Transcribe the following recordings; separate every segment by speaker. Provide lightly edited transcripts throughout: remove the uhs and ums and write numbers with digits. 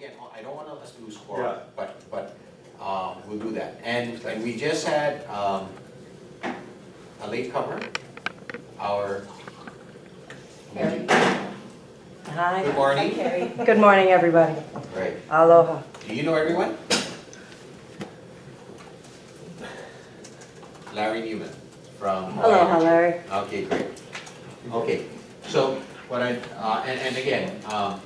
Speaker 1: again, I don't want us to lose quorum, but we'll do that. And we just had a latecomer, our.
Speaker 2: Carrie. Hi.
Speaker 1: Good morning.
Speaker 2: Hi, Carrie. Good morning, everybody.
Speaker 1: Right.
Speaker 2: Aloha.
Speaker 1: Do you know everyone? Larry Newman from.
Speaker 2: Aloha, Larry.
Speaker 1: Okay, great. Okay, so what and again, I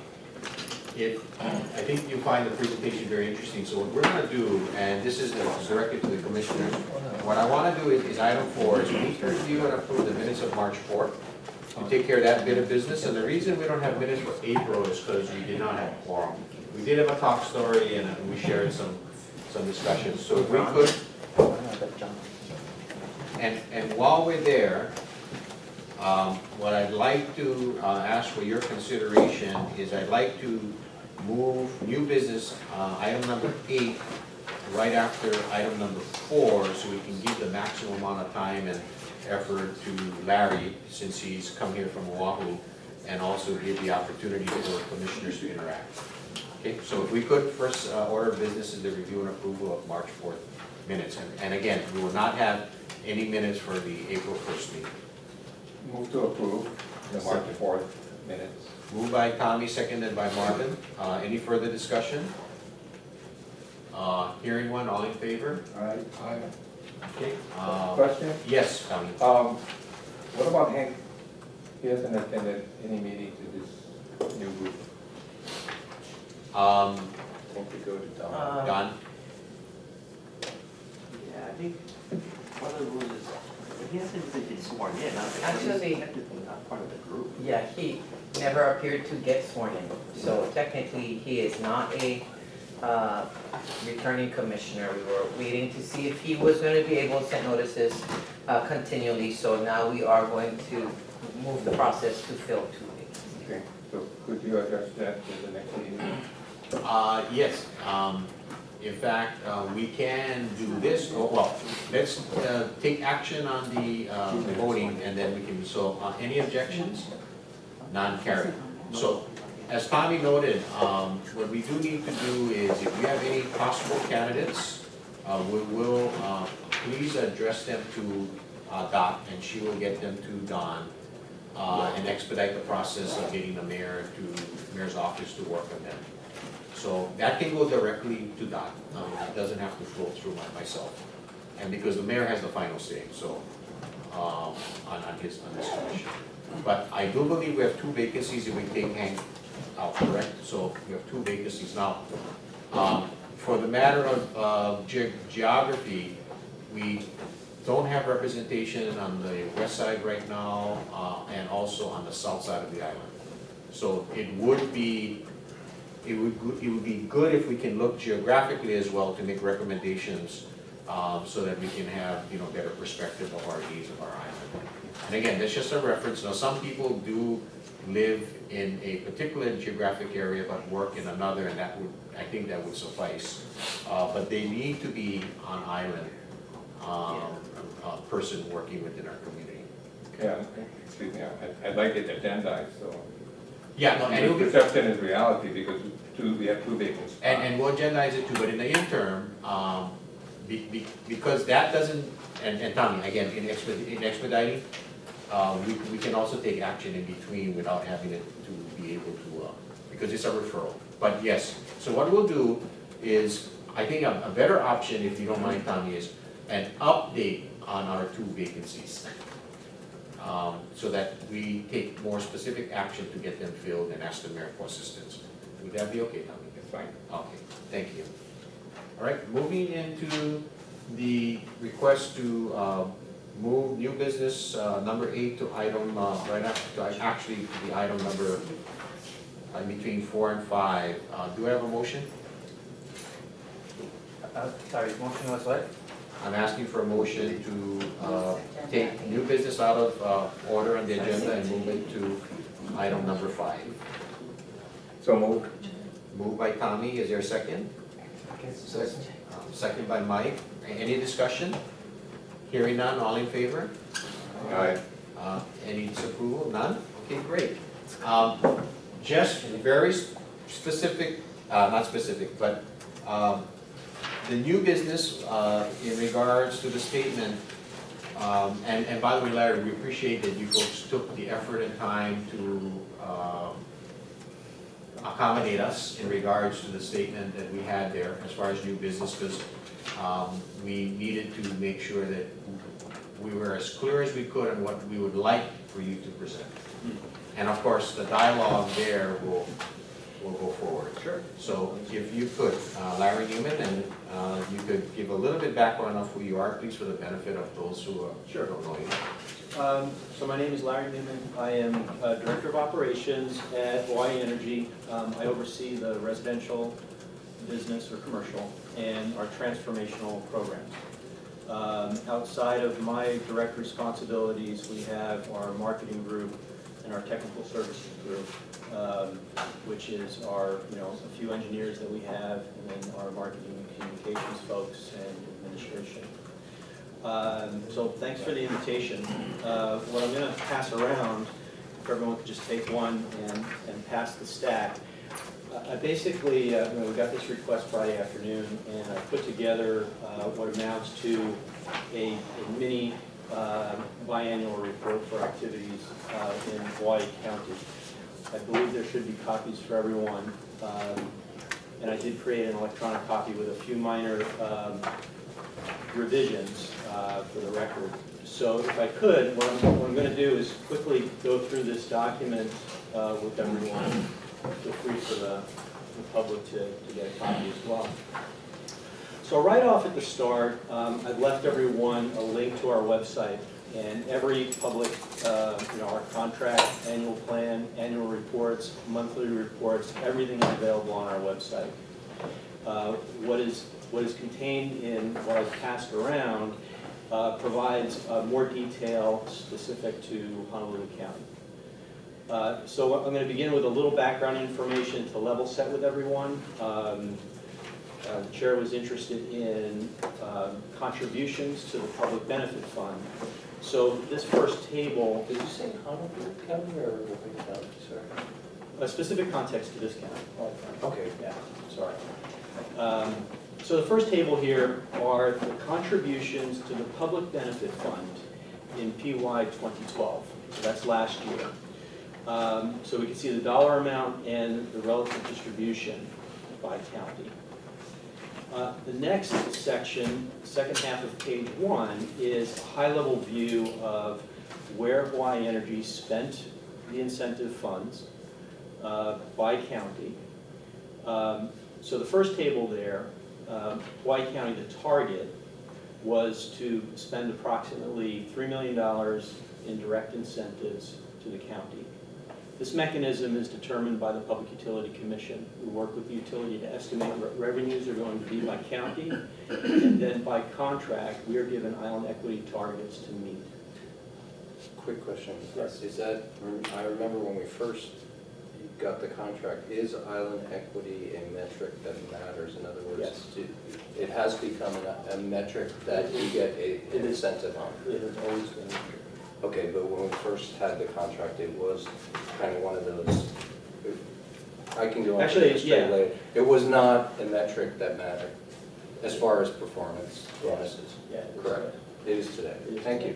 Speaker 1: think you'll find the presentation very interesting. So what we're going to do, and this is directed to the commissioners, what I want to do is item 4 is we need to review and approve the minutes of March 4th. To take care of that bit of business, and the reason we don't have minutes for April is because we did not have a quorum. We did have a talk story and we shared some discussions, so if we could. And while we're there, what I'd like to ask for your consideration is I'd like to move new business, item number 8, right after item number 4, so we can give the maximum amount of time and effort to Larry, since he's come here from Oahu, and also give the opportunity for commissioners to interact. Okay, so if we could, first order of business is the review and approval of March 4th minutes. And again, we will not have any minutes for the April 1st meeting.
Speaker 3: Move to approve the March 4th minutes.
Speaker 1: Moved by Tommy, seconded by Marvin. Any further discussion? Hearing one, all in favor?
Speaker 3: Aye.
Speaker 1: Okay.
Speaker 3: Question?
Speaker 1: Yes, Tommy.
Speaker 3: What about Hank? He hasn't attended any meeting to this new group. Won't we go to Don?
Speaker 1: Don?
Speaker 4: Yeah, I think one of the rules is, he hasn't been sworn in,
Speaker 2: Actually-
Speaker 4: he's technically not part of the group.
Speaker 2: Yeah, he never appeared to get sworn in, so technically he is not a returning commissioner. We were waiting to see if he was going to be able to send notices continually, so now we are going to move the process to fill 2 weeks.
Speaker 3: Okay, so could you address that in the next meeting?
Speaker 1: Yes. In fact, we can do this. Oh, well, let's take action on the voting, and then we can, so any objections? None carried. So, as Tommy noted, what we do need to do is, if you have any possible candidates, we will please address them to Dot, and she will get them to Don, and expedite the process of getting the mayor's office to work on them. So that can go directly to Dot. It doesn't have to flow through myself, and because the mayor has the final say, so on this commission. But I do believe we have 2 vacancies if we take Hank out, correct? So we have 2 vacancies now. For the matter of geography, we don't have representation on the west side right now, and also on the south side of the island. So it would be good if we can look geographically as well to make recommendations, so that we can have, better perspective of our needs of our island. And again, that's just a reference. Now, some people do live in a particular geographic area but work in another, and I think that would suffice. But they need to be on island, a person working within our community.
Speaker 3: Yeah, excuse me, I'd like it agendized, so.
Speaker 1: Yeah, no, and it'll be.
Speaker 3: Perception is reality, because we have 2 vacant spots.
Speaker 1: And we'll agendize it too, but in the interim, because that doesn't, and Tommy, again, in expediting, we can also take action in between without having it to be able to, because it's a referral. But yes, so what we'll do is, I think a better option, if you don't mind, Tommy, is an update on our 2 vacancies. So that we take more specific action to get them filled and ask the mayor for assistance. Would that be okay, Tommy?
Speaker 3: It's fine.
Speaker 1: Okay, thank you. All right, moving into the request to move new business number 8 to item, right after, actually to the item number between 4 and 5. Do I have a motion?
Speaker 2: Sorry, motion was what?
Speaker 1: I'm asking for a motion to take new business out of order on the agenda and move it to item number 5.
Speaker 3: So moved.
Speaker 1: Moved by Tommy, is there a second? Second by Mike. Any discussion? Hearing none, all in favor?
Speaker 3: Aye.
Speaker 1: Any disapproval? None? Okay, great. Just very specific not specific, but the new business in regards to the statement, and by the way, Larry, we appreciate that you folks took the effort and time to accommodate us in regards to the statement that we had there as far as new business, because we needed to make sure that we were as clear as we could on what we would like for you to present. And of course, the dialogue there will go forward.
Speaker 5: Sure.
Speaker 1: So if you could, Larry Newman, and you could give a little bit background of who you are, please, for the benefit of those who
Speaker 5: Sure.
Speaker 1: don't know you.
Speaker 5: So my name is Larry Newman. I am Director of Operations at Hawaii Energy. I oversee the residential, business or commercial, and our transformational programs. Outside of my direct responsibilities, we have our marketing group and our technical services group, which is our, a few engineers that we have, and then our marketing and communications folks and administration. So thanks for the invitation. What I'm going to pass around, if everyone could just take one and pass the stack. I basically, we got this request Friday afternoon, and I put together what amounts to a mini biannual report for activities in Hawaii County. I believe there should be copies for everyone, and I did create an electronic copy with a few minor revisions for the record. So if I could, what I'm going to do is quickly go through this document with everyone. Feel free for the public to get a copy as well. So right off at the start, I've left everyone a link to our website, and every public, our contract, annual plan, annual reports, monthly reports, everything is available on our website. What is contained in what I've passed around provides more detail specific to Honolulu County. So I'm going to begin with a little background information to level set with everyone. The chair was interested in contributions to the public benefit fund. So this first table,
Speaker 3: Did you say Honolulu County or White County, sir?
Speaker 5: a specific context to this county.
Speaker 3: Okay.
Speaker 5: Yeah, sorry. So the first table here are the contributions to the public benefit fund in PY 2012. So that's last year. So we can see the dollar amount and the relative distribution by county. The next section, second half of page 1, is a high-level view of where Hawaii Energy spent the incentive funds by county. So the first table there, Hawaii County, the target was to spend approximately $3 million in direct incentives to the county. This mechanism is determined by the Public Utility Commission. We work with the utility to estimate what revenues are going to be by county, and then by contract, we are given island equity targets to meet.
Speaker 6: Quick question.
Speaker 5: Yes.
Speaker 6: Is that, I remember when we first got the contract, is island equity a metric that matters? In other words,
Speaker 5: Yes.
Speaker 6: it has become a metric that you get an incentive on.
Speaker 5: It has always been.
Speaker 6: Okay, but when we first had the contract, it was kind of one of those, I can go on
Speaker 5: Actually,
Speaker 6: this
Speaker 5: yeah.
Speaker 6: later. It was not a metric that mattered as far as performance bonuses.
Speaker 5: Yeah, it is
Speaker 6: Correct. It is today.
Speaker 5: It is
Speaker 6: Thank
Speaker 5: today.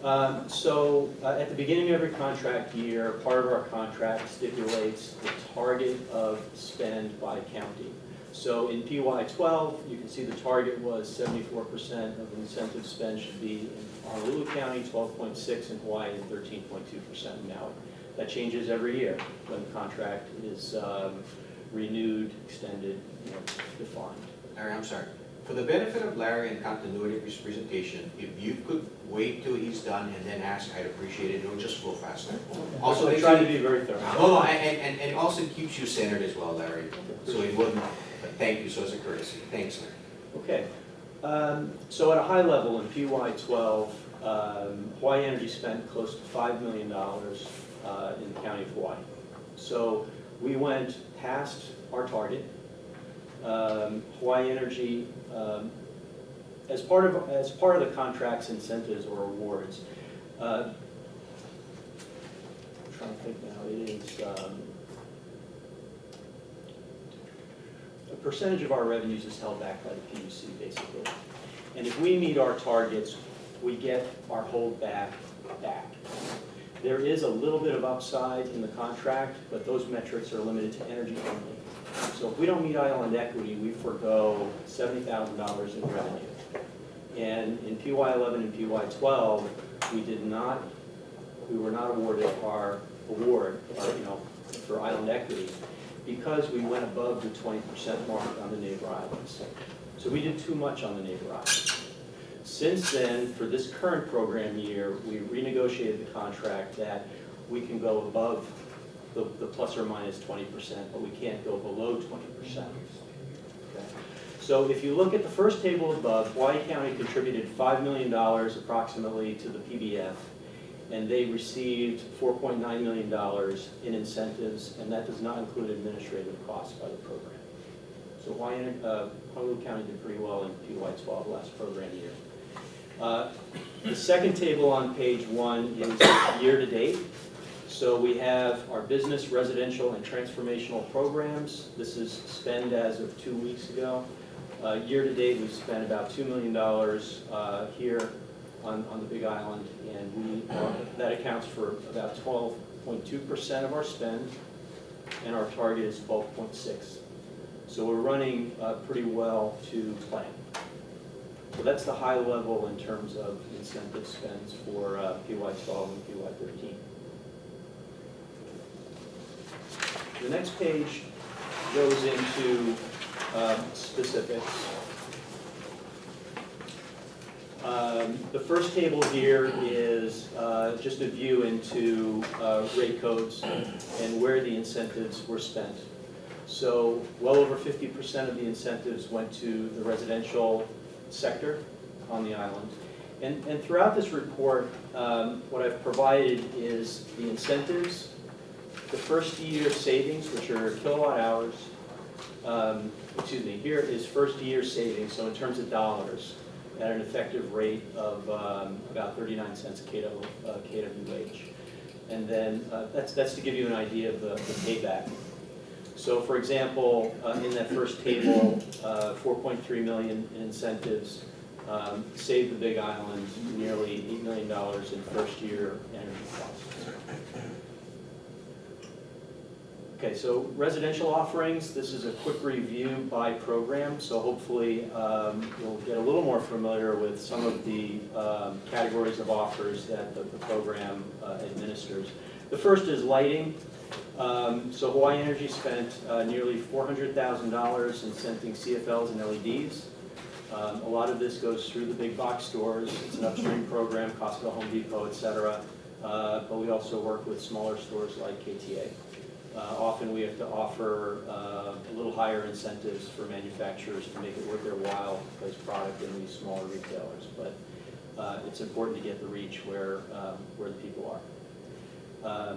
Speaker 6: you.
Speaker 5: So at the beginning of every contract year, part of our contract stipulates the target of spend by county. So in PY 12, you can see the target was 74% of the incentive spend should be in Honolulu County, 12.6% in Hawaii, and 13.2% in Maui. That changes every year when the contract is renewed, extended, defined.
Speaker 1: Larry, I'm sorry. For the benefit of Larry and continuity of his presentation, if you could wait till he's done and then ask, I'd appreciate it. It'll just flow faster. Also,
Speaker 5: I
Speaker 1: makes
Speaker 5: try
Speaker 1: you-
Speaker 5: to be very thorough.
Speaker 1: No, and it also keeps you centered as well, Larry. So it wouldn't, but thank you, so as a courtesy. Thanks, Larry.
Speaker 5: Okay, so at a high level in PY 12, Hawaii Energy spent close to $5 million in the county of Hawaii. So we went past our target. Hawaii Energy, as part of the contract's incentives or awards, I'm trying to think now, it is, percentage of our revenues is held back by the PUC, basically. And if we meet our targets, we get our holdback back. There is a little bit of upside in the contract, but those metrics are limited to energy only. So if we don't meet island equity, we forego $70,000 in revenue. And in PY11 and PY12, we were not awarded our award, for island equity, because we went above the 20% mark on the neighbor islands. So we did too much on the neighbor islands. Since then, for this current program year, we renegotiated the contract that we can go above the plus or minus 20%, but we can't go below 20%. Okay? So if you look at the first table above, Hawaii County contributed $5 million approximately to the PBF, and they received $4.9 million in incentives, and that does not include administrative costs by the program. So Honolulu County did pretty well in PY12 last program year. The second table on page 1 is year-to-date. So we have our business, residential, and transformational programs. This is spend as of 2 weeks ago. Year-to-date, we've spent about $2 million here on the Big Island, and that accounts for about 12.2% of our spend, and our target is 12.6%. So we're running pretty well to plan. So that's the high level in terms of incentive spends for PY12 and PY13. The next page goes into specifics. The first table here is just a view into rate codes and where the incentives were spent. So well over 50% of the incentives went to the residential sector on the island. And throughout this report, what I've provided is the incentives, the first year savings, which are kilowatt hours. Here is first year savings, so in terms of dollars, at an effective rate of about 39 cents kWh. And then that's to give you an idea of the payback. So for example, in that first table, 4.3 million in incentives saved the Big Island nearly $8 million in first year energy costs. Okay, so residential offerings, this is a quick review by program, so hopefully you'll get a little more familiar with some of the categories of offers that the program administers. The first is lighting. So Hawaii Energy spent nearly $400,000 incenting CFLs and LEDs. A lot of this goes through the big box stores. It's an upstream program, Costco, Home Depot, etc. But we also work with smaller stores like KTA. Often we have to offer a little higher incentives for manufacturers to make it worth their while to place product in these smaller retailers. But it's important to get the reach where the people are.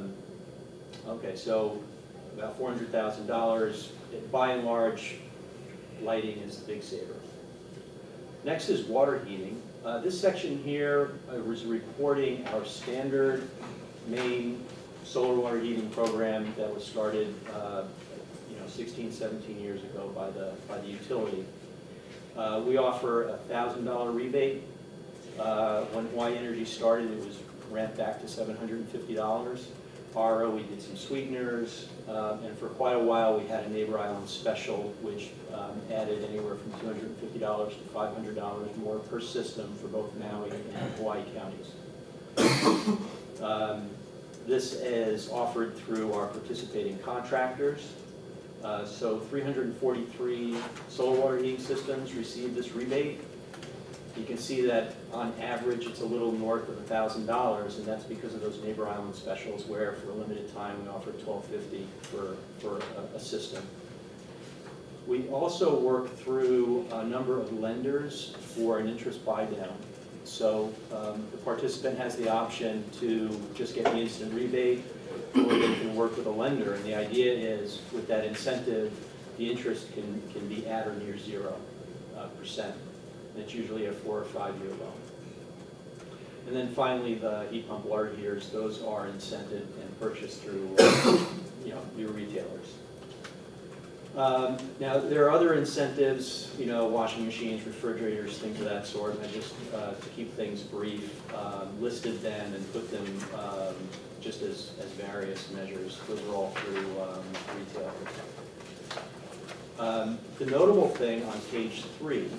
Speaker 5: Okay, so about $400,000. By and large, lighting is the big saver. Next is water heating. This section here was reporting our standard main solar water heating program that was started 16, 17 years ago by the utility. We offer a $1,000 rebate. When Hawaii Energy started, it was ramped back to $750. We did some sweeteners, and for quite a while we had a neighbor island special which added anywhere from $250 to $500 more per system for both Maui and Hawaii counties. This is offered through our participating contractors. So 343 solar water heating systems received this rebate. You can see that on average it's a little north of $1,000, and that's because of those neighbor island specials where for a limited time we offer $1,250 for a system. We also work through a number of lenders for an interest buy down. So the participant has the option to just get the instant rebate, or they can work with a lender. And the idea is, with that incentive, the interest can be at or near 0%. And it's usually a 4 or 5 year loan. And then finally, the heat pump water heaters, those are incented and purchased through your retailers. Now, there are other incentives, you know, washing machines, refrigerators, things of that sort. I just, to keep things brief, listed them and put them just as various measures. Those are all through retail. The notable thing on page 3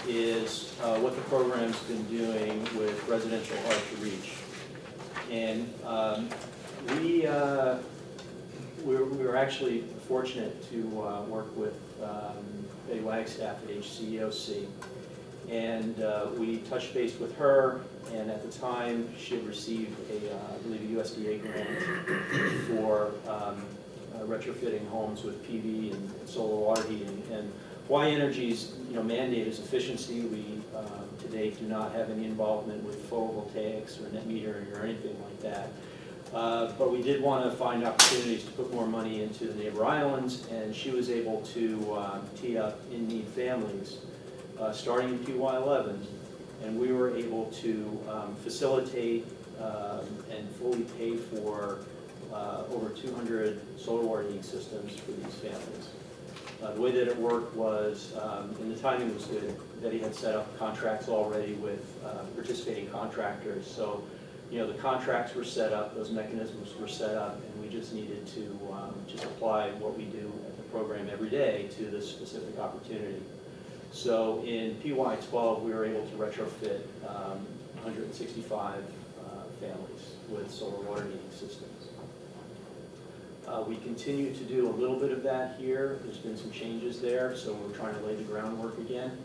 Speaker 5: is what the program's been doing with residential hard to reach. And we were actually fortunate to work with Betty Wagstaff at HCEOC. And we touched base with her, and at the time, she had received I believe, a USDA grant for retrofitting homes with PV and solar water heating. And Y Energy's mandate is efficiency. We to date do not have any involvement with photovoltaics or net metering or anything like that. But we did want to find opportunities to put more money into the neighbor islands, and she was able to tee up in-need families starting in PY11, and we were able to facilitate and fully pay for over 200 solar water heating systems for these families. The way that it worked was, and the timing was good, Betty had set up contracts already with participating contractors. So, the contracts were set up, those mechanisms were set up, and we just needed to just apply what we do at the program every day to this specific opportunity. So in PY12, we were able to retrofit 165 families with solar water heating systems. We continue to do a little bit of that here. There's been some changes there, so we're trying to lay the groundwork again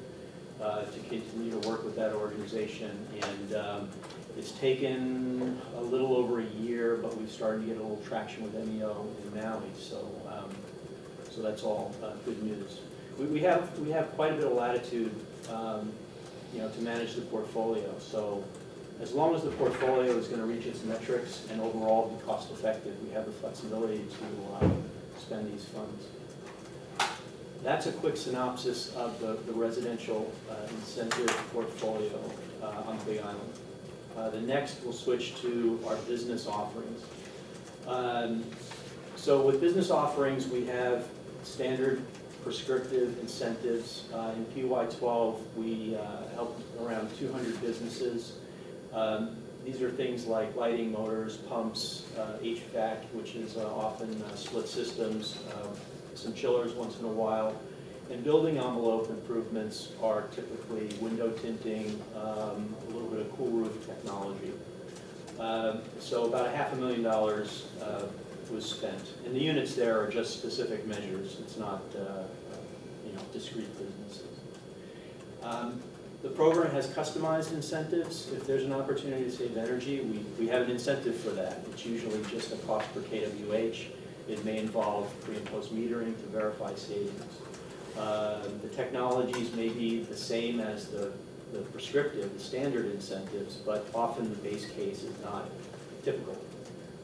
Speaker 5: to continue to work with that organization. And it's taken a little over a year, but we've started to get a little traction with MEO in Maui, so that's all good news. We have quite a bit of latitude, to manage the portfolio. So as long as the portfolio is going to reach its metrics and overall be cost effective, we have the flexibility to spend these funds. That's a quick synopsis of the residential incentive portfolio on the Big Island. The next, we'll switch to our business offerings. So with business offerings, we have standard prescriptive incentives. In PY12, we helped around 200 businesses. These are things like lighting, motors, pumps, HVAC, which is often split systems, some chillers once in a while. And building envelope improvements are typically window tinting, a little bit of cool roof technology. So about $500,000 was spent. And the units there are just specific measures. It's not discrete businesses. The program has customized incentives. If there's an opportunity to save energy, we have an incentive for that. It's usually just a cost per kWh. It may involve pre and post metering to verify savings. The technologies may be the same as the prescriptive, the standard incentives, but often the base case is not typical.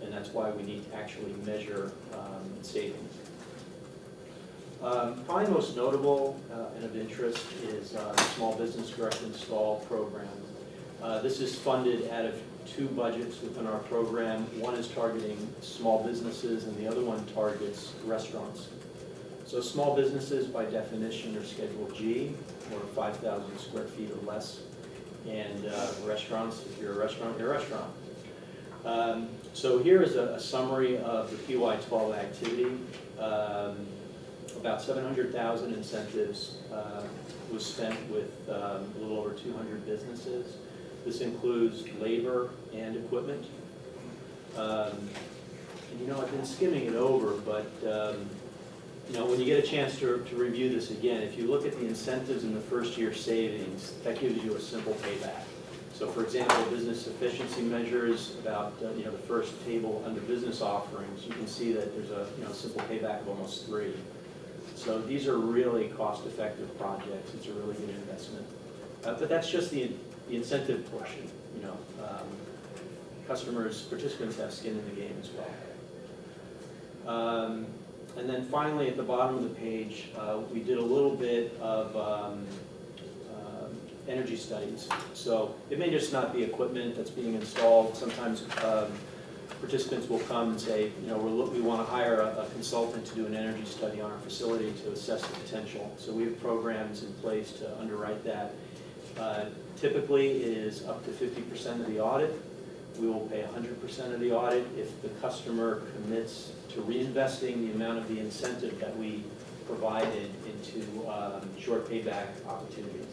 Speaker 5: And that's why we need to actually measure savings. Probably most notable and of interest is the Small Business Direct Install program. This is funded out of 2 budgets within our program. One is targeting small businesses and the other one targets restaurants. So small businesses by definition are Schedule G, or 5,000 square feet or less. And restaurants, if you're a restaurant, you're a restaurant. So here is a summary of the PY12 activity. About $700,000 incentives was spent with a little over 200 businesses. This includes labor and equipment. And I've been skimming it over, but when you get a chance to review this again, if you look at the incentives in the first year savings, that gives you a simple payback. So for example, business efficiency measures, about the first table under business offerings, you can see that there's a simple payback of almost 3. So these are really cost-effective projects. It's a really good investment. But that's just the incentive portion. Participants have skin in the game as well. And then finally, at the bottom of the page, we did a little bit of energy studies. So it may just not be equipment that's being installed. Sometimes participants will come and say, you know, we want to hire a consultant to do an energy study on our facility to assess the potential. So we have programs in place to underwrite that. Typically, it is up to 50% of the audit. We will pay 100% of the audit if the customer commits to reinvesting the amount of the incentive that we provided into short payback opportunities.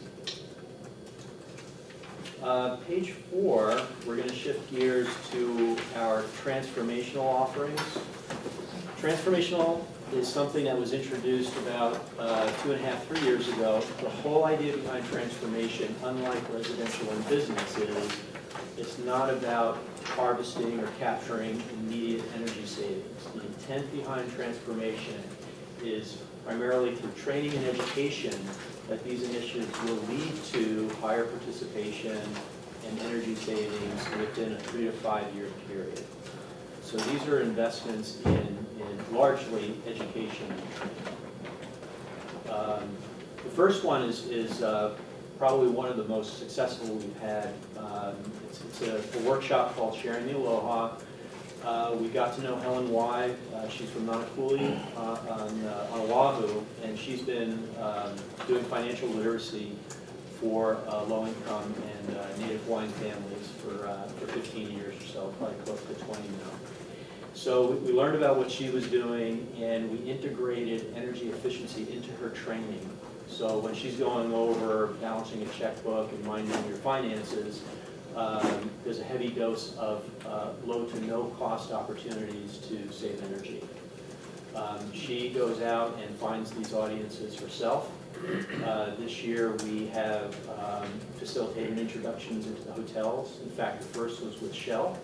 Speaker 5: Page 4, we're going to shift gears to our transformational offerings. Transformational is something that was introduced about 2.5, 3 years ago. The whole idea behind transformation, unlike residential and business, is it's not about harvesting or capturing immediate energy savings. The intent behind transformation is primarily through training and education that these initiatives will lead to higher participation and energy savings within a 3 to 5 year period. So these are investments in largely education and training. The first one is probably one of the most successful we've had. It's a workshop called Sharing the Aloha. We got to know Helen Y. She's from Nanakuli on Oahu, and she's been doing financial literacy for low-income and Native Hawaiian families for 15 years or so, probably close to 20 now. So we learned about what she was doing, and we integrated energy efficiency into her training. So when she's going over balancing a checkbook and minding your finances, there's a heavy dose of low to no cost opportunities to save energy. She goes out and finds these audiences herself. This year we have facilitated introductions into the hotels. In fact, the first was with Shell.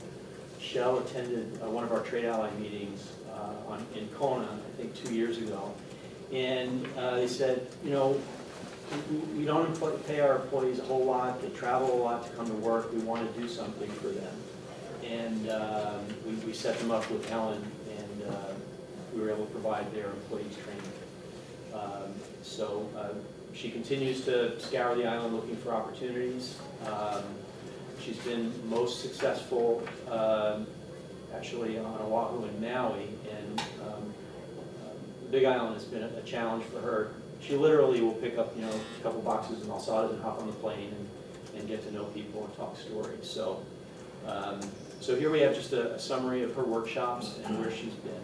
Speaker 5: Shell attended one of our trade ally meetings in Kona, I think 2 years ago. And they said, you know, we don't pay our employees a whole lot. They travel a lot to come to work. We want to do something for them. And we set them up with Helen, and we were able to provide their employees training. So she continues to scour the island looking for opportunities. She's been most successful actually on Oahu and Maui, and the Big Island has been a challenge for her. She literally will pick up, you know, a couple boxes of malsadas and hop on the plane and get to know people and talk stories. So, so here we have just a summary of her workshops and where she's been.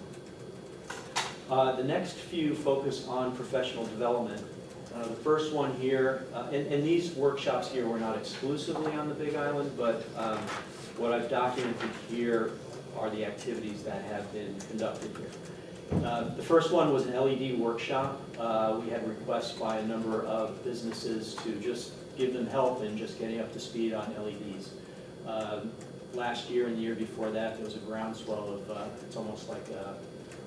Speaker 5: The next few focus on professional development. The first one here, and these workshops here were not exclusively on the Big Island, but what I've documented here are the activities that have been conducted here. The first one was an LED workshop. We had requests by a number of businesses to just give them help in just getting up to speed on LEDs. Last year and the year before that, there was a groundswell of, it's almost like a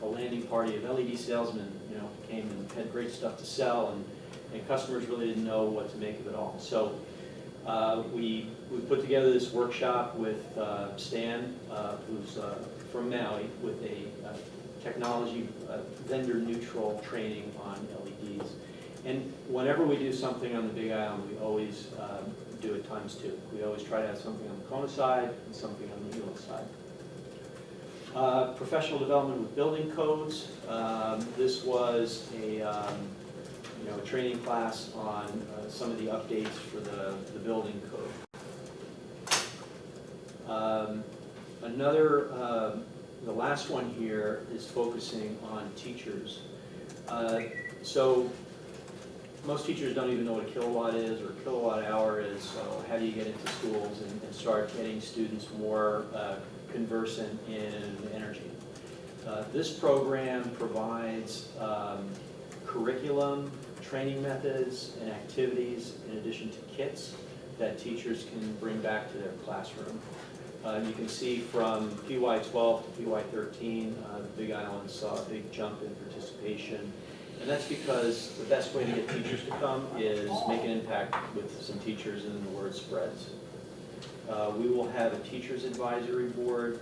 Speaker 5: landing party of LED salesmen, you know, came and had great stuff to sell, and customers really didn't know what to make of it all. So we put together this workshop with Stan, who's from Maui, with a technology vendor-neutral training on LEDs. And whenever we do something on the Big Island, we always do it ×2. We always try to have something on the Kona side and something on the Hilo side. Professional development with building codes. This was a training class on some of the updates for the building code. The last one here is focusing on teachers. So most teachers don't even know what a kilowatt is or a kilowatt hour is, so how do you get into schools and start getting students more conversant in energy? This program provides curriculum, training methods, and activities in addition to kits that teachers can bring back to their classroom. You can see from PY12 to PY13, the Big Island saw a big jump in participation. And that's because the best way to get teachers to come is make an impact with some teachers, and then the word spreads. We will have a teachers advisory board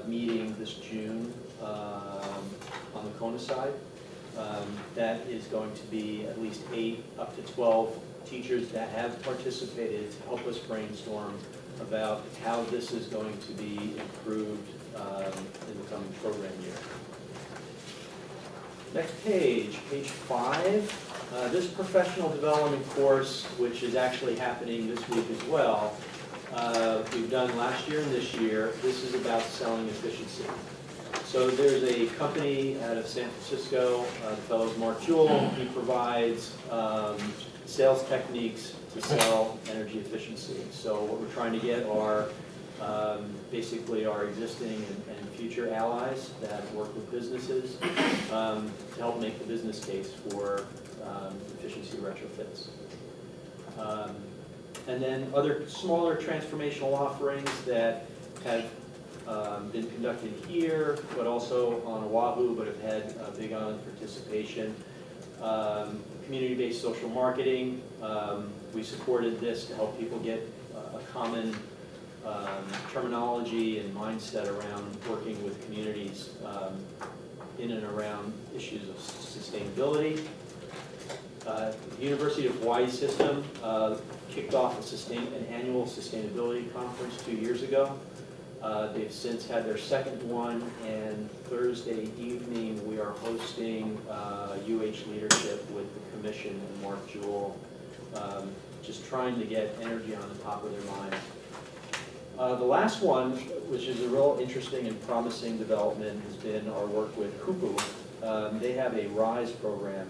Speaker 5: meeting this June on the Kona side. That is going to be at least 8 up to 12 teachers that have participated to help us brainstorm about how this is going to be improved in the coming program year. Next page, page 5. This professional development course, which is actually happening this week as well, we've done last year and this year. This is about selling efficiency. So there's a company out of San Francisco, the fellow's Mark Jewell. He provides sales techniques to sell energy efficiency. So what we're trying to get are basically our existing and future allies that work with businesses to help make the business case for efficiency retrofits. And then other smaller transformational offerings that have been conducted here, but also on Oahu, but have had Big Island participation. Community-based social marketing. We supported this to help people get a common terminology and mindset around working with communities in and around issues of sustainability. The University of Hawaii system kicked off an annual sustainability conference 2 years ago. They've since had their second one, and Thursday evening we are hosting UH leadership with the commission and Mark Jewell, just trying to get energy on the top of their mind. The last one, which is a real interesting and promising development, has been our work with Kupu. They have a RISE program.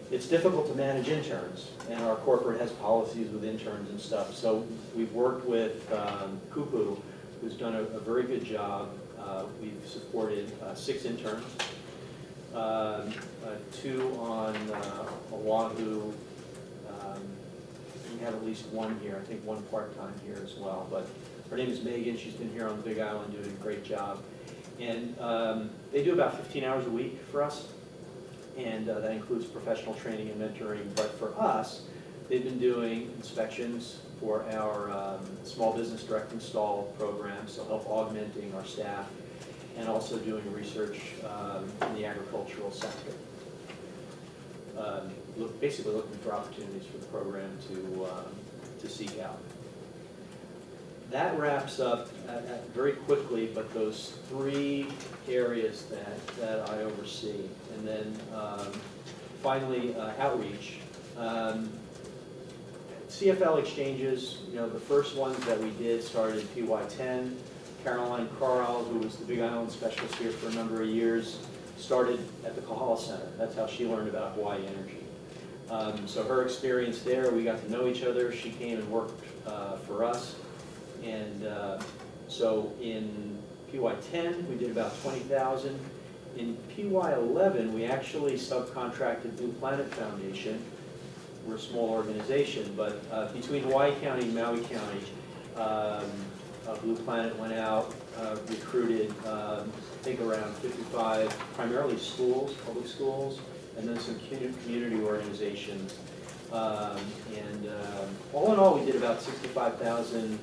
Speaker 5: It's difficult to manage interns, and our corporate has policies with interns and stuff. So we've worked with Kupu, who's done a very good job. We've supported 6 interns, 2 on Oahu. We have at least 1 here, I think 1 part-time here as well. But her name is Megan. She's been here on the Big Island doing a great job. And they do about 15 hours a week for us. And that includes professional training and mentoring. But for us, they've been doing inspections for our small business direct install program, so help augmenting our staff, and also doing research in the agricultural sector. Basically looking for opportunities for the program to seek out. That wraps up very quickly, but those 3 areas that I oversee. And then finally, outreach. CFL exchanges, the first ones that we did started in PY10. Caroline Carl, who was the Big Island specialist here for a number of years, started at the Kahala Center. That's how she learned about Hawaii Energy. So her experience there, we got to know each other. She came and worked for us. And so in PY10, we did about 20,000. In PY11, we actually subcontracted Blue Planet Foundation. We're a small organization, but between Hawaii County and Maui County, Blue Planet went out, recruited, I think around 55, primarily schools, public schools, and then some community organizations. And all in all, we did about 65,000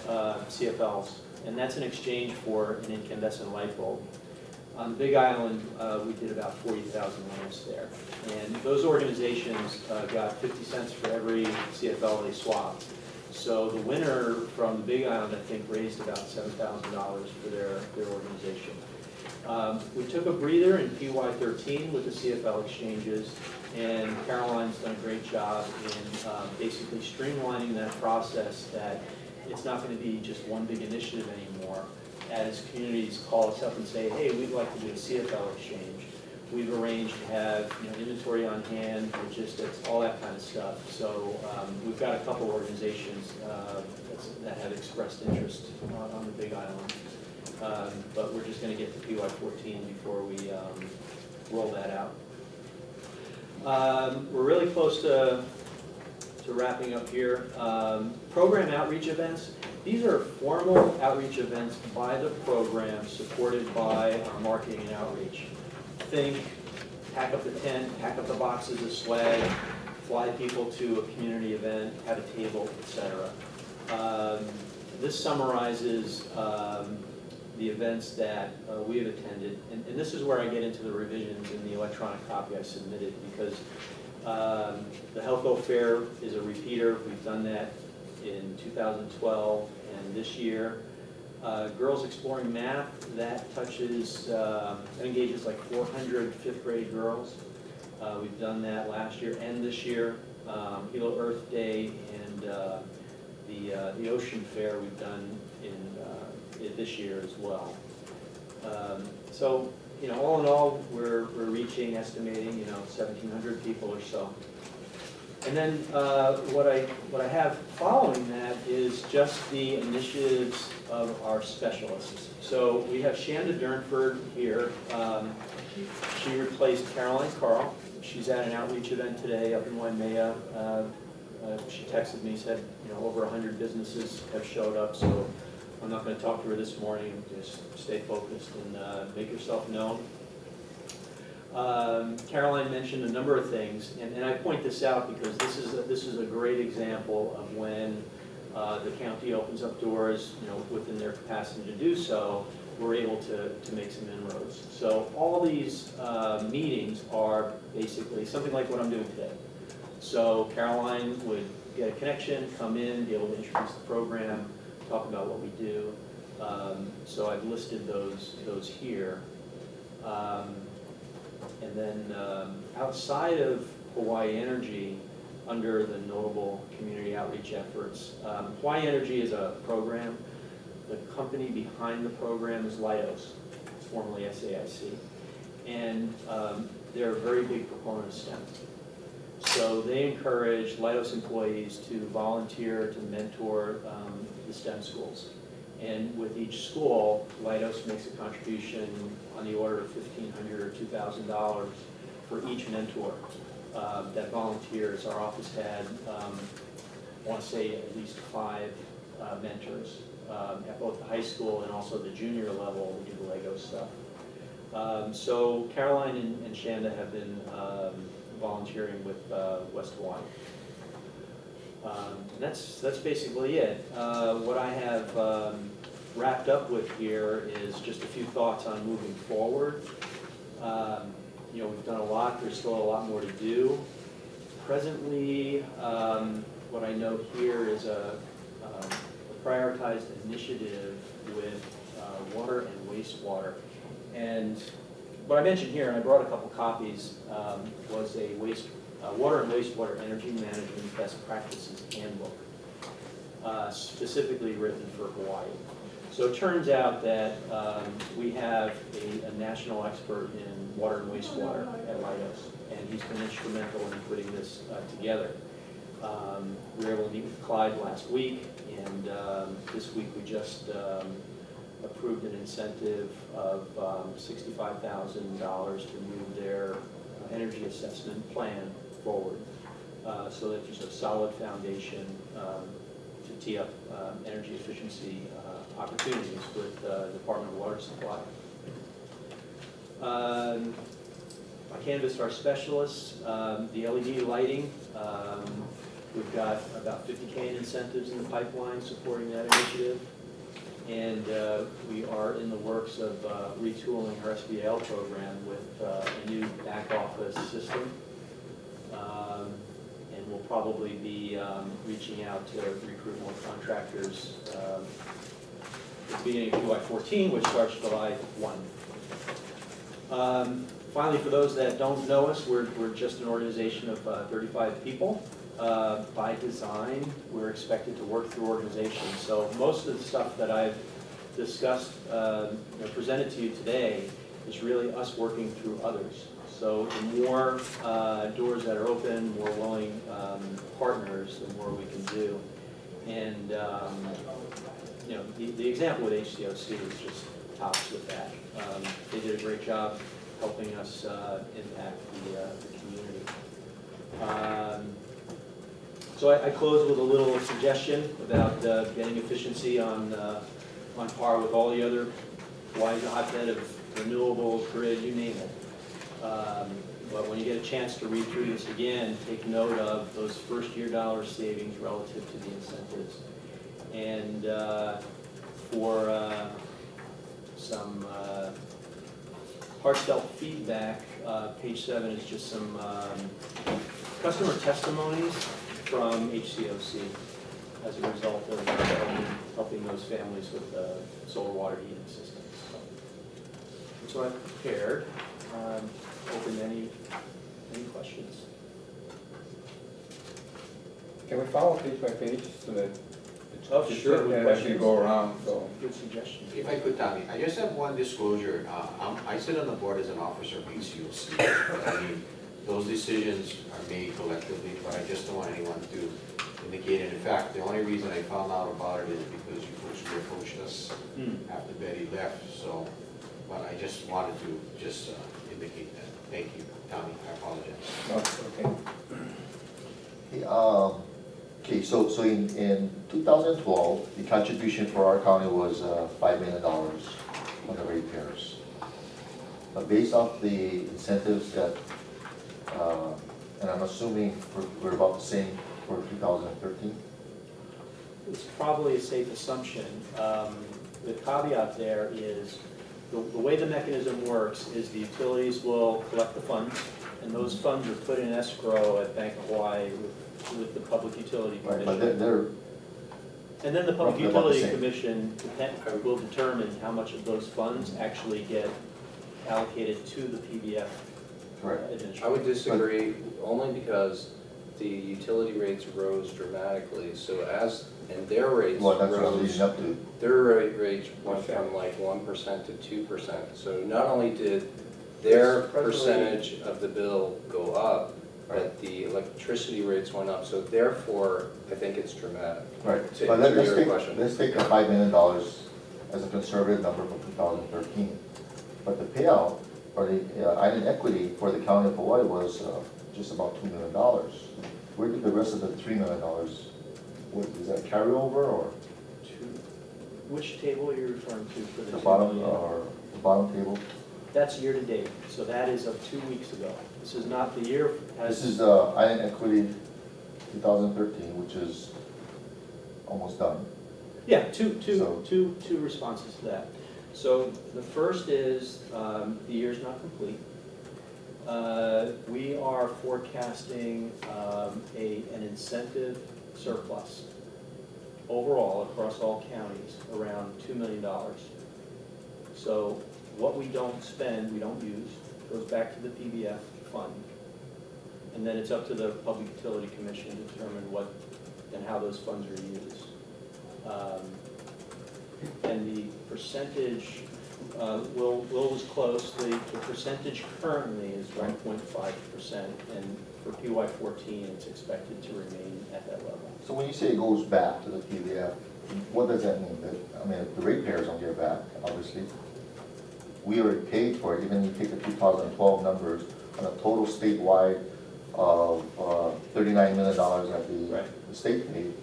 Speaker 5: CFLs, and that's in exchange for an incandescent light bulb. On the Big Island, we did about 40,000 lamps there. And those organizations got 50 cents for every CFL they swapped. So the winner from the Big Island, I think, raised about $7,000 for their organization. We took a breather in PY13 with the CFL exchanges, and Caroline's done a great job in basically streamlining that process, that it's not going to be just one big initiative anymore. As communities call us up and say, hey, we'd like to do a CFL exchange, we've arranged to have inventory on hand, logistics, all that kind of stuff. So we've got a couple organizations that have expressed interest on the Big Island. But we're just going to get to PY14 before we roll that out. We're really close to wrapping up here. Program outreach events. These are formal outreach events by the program, supported by our marketing and outreach. Think, pack up the tent, pack up the boxes of swag, fly people to a community event, have a table, etc. This summarizes the events that we have attended, and this is where I get into the revisions in the electronic copy I submitted, because the Health Fair is a repeater. We've done that in 2012 and this year. Girls Exploring Math, that touches, that engages like 400 fifth grade girls. We've done that last year and this year. Hilo Earth Day and the Ocean Fair we've done this year as well. So, all in all, we're reaching, estimating, 1,700 people or so. And then what I have following that is just the initiatives of our specialists. So we have Shanda Durnford here. She replaced Caroline Carl. She's at an outreach event today up in Waimea. She texted me, said, over 100 businesses have showed up, so I'm not going to talk to her this morning. Just stay focused and make yourself known. Caroline mentioned a number of things, and I point this out because this is a great example of when the county opens up doors, within their capacity to do so, we're able to make some inroads. So all these meetings are basically something like what I'm doing today. So Caroline would get a connection, come in, be able to introduce the program, talk about what we do. So I've listed those here. And then outside of Hawaii Energy, under the notable community outreach efforts, Hawaii Energy is a program. The company behind the program is Leidos, it's formerly SAIC. And they're a very big proponent of STEM. So they encourage Leidos employees to volunteer to mentor the STEM schools. And with each school, Leidos makes a contribution on the order of $1,500 or $2,000 for each mentor that volunteers. Our office had, I want to say, at least 5 mentors at both the high school and also the junior level. We do the Lego stuff. So Caroline and Shanda have been volunteering with West Hawaii. That's basically it. What I have wrapped up with here is just a few thoughts on moving forward. We've done a lot, there's still a lot more to do. Presently, what I note here is a prioritized initiative with water and wastewater. And what I mentioned here, and I brought a couple copies, was a water and wastewater energy management best practices handbook, specifically written for Hawaii. So it turns out that we have a national expert in water and wastewater at Leidos, and he's been instrumental in putting this together. We were able to meet with Clyde last week, and this week we just approved an incentive of $65,000 to move their energy assessment plan forward, so that there's a solid foundation to tee up energy efficiency opportunities with the Department of Water Supply. I canvassed our specialists, the LED lighting. We've got about 50K in incentives in the pipeline supporting that initiative. And we are in the works of retooling our SBL program with a new back office system. And we'll probably be reaching out to recruit more contractors at the beginning of July 14, which starts July 1. Finally, for those that don't know us, we're just an organization of 35 people. By design, we're expected to work through organizations. So most of the stuff that I've discussed, presented to you today, is really us working through others. So the more doors that are open, more willing partners, the more we can do. And the example with HCOC is just tops with that. They did a great job helping us impact the community. So I close with a little suggestion about getting efficiency on par with all the other Hawaii's a hotbed of renewables, grid, you name it. But when you get a chance to read through this again, take note of those first year dollar savings relative to the incentives. And for some heartfelt feedback, page 7 is just some customer testimonies from HCOC. as a result of helping those families with solar water heating systems. So I've prepared. Open to any questions?
Speaker 3: Can we follow page by page so that?
Speaker 5: Oh, sure, with
Speaker 3: And as we
Speaker 5: questions.
Speaker 3: go around, so.
Speaker 5: Good suggestion.
Speaker 1: If I could, Tommy, I just have one disclosure. I sit on the board as an officer of ECOC. I mean, those decisions are made collectively, but I just don't want anyone to indicate it. In fact, the only reason I found out about it is because you folks approached us after Betty left, so, but I just wanted to just indicate that. Thank you, Tommy, I apologize.
Speaker 3: No, okay.
Speaker 7: Okay, so in 2012, the contribution for our county was $5 million on the ratepayers. Based off the incentives that, and I'm assuming we're about the same for 2013?
Speaker 5: It's probably a safe assumption. The caveat there is, the way the mechanism works is the utilities will collect the funds, and those funds are put in escrow at Bank of Hawaii with the Public Utility
Speaker 7: Right,
Speaker 5: Commission.
Speaker 7: but they're
Speaker 5: And then the Public
Speaker 7: roughly about the
Speaker 5: Utility
Speaker 7: same.
Speaker 5: Commission will determine how much of those funds actually get allocated to the PBF
Speaker 7: correct.
Speaker 5: administration.
Speaker 6: I would disagree, only because the utility rates rose dramatically, so and their rates
Speaker 7: Well, that's what I'm
Speaker 6: rose.
Speaker 7: leading up to.
Speaker 6: Their rates went from like 1% to 2%. So not only did their percentage of the bill go up, but the electricity rates went up. So therefore, I think it's dramatic.
Speaker 7: Right,
Speaker 6: To
Speaker 7: but
Speaker 6: answer your question.
Speaker 7: let's take the $5 million as a conservative number for 2013. But the payout, or the island equity for the county of Hawaii was just about $2 million. Where did the rest of the $3 million, is that carryover or
Speaker 5: Which table are you referring to for the
Speaker 7: the
Speaker 5: 2
Speaker 7: bottom,
Speaker 5: million?
Speaker 7: or the bottom table?
Speaker 5: That's year to date, so that is of 2 weeks ago. This is not the year,
Speaker 7: This
Speaker 5: has,
Speaker 7: is island equity 2013, which is almost done.
Speaker 5: yeah,
Speaker 7: So-
Speaker 5: two responses to that. So the first is, the year's not complete. We are forecasting an incentive surplus overall across all counties around $2 million. So what we don't spend, we don't use, goes back to the PBF fund. And then it's up to the Public Utility Commission to determine what and how those funds are used. And the percentage, Will was close, the percentage currently is 1.5%, and for PY14, it's expected to remain at that level.
Speaker 7: So when you say it goes back to the PBF, what does that mean? I mean, the ratepayers don't get back, obviously. We already paid for it, even if you take the 2012 numbers on a total statewide of $39 million that the state paid.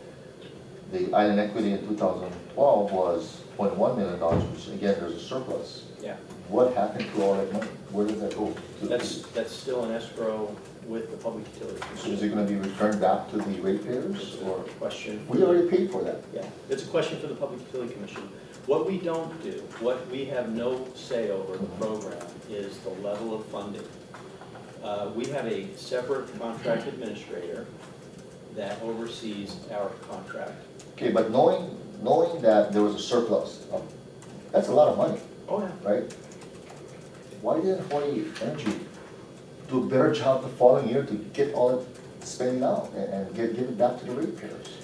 Speaker 7: The island equity in 2012 was $0.1 million, which again, there's a surplus.
Speaker 5: Yeah,
Speaker 7: What happened to all that money? Where does that go?
Speaker 5: that's still an escrow with the Public Utility
Speaker 7: So is
Speaker 5: Commission.
Speaker 7: it gonna be returned back to the
Speaker 5: It's
Speaker 7: ratepayers, or?
Speaker 5: a question.
Speaker 7: We already paid for that.
Speaker 5: Yeah, it's a question for the Public Utility Commission. What we don't do, what we have no say over the program is the level of funding. We have a separate contract administrator that oversees our contract.
Speaker 7: Okay, but knowing that there was a surplus, that's a lot of money,
Speaker 5: Oh, yeah.
Speaker 7: right? Why didn't Hawaii Energy do a better job the following year to get all the spending out and give it back to the ratepayers?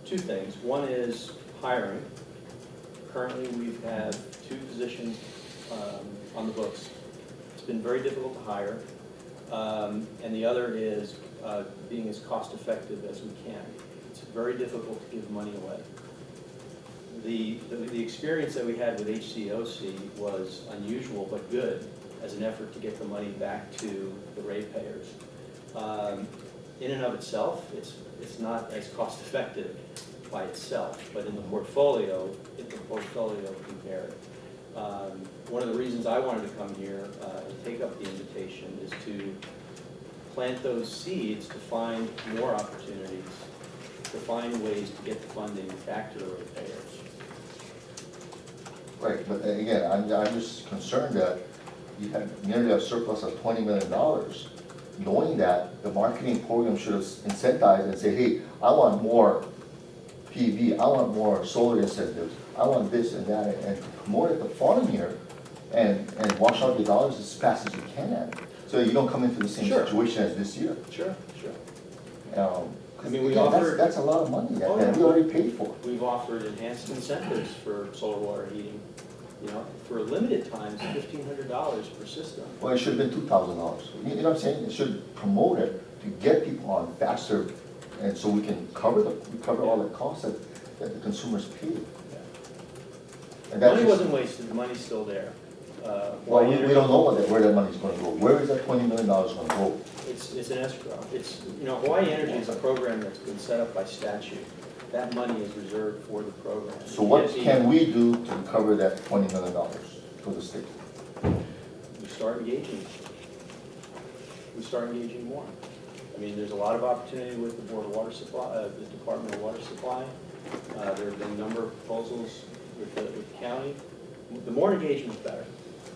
Speaker 5: Two things. One is hiring. Currently, we have 2 positions on the books. It's been very difficult to hire. And the other is being as cost-effective as we can. It's very difficult to give money away. The experience that we had with HCOC was unusual but good as an effort to get the money back to the ratepayers. In and of itself, it's not as cost-effective by itself, but in the portfolio can vary. One of the reasons I wanted to come here and take up the invitation is to plant those seeds to find more opportunities, to find ways to get the funding back to the ratepayers.
Speaker 7: Right, but again, I'm just concerned that you had nearly a surplus of $20 million, knowing that the marketing program should have incentivized and say, hey, I want more PV, I want more solar incentives, I want this and that, and promote it the following year, and wash out your dollars as fast as you can, so you don't come into the same
Speaker 5: Sure.
Speaker 7: situation as this year.
Speaker 5: Sure, sure.
Speaker 7: 'Cause
Speaker 5: I mean, we
Speaker 7: again,
Speaker 5: offered-
Speaker 7: that's a lot of money
Speaker 5: Oh,
Speaker 7: that
Speaker 5: yeah.
Speaker 7: we already paid for.
Speaker 5: We've offered enhanced incentives for solar water heating, you know, for limited times, $1,500 per system.
Speaker 7: Well, it should have been $2,000. You know what I'm saying? It should promote it to get people on faster, and so we can cover all the costs that the consumers pay. And that's
Speaker 5: Money
Speaker 7: just-
Speaker 5: wasn't wasted, the money's still there.
Speaker 7: Well,
Speaker 5: Hawaii
Speaker 7: we don't know where that money's gonna go. Where is that $20 million gonna go?
Speaker 5: It's an escrow. It's, you know, Hawaii Energy is a program that's been set up by statute. That money is reserved for the program.
Speaker 7: So what
Speaker 5: It can't be-
Speaker 7: can we do to cover that $20 million for the state?
Speaker 5: We start engaging. We start engaging more. I mean, there's a lot of opportunity with the Board of Water Supply, the Department of Water Supply. There have been a number of proposals with the county. The more engagement, the better.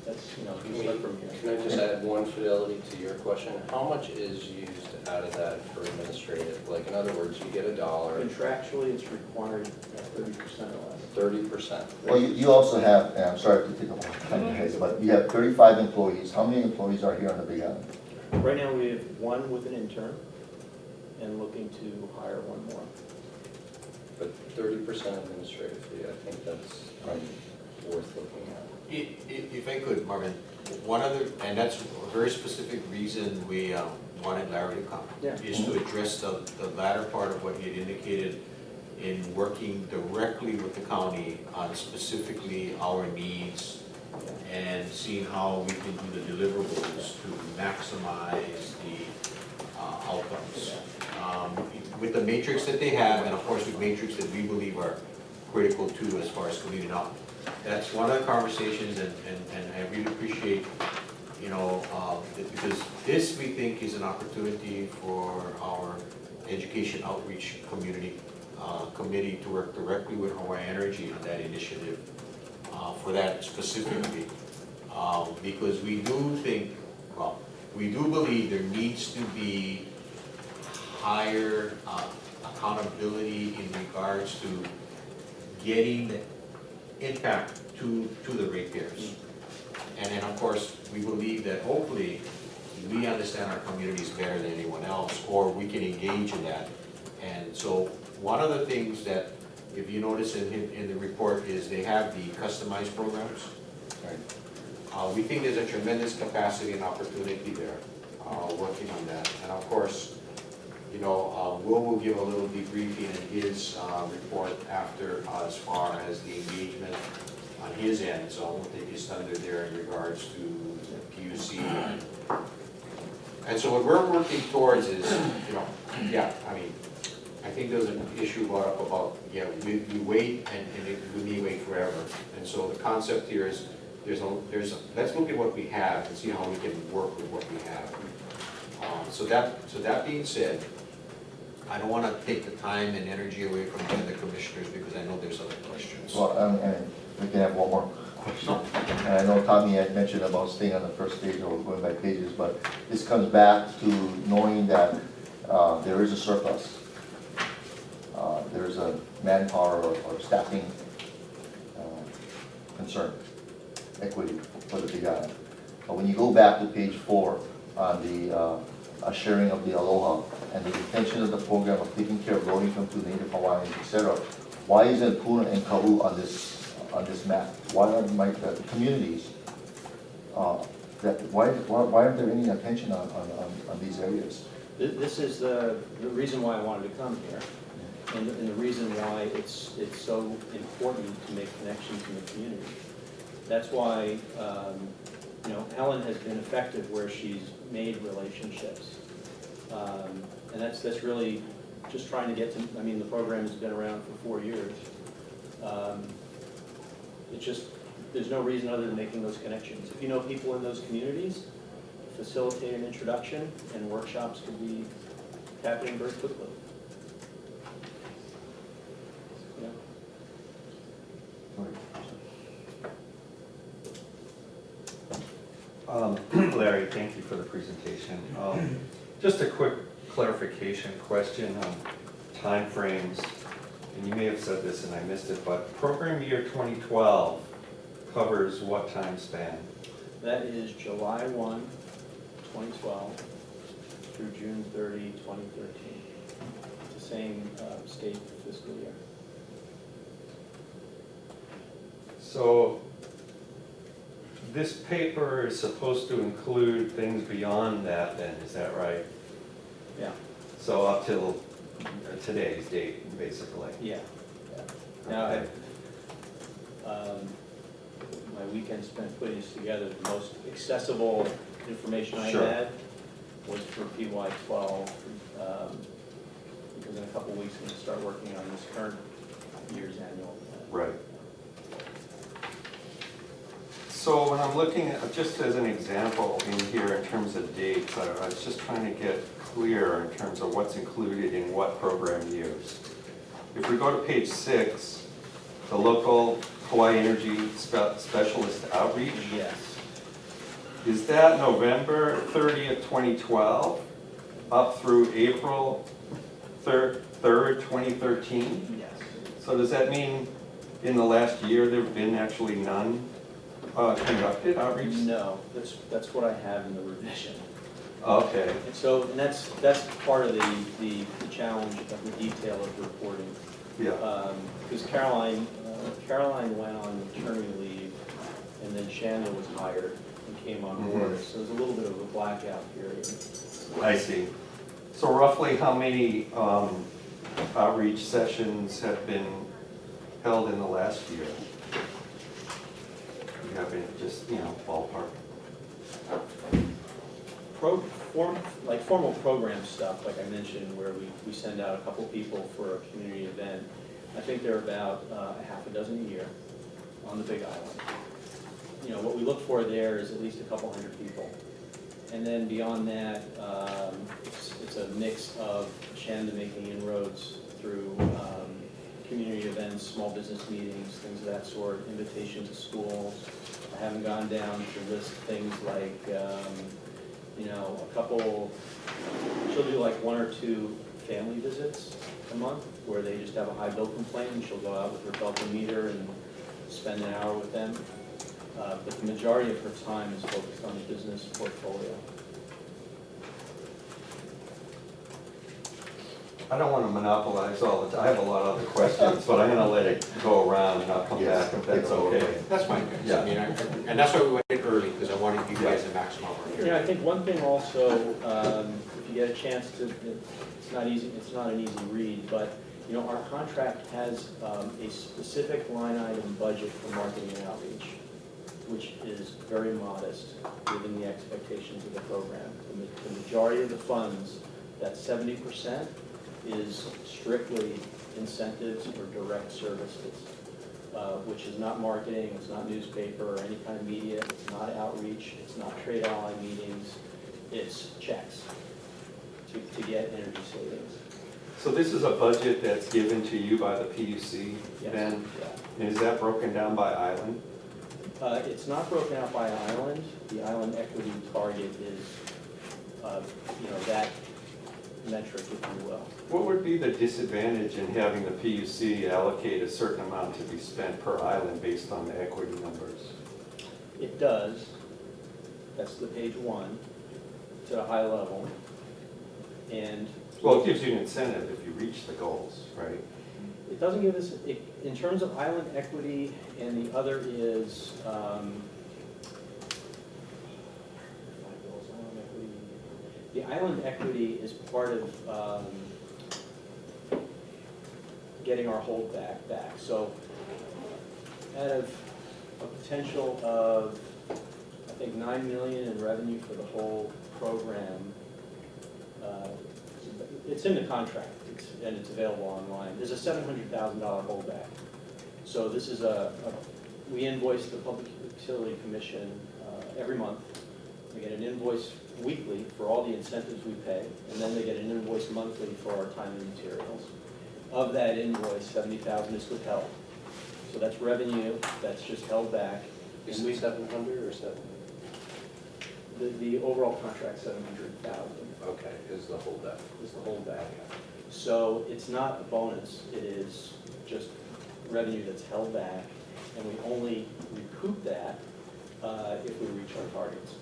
Speaker 5: That's, you know, we start from here.
Speaker 6: Can I just add one fidelity to your question? How much is used out of that for administrative? Like, in other words, you get $1,
Speaker 5: Contractually, it's required 30% or less.
Speaker 6: 30%.
Speaker 7: Well, you also have, and I'm sorry to take up all the time, guys, but you have 35 employees. How many employees are here on the Big Island?
Speaker 5: Right now, we have one with an intern and looking to hire one more.
Speaker 6: But 30% administrative fee, I think that's worth looking at.
Speaker 1: If I could, Marvin, one other, and that's a very specific reason we wanted Larry to come.
Speaker 5: Yeah.
Speaker 1: Is to address the latter part of what he had indicated in working directly with the county on specifically our needs and seeing how we can do the deliverables to maximize the outcomes. With the matrix that they have, and of course with matrix that we believe are critical too as far as cleaning up. That's one of the conversations, and I really appreciate, you know, because this, we think, is an opportunity for our education outreach community committee to work directly with Hawaii Energy on that initiative for that specifically. Because we do think, well, we do believe there needs to be higher accountability in regards to getting impact to the ratepayers. And then, of course, we believe that hopefully we understand our communities better than anyone else, or we can engage in that. And so one of the things that, if you notice in the report, is they have the customized programs. We think there's a tremendous capacity and opportunity there, working on that. And of course, you know, Will give a little debriefing in his report after, as far as the engagement on his end, so I won't take his thunder there in regards to PUC. And so what we're working towards is, you know, yeah, I mean, I think there's an issue brought up about, yeah, we wait and we may wait forever. And so the concept here is, let's look at what we have and see how we can work with what we have. So that being said, I don't want to take the time and energy away from the other commissioners because I know there's other questions.
Speaker 7: Well, and we can have one more question. And I know Tommy had mentioned about staying on the first page or going by pages, but this comes back to knowing that there is a surplus. There's a manpower or staffing concern, equity for the Big Island. But when you go back to page 4 on the sharing of the aloha and the intention of the program of taking care of low income to Native Hawaiians, etc., why isn't Puna and Kau on this map? Why aren't the communities? Why aren't there any attention on these areas?
Speaker 5: This is the reason why I wanted to come here, and the reason why it's so important to make connections in the community. That's why, you know, Helen has been effective where she's made relationships. And that's really just trying to get to, I mean, the program has been around for 4 years. It's just, there's no reason other than making those connections. If you know people in those communities, facilitate an introduction, and workshops could be happening very quickly. Yeah.
Speaker 8: Larry, thank you for the presentation. Just a quick clarification question on timeframes. and you may have said this and I missed it, but program year 2012 covers what time span?
Speaker 5: That is July 1, 2012 through June 30, 2013. It's the same state fiscal year.
Speaker 8: So this paper is supposed to include things beyond that then, is that right?
Speaker 5: Yeah.
Speaker 8: So up till today's date, basically?
Speaker 5: Yeah. Now,
Speaker 8: Okay.
Speaker 5: my weekend spent putting this together, the most accessible information I
Speaker 8: Sure.
Speaker 5: had was for PY 12, because in a couple weeks I'm gonna start working on this current year's annual plan.
Speaker 8: Right. So when I'm looking at, just as an example in here in terms of dates, I was just trying to get clear in terms of what's included in what program years. If we go to page 6, the local Hawaii Energy Specialist Outreach,
Speaker 5: Yes.
Speaker 8: is that November 30th, 2012, up through April 3rd, 2013?
Speaker 5: Yes.
Speaker 8: So does that mean in the last year there've been actually none conducted outreach?
Speaker 5: No, that's what I have in the revision.
Speaker 8: Okay,
Speaker 5: And so, and that's part of the challenge of the detail of the reporting.
Speaker 8: yeah,
Speaker 5: Because Caroline went on maternity leave, and then Shanda was hired and came on board, so there's a little bit of a blackout period.
Speaker 8: I see. So roughly how many outreach sessions have been held in the last year? You have any, just, ballpark?
Speaker 5: Formal program stuff, like I mentioned, where we send out a couple people for a community event. I think there are about a half a dozen a year on the Big Island. What we look for there is at least a couple hundred people. And then beyond that, it's a mix of Shanda making inroads through community events, small business meetings, things of that sort, invitation to schools. I haven't gone down to list things like, a couple, she'll do like 1 or 2 family visits a month where they just have a high bill complaint, and she'll go out with her meter and spend an hour with them. But the majority of her time is focused on the business portfolio.
Speaker 8: I don't want to monopolize all the time, I have a lot of other questions, but I'm gonna let it go around and I'll come back if that's okay.
Speaker 1: That's fine, guys.
Speaker 8: Yeah.
Speaker 1: I mean, and that's why we went in early, because I wanted you guys to maximum our hearing.
Speaker 5: I think one thing also, if you get a chance to, it's not an easy read, but, our contract has a specific line item budget for marketing and outreach, which is very modest, given the expectations of the program. The majority of the funds, that 70%, is strictly incentives or direct services, which is not marketing, it's not newspaper or any kind of media, it's not outreach, it's not trade ally meetings, it's checks to get energy savings.
Speaker 8: So this is a budget that's given to you by the PUC,
Speaker 5: Yes.
Speaker 8: then?
Speaker 5: Yeah.
Speaker 8: And is that broken down by island?
Speaker 5: It's not broken out by island. The island equity target is, that metric, if you will.
Speaker 8: What would be the disadvantage in having the PUC allocate a certain amount to be spent per island based on the equity numbers?
Speaker 5: It does. That's the page 1. It's at a high level. And
Speaker 8: Well, it gives you an incentive if you reach the goals, right?
Speaker 5: it doesn't give us, in terms of island equity, and the other is, the island equity is part of getting our holdback back. So out of a potential of, I think, $9 million in revenue for the whole program, it's in the contract, and it's available online. There's a $700,000 holdback. So this is we invoice the Public Utility Commission every month. We get an invoice weekly for all the incentives we pay, and then they get an invoice monthly for our time and materials. Of that invoice, $70,000 is withheld. So that's revenue that's just held back.
Speaker 6: Is
Speaker 5: And
Speaker 6: it 700 or 7?
Speaker 5: the overall contract, $700,000.
Speaker 6: Okay, is the holdup.
Speaker 5: Is the holdback. So it's not a bonus, it is just revenue that's held back, and we only recoup that if we reach our targets.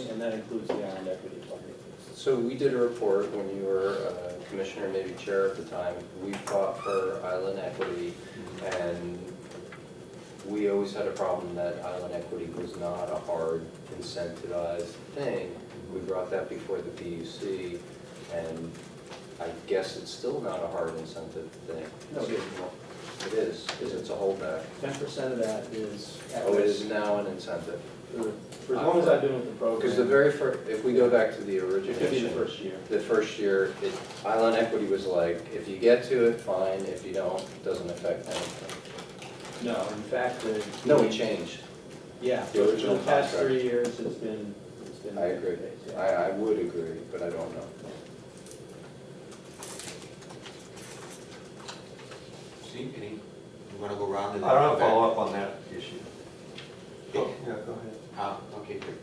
Speaker 5: And that includes the island equity target.
Speaker 6: So we did a report when you were commissioner, maybe chair at the time. We fought for island equity, and we always had a problem that island equity was not a hard incentivized thing. We brought that before the PUC, and I guess it's still not a hard incentive thing.
Speaker 5: No, it isn't.
Speaker 6: It is, because it's a holdback.
Speaker 5: 10% of that is at
Speaker 6: Oh, it is
Speaker 5: risk.
Speaker 6: now an incentive.
Speaker 5: For as long as I've been with the program.
Speaker 6: Because the very first, if we go back to the
Speaker 5: It could be the
Speaker 6: origination,
Speaker 5: first year.
Speaker 6: the first year, island equity was like, if you get to it, fine, if you don't, it doesn't affect anything.
Speaker 5: No, in fact, the.
Speaker 6: No, it changed.
Speaker 5: Yeah,
Speaker 6: The
Speaker 5: for
Speaker 6: original
Speaker 5: the past
Speaker 6: contract.
Speaker 5: 3 years, it's been.
Speaker 6: I agree.
Speaker 5: Yeah.
Speaker 6: I would agree, but I don't know.
Speaker 1: Steve, any, you wanna go around and?
Speaker 8: I don't have to follow up on that issue.
Speaker 1: Okay.
Speaker 8: Yeah, go ahead.
Speaker 1: Okay, good.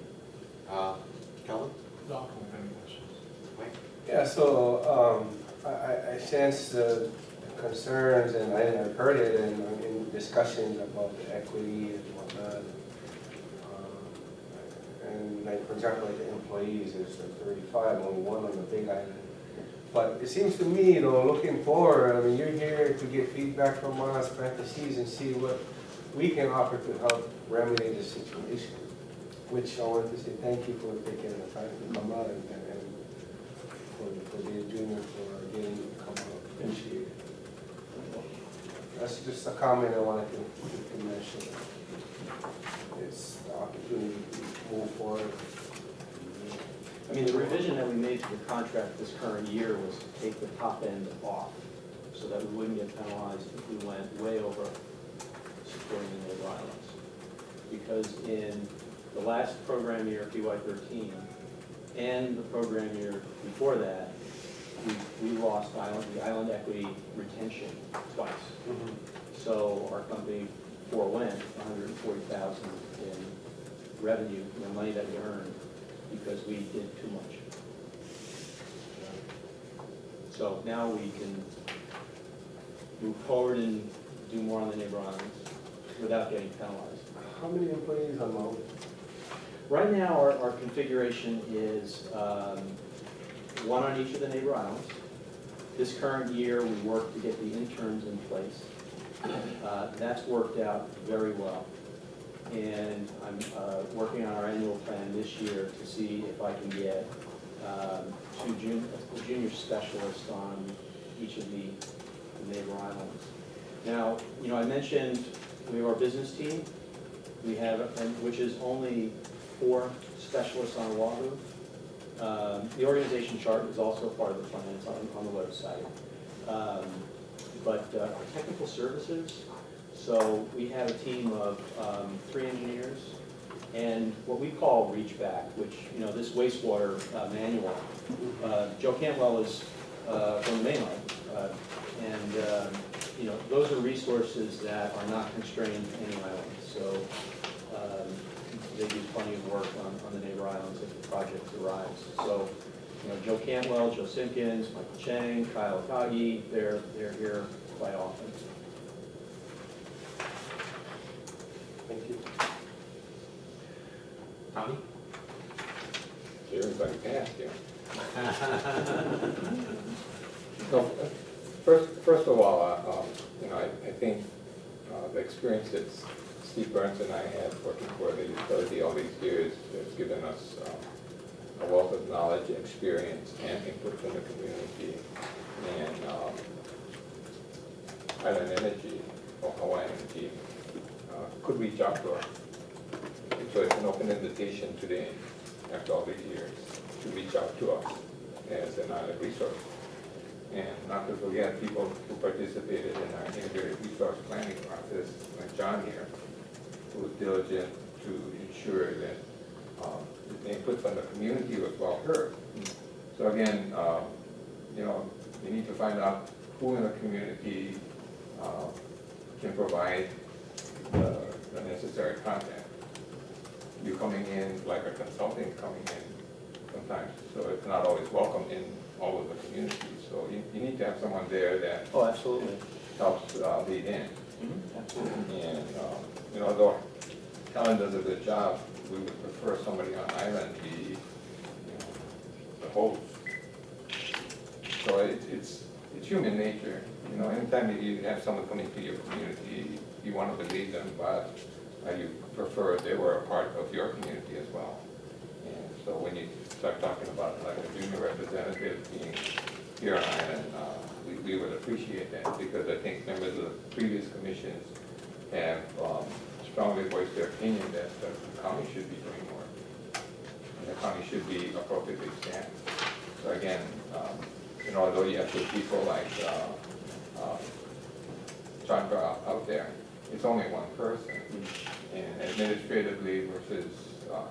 Speaker 1: Kelvin?
Speaker 9: No, any questions?
Speaker 1: Mike?
Speaker 10: Yeah, so I sense the concerns, and I've heard it in discussions about the equity and whatnot. And like, for example, like the employees, there's like 35, only one on the Big Island. But it seems to me, you know, looking forward, I mean, you're here to get feedback from us, plant the seeds, and see what we can offer to help remedy the situation. Which I want to say thank you for taking the time to come out and for the junior for getting to come out. Appreciate it. That's just a comment I wanted to mention. It's the opportunity to move forward.
Speaker 5: I mean, the revision that we made to the contract this current year was to take the top end off, so that we wouldn't get penalized if we went way over supporting the neighbor islands. Because in the last program year, PY13, and the program year before that, we lost the island equity retention twice. So our company forewent $140,000 in revenue, the money that we earned, because we did too much. So now we can move forward and do more on the neighbor islands without getting penalized.
Speaker 10: How many employees on Maui?
Speaker 5: Right now, our configuration is one on each of the neighbor islands. This current year, we worked to get the interns in place. That's worked out very well. And I'm working on our annual plan this year to see if I can get a junior specialist on each of the neighbor islands. Now, you know, I mentioned we have our business team. We have, which is only 4 specialists on Oahu. The organization chart is also part of the plan, it's on the website. But our technical services, so we have a team of 3 engineers and what we call reach back, which, you know, this wastewater manual. Joe Cantwell is from the mainland. You know, those are resources that are not constrained to any island. So they do plenty of work on the neighbor islands if the project arrives. So, you know, Joe Cantwell, Joe Simpkins, Michael Chang, Kyle Akagi, they're here quite often.
Speaker 3: Thank you.
Speaker 1: Tommy?
Speaker 3: Everybody passed, yeah. So, first of all, you know, I think the experience that Steve Burns and I had working for the utility all these years has given us a wealth of knowledge, experience, and input from the community. And Island Energy, or Hawaii Energy, could reach out to us. So it's an open invitation today, after all these years, to reach out to us as an island resource. And not to forget people who participated in our integrated resource planning process, like John here, who was diligent to ensure that the input from the community was well heard. So again, you know, you need to find out who in the community can provide the necessary content. You coming in like a consultant coming in sometimes, so it's not always welcome in all of the communities. So you need to have someone there that
Speaker 5: Oh, absolutely.
Speaker 3: helps lead in.
Speaker 5: Absolutely.
Speaker 3: And, though Helen does a good job, we would prefer somebody on island be, the host. So it's human nature, anytime you have someone coming to your community, you want to believe them, but you prefer they were a part of your community as well. And so when you start talking about like a junior representative being here on island, we would appreciate that, because I think members of the previous commissions have strongly voiced their opinion that the county should be doing more. And the county should be appropriately staffed. So again, although you have two people like Chandra out there, it's only one person. And administratively versus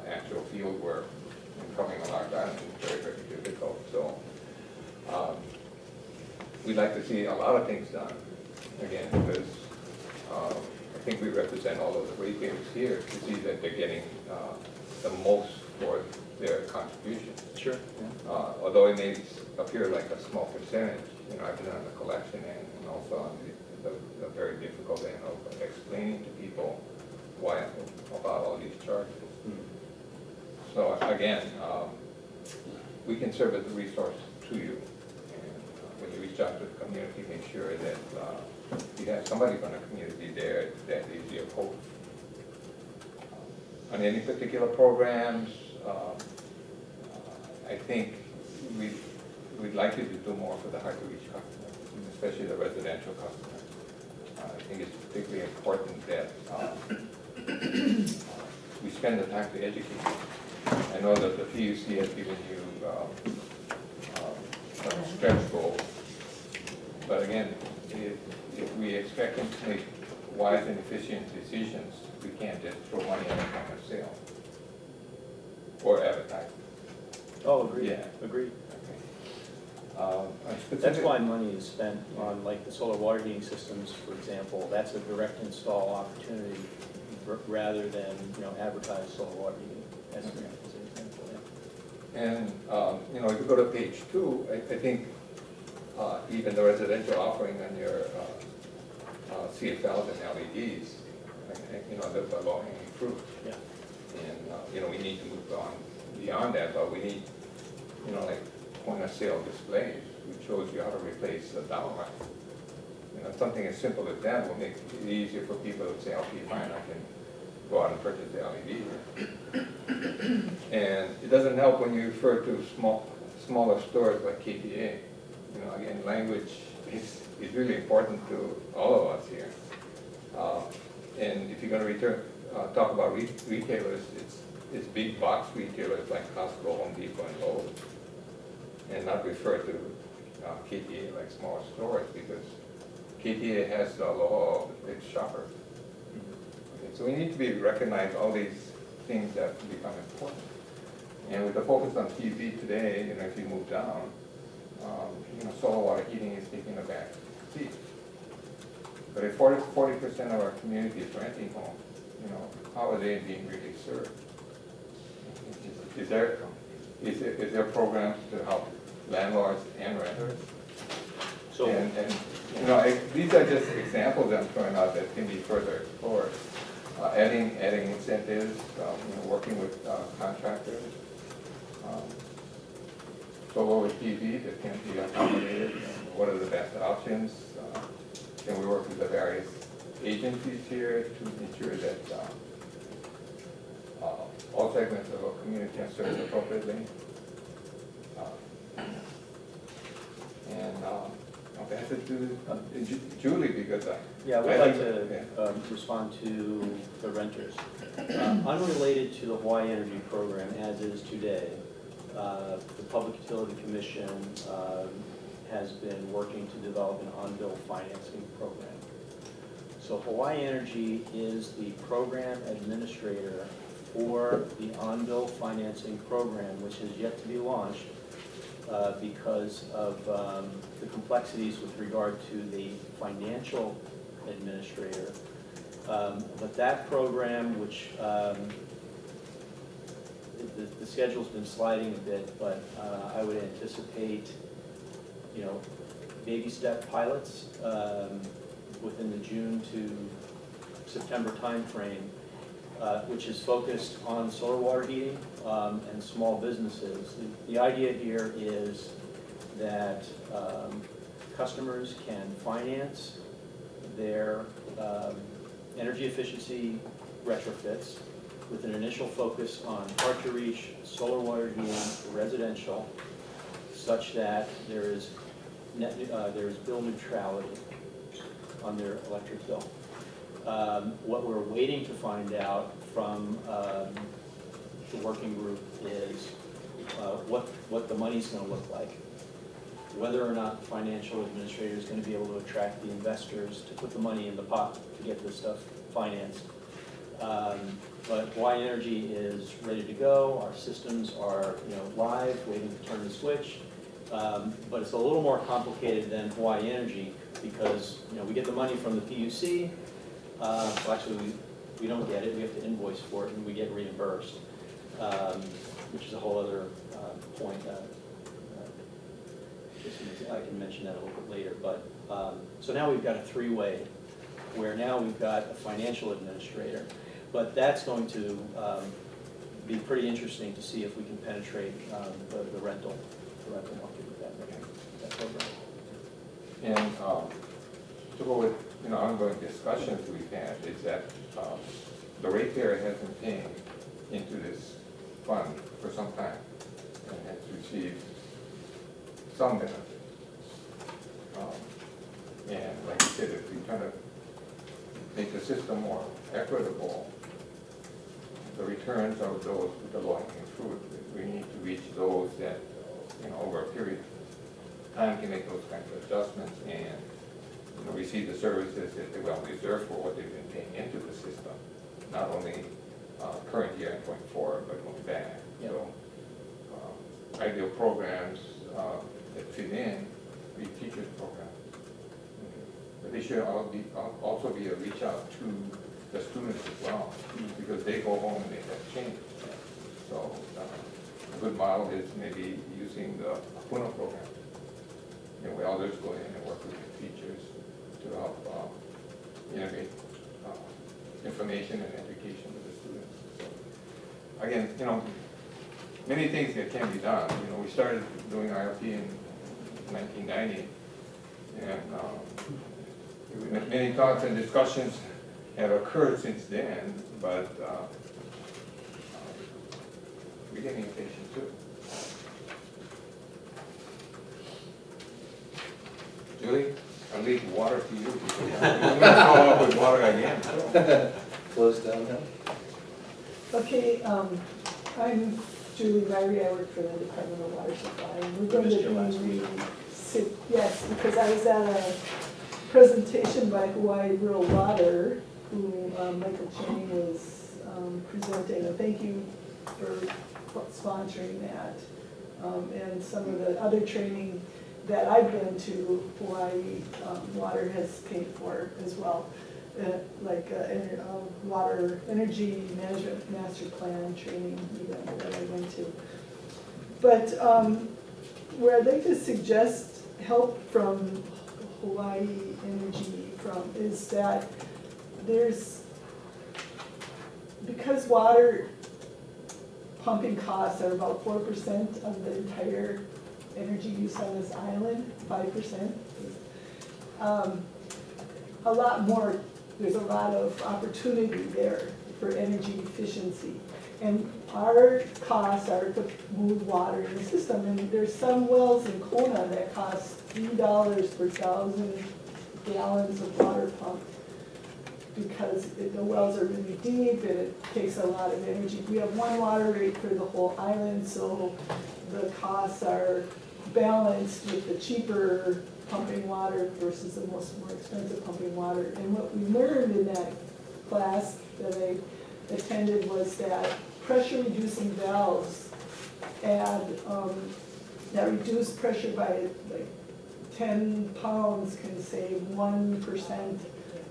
Speaker 3: actual field work and covering a large island is very, very difficult. So we'd like to see a lot of things done, again, because I think we represent all of the ratepayers here to see that they're getting the most for their contribution.
Speaker 5: Sure.
Speaker 3: Although it may appear like a small percentage, I've been on the collection end and also on the very difficult end of explaining to people why about all these charges. So again, we can serve as a resource to you. And when you reach out to the community, make sure that you have somebody from the community there that is your host. On any particular programs, I think we'd like you to do more for the hard-to-reach customers, especially the residential customers. I think it's particularly important that we spend the time to educate you. I know that the PUC has given you stretch goals, but again, if we expect them to make wise and efficient decisions, we can't just throw money at a point of sale or advertise.
Speaker 5: Oh, agreed,
Speaker 3: Yeah.
Speaker 5: agreed.
Speaker 3: On
Speaker 5: That's
Speaker 3: specific-
Speaker 5: why money is spent on like the solar water heating systems, for example. That's a direct install opportunity rather than, advertised solar water heating as an example, yeah.
Speaker 3: And, if you go to page 2, I think even the residential offering on your CFLs and LEDs, there's a low-hanging fruit.
Speaker 5: Yeah.
Speaker 3: And, we need to move on beyond that, but we need, like point-of-sale displays, which shows you how to replace the downlight. Something as simple as that will make it easier for people to say, okay, fine, I can go out and purchase the LED. And it doesn't help when you refer to smaller stores like KTA. Again, language is really important to all of us here. And if you're going to talk about retailers, it's big box retailers like Costco, Home Depot, and Lowe's, and not refer to KTA like smaller stores, because KTA has the law of its shoppers. Okay, so we need to recognize all these things that become important. And with the focus on PV today, if you move down, solar water heating is taking a back seat. But if 40% of our community is renting homes, how are they being really served? Is there programs to help landlords and renters?
Speaker 5: So,
Speaker 3: And these are just examples I'm throwing out that can be further explored. Adding incentives, working with contractors. Solar with PV that can be accommodated, and what are the best options? Can we work with the various agencies here to ensure that all segments of our community are served appropriately? And I'll pass it to Julie, because
Speaker 5: yeah, we'd like to respond to the renters. Unrelated to the Hawaii Energy Program as is today, the Public Utility Commission has been working to develop an on-bill financing program. So Hawaii Energy is the program administrator for the on-bill financing program, which is yet to be launched because of the complexities with regard to the financial administrator. But that program, which the schedule's been sliding a bit, but I would anticipate, baby step pilots within the June to September timeframe, which is focused on solar water heating and small businesses. The idea here is that customers can finance their energy efficiency retrofits with an initial focus on hard-to-reach solar water heating residential, such that there is bill neutrality on their electric bill. What we're waiting to find out from the working group is what the money's going to look like, whether or not the financial administrator is going to be able to attract the investors to put the money in the pot to get this stuff financed. But Y Energy is ready to go. Our systems are live, waiting to turn the switch. But it's a little more complicated than Y Energy because we get the money from the PUC. Well, actually, we don't get it. We have to invoice for it, and we get reimbursed, which is a whole other point. I can mention that a little bit later. But so now we've got a three-way, where now we've got a financial administrator. But that's going to be pretty interesting to see if we can penetrate the rental market with that program.
Speaker 3: And to go with ongoing discussions we've had is that the ratepayer has been paying into this fund for some time and has received some benefit. And like you said, if we try to make the system more equitable, the returns of those with the low-hanging fruit, we need to reach those that, over a period of time can make those kinds of adjustments and, receive the services that they well deserve for what they've been paying into the system, not only current year and going forward, but going back.
Speaker 5: Yep.
Speaker 3: So, ideal programs that fit in, the teachers program. But they should also be a reach out to the students as well, because they go home and they have change. So a good model is maybe using the PUNA program. Where others go in and work with the teachers to help integrate information and education with the students. So, again, many things that can be done. We started doing IRP in 1990, and many thoughts and discussions have occurred since then, but we're getting impatient too. Julie, I'll leave water to you because I'm going to follow up with water again.
Speaker 6: Close down now?
Speaker 9: Okay, I'm Julie Myrie, I work for the Department of Water Supply, and we're going
Speaker 5: Missed
Speaker 9: to
Speaker 5: you last week.
Speaker 9: yes, because I was at a presentation by Hawaii Rural Water, who Michael Chaney was presenting, and thank you for sponsoring that. And some of the other training that I've been to, Hawaii Water has paid for as well. Like water energy management master plan training event that I went to. But where I'd like to suggest help from Hawaii Energy is that because water pumping costs are about 4% of the entire energy use on this island, 5%. A lot more. There's a lot of opportunity there for energy efficiency. And our costs are to move water in the system. And there's some wells in Kona that cost $3 per 1,000 gallons of water pumped because the wells are really deep and it takes a lot of energy. We have one water rate for the whole island, so the costs are balanced with the cheaper pumping water versus the more expensive pumping water. And what we learned in that class that I attended was that pressure reducing valves add, that reduce pressure by like 10 pounds can save 1%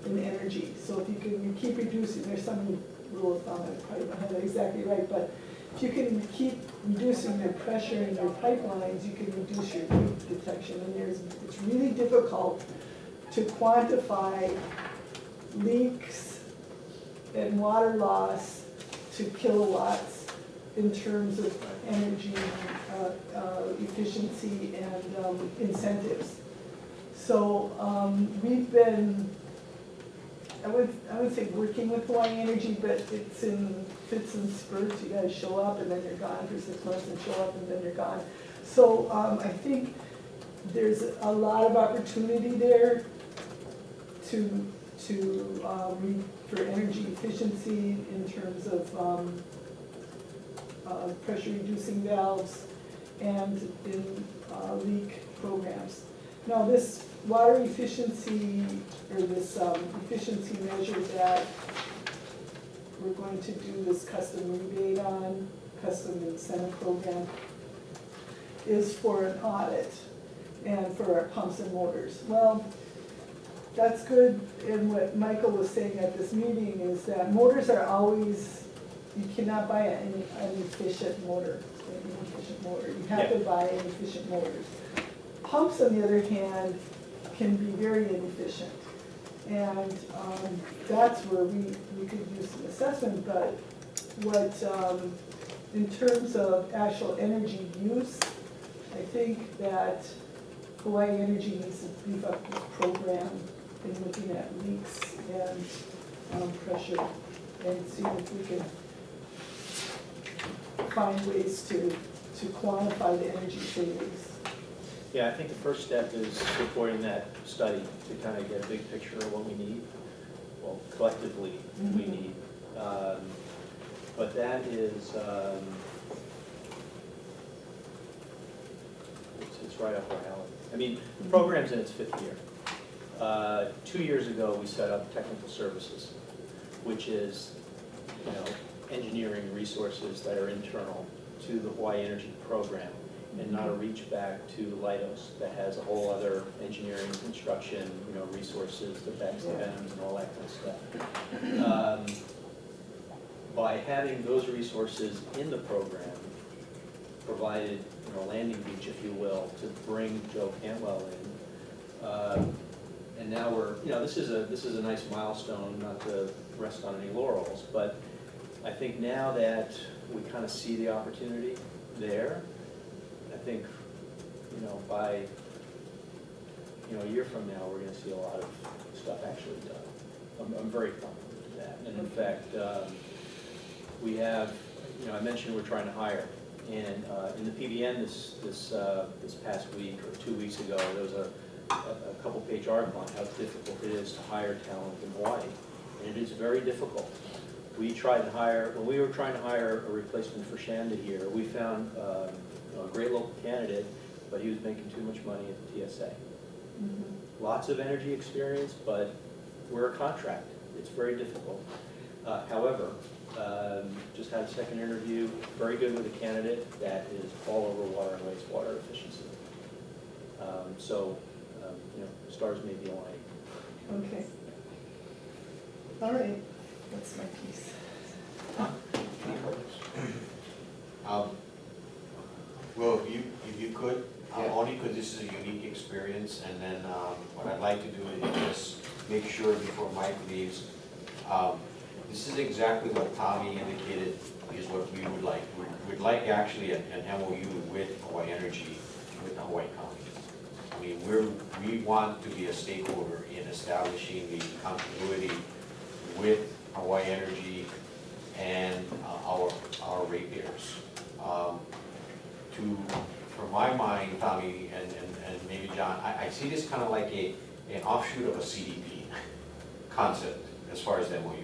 Speaker 9: in energy. So if you keep reducing, there's some rule of thumb, I probably don't have that exactly right, but if you can keep reducing the pressure in your pipelines, you can reduce your leak detection. And it's really difficult to quantify leaks and water loss to kilowatts in terms of energy efficiency and incentives. So we've been, I would say working with Hawaii Energy, but it's in fits and spurts. You guys show up and then you're gone for 6 months and show up and then you're gone. So I think there's a lot of opportunity there for energy efficiency in terms of pressure reducing valves and in leak programs. Now this water efficiency, or this efficiency measure that we're going to do this custom rebate on, custom incentive program, is for an audit and for our pumps and motors. Well, that's good, and what Michael was saying at this meeting is that motors are always, you cannot buy an efficient motor, You have to buy inefficient motors. Pumps, on the other hand, can be very inefficient. And that's where we could use some assessment, but what, in terms of actual energy use, I think that Hawaii Energy needs to beef up this program in looking at leaks and pressure and see if we can find ways to quantify the energy savings.
Speaker 5: Yeah, I think the first step is supporting that study to kind of get a big picture of what we need, well, collectively we need. But that is, it's right up our alley. I mean, the program's in its 5th year. 2 years ago, we set up technical services, which is, engineering resources that are internal to the Hawaii Energy program, and not a reach back to Leidos that has a whole other engineering, construction, resources, the BECs, the VEMs, and all that kind of stuff. By having those resources in the program, provided, landing beach, if you will, to bring Joe Cantwell in. And now we're, this is a nice milestone, not to rest on any laurels, but I think now that we kind of see the opportunity there, I think, by, a year from now, we're gonna see a lot of stuff actually done. I'm very confident in that. And in fact, we have, I mentioned we're trying to hire. And in the PBN this past week or 2 weeks ago, there was a couple page article on how difficult it is to hire talent in Hawaii. And it is very difficult. We tried to hire, when we were trying to hire a replacement for Shanda here, we found a great local candidate, but he was making too much money at the TSA. Lots of energy experience, but we're a contract. It's very difficult. However, just had a second interview, very good with a candidate that is all over water and wastewater efficiency. Stars may be aligning.
Speaker 9: Okay. All right, that's my piece.
Speaker 1: Well, if you could, only because this is a unique experience, and then what I'd like to do is just make sure before Mike leaves, this is exactly what Tommy indicated is what we would like. We'd like actually an MOU with Hawaii Energy, with Hawaii County. I mean, we want to be a stakeholder in establishing the continuity with Hawaii Energy and our ratepayers. From my mind, Tommy, and maybe John, I see this kind of like an offshoot of a CDP concept as far as the MOU.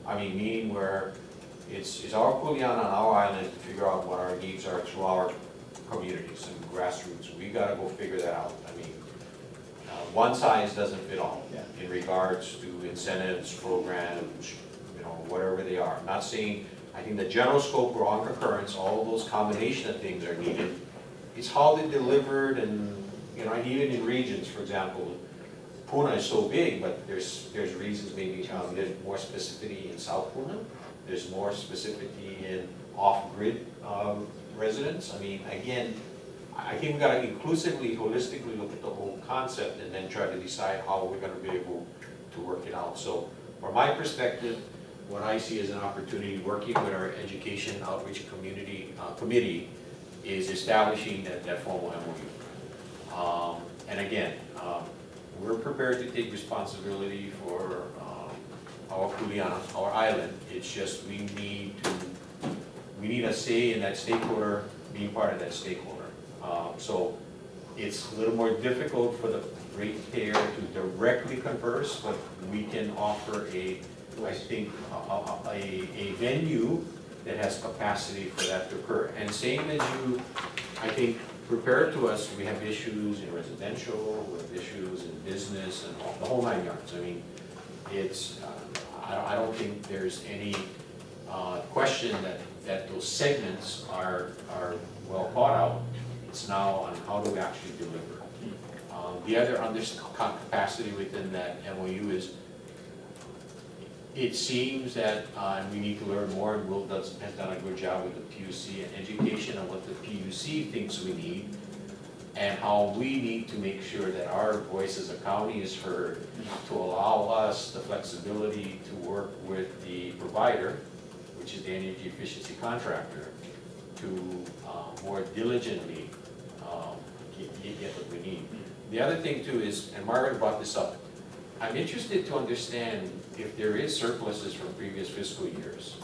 Speaker 1: I mean, meaning where it's our pulley on our island to figure out what our needs are through our communities and grassroots. We gotta go figure that out. I mean, one size doesn't fit all in regards to incentives, programs, whatever they are. I'm not saying, I think the general scope we're on concurrence, all of those combination of things are needed. It's how they're delivered and, and even in regions, for example, Puna is so big, but there's reasons maybe there's more specificity in South Puna. There's more specificity in off-grid residents. I mean, again, I think we gotta inclusively, holistically look at the whole concept and then try to decide how we're gonna be able to work it out. So from my perspective, what I see as an opportunity, working with our education outreach community committee, is establishing that formal MOU. And again, we're prepared to take responsibility for our Kuleana, our island. It's just we need a say in that stakeholder, being part of that stakeholder. So it's a little more difficult for the ratepayer to directly converse, but we can offer I think, a venue that has capacity for that to occur. And same as you, I think, prepared to us, we have issues in residential, we have issues in business, and the whole 9 yards. I mean, it's, I don't think there's any question that those segments are well thought out. It's now on how do we actually deliver. The other capacity within that MOU is, it seems that we need to learn more, and Will has done a good job with the PUC and education on what the PUC thinks we need, and how we need to make sure that our voice as a county is heard to allow us the flexibility to work with the provider, which is the energy efficiency contractor, to more diligently get what we need. The other thing too is, and Margaret brought this up, I'm interested to understand if there is surpluses from previous fiscal years.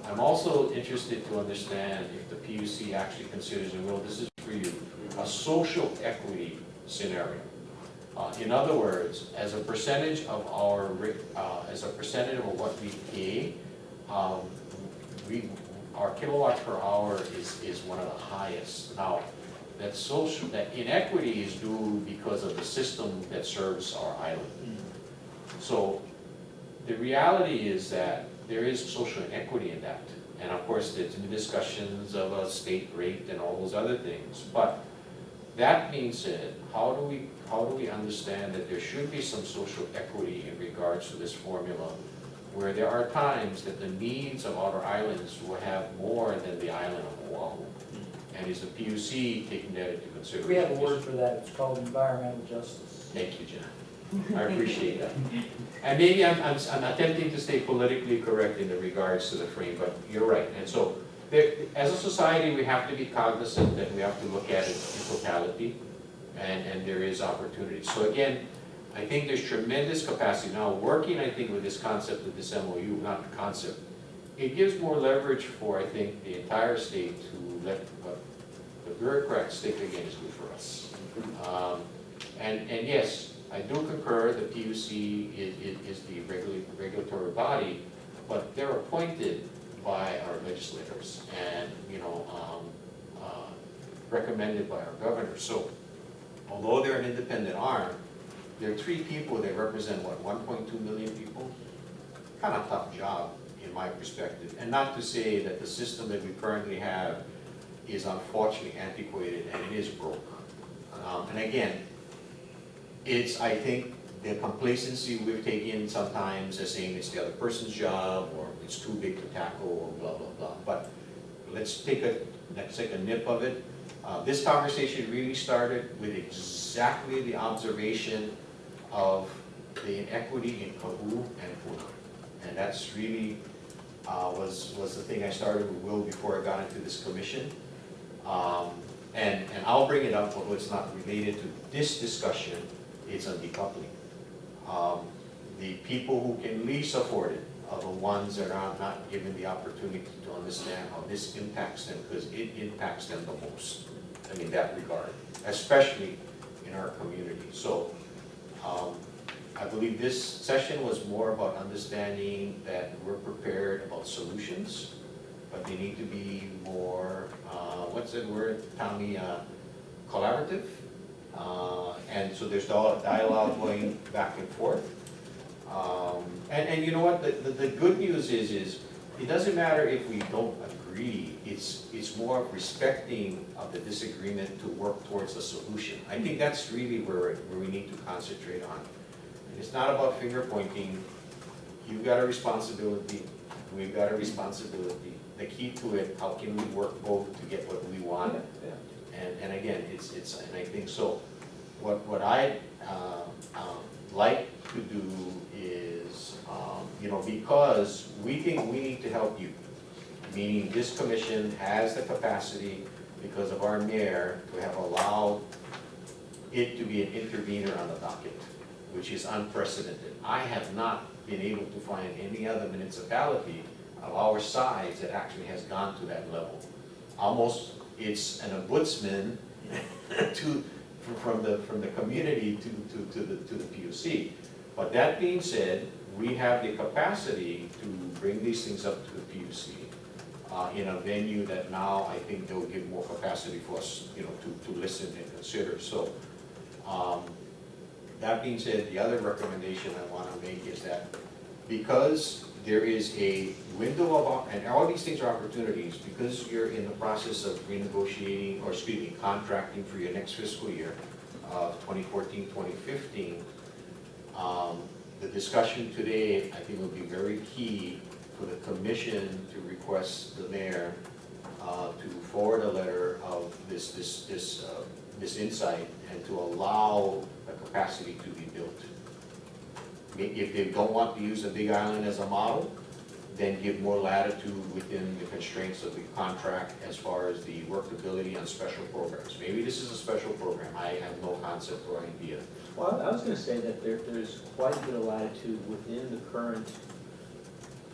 Speaker 1: I'm also interested to understand if the PUC actually considers, and Will, this is for you, a social equity scenario. In other words, as a percentage of our, what we pay, our kilowatt per hour is one of the highest. Now, that inequity is due because of the system that serves our island. So the reality is that there is social inequity in that. And of course, there's been discussions of a state rate and all those other things. But that being said, how do we understand that there should be some social equity in regards to this formula, where there are times that the needs of outer islands will have more than the island of Oahu? And is the PUC taking that into consideration?
Speaker 11: We have a word for that, it's called environmental justice.
Speaker 1: Thank you, Jen. I appreciate that. And maybe I'm attempting to stay politically correct in the regards to the frame, but you're right. And so, as a society, we have to be cognizant that we have to look at it in totality, and there is opportunity. So again, I think there's tremendous capacity. Now, working, I think, with this concept of this MOU, not the concept, it gives more leverage for, I think, the entire state to let the bureaucrats think again is good for us. And yes, I do concur the PUC is the regulatory body, but they're appointed by our legislators and, recommended by our governor. So, although they're an independent arm, there are 3 people that represent, 1.2 million people? Kind of tough job, in my perspective. And not to say that the system that we currently have is unfortunately antiquated, and it is broke. And again, it's, I think, the complacency we've taken sometimes as saying it's the other person's job, or it's too big to tackle, or blah, blah, blah. But let's take a nip of it. This conversation really started with exactly the observation of the inequity in Kahu and Puna. And that's really was the thing I started with Will before I got into this commission. And I'll bring it up, although it's not related to this discussion, it's on decoupling. The people who can least afford it are the ones that are not given the opportunity to understand how this impacts them, because it impacts them the most. I mean, that regard, especially in our community. So I believe this session was more about understanding that we're prepared about solutions, but they need to be more, what's the word, Tommy, collaborative. And so there's dialogue going back and forth. And you know what, the good news is it doesn't matter if we don't agree, it's more of respecting of the disagreement to work towards a solution. I think that's really where we need to concentrate on. And it's not about finger pointing. You've got a responsibility, we've got a responsibility. The key to it, how can we work both to get what we want? And again, and I think so. What I like to do is, because we think we need to help you, meaning this commission has the capacity, because of our mayor, to have allowed it to be an intervener on the docket, which is unprecedented. I have not been able to find any other municipality of our size that actually has gone to that level. Almost, it's an ombudsman from the community to the PUC. But that being said, we have the capacity to bring these things up to the PUC in a venue that now I think they'll give more capacity for us, to listen and consider. So, that being said, the other recommendation I want to make is that because there is a window of, and all these things are opportunities, because you're in the process of renegotiating, or excuse me, contracting for your next fiscal year of 2014, 2015, the discussion today, I think, will be very key for the commission to request the mayor to forward a letter of this insight and to allow the capacity to be built. If they don't want to use the Big Island as a model, then give more latitude within the constraints of the contract as far as the workability on special programs. Maybe this is a special program, I have no concept or idea.
Speaker 5: Well, I was gonna say that there's quite a bit of latitude within the current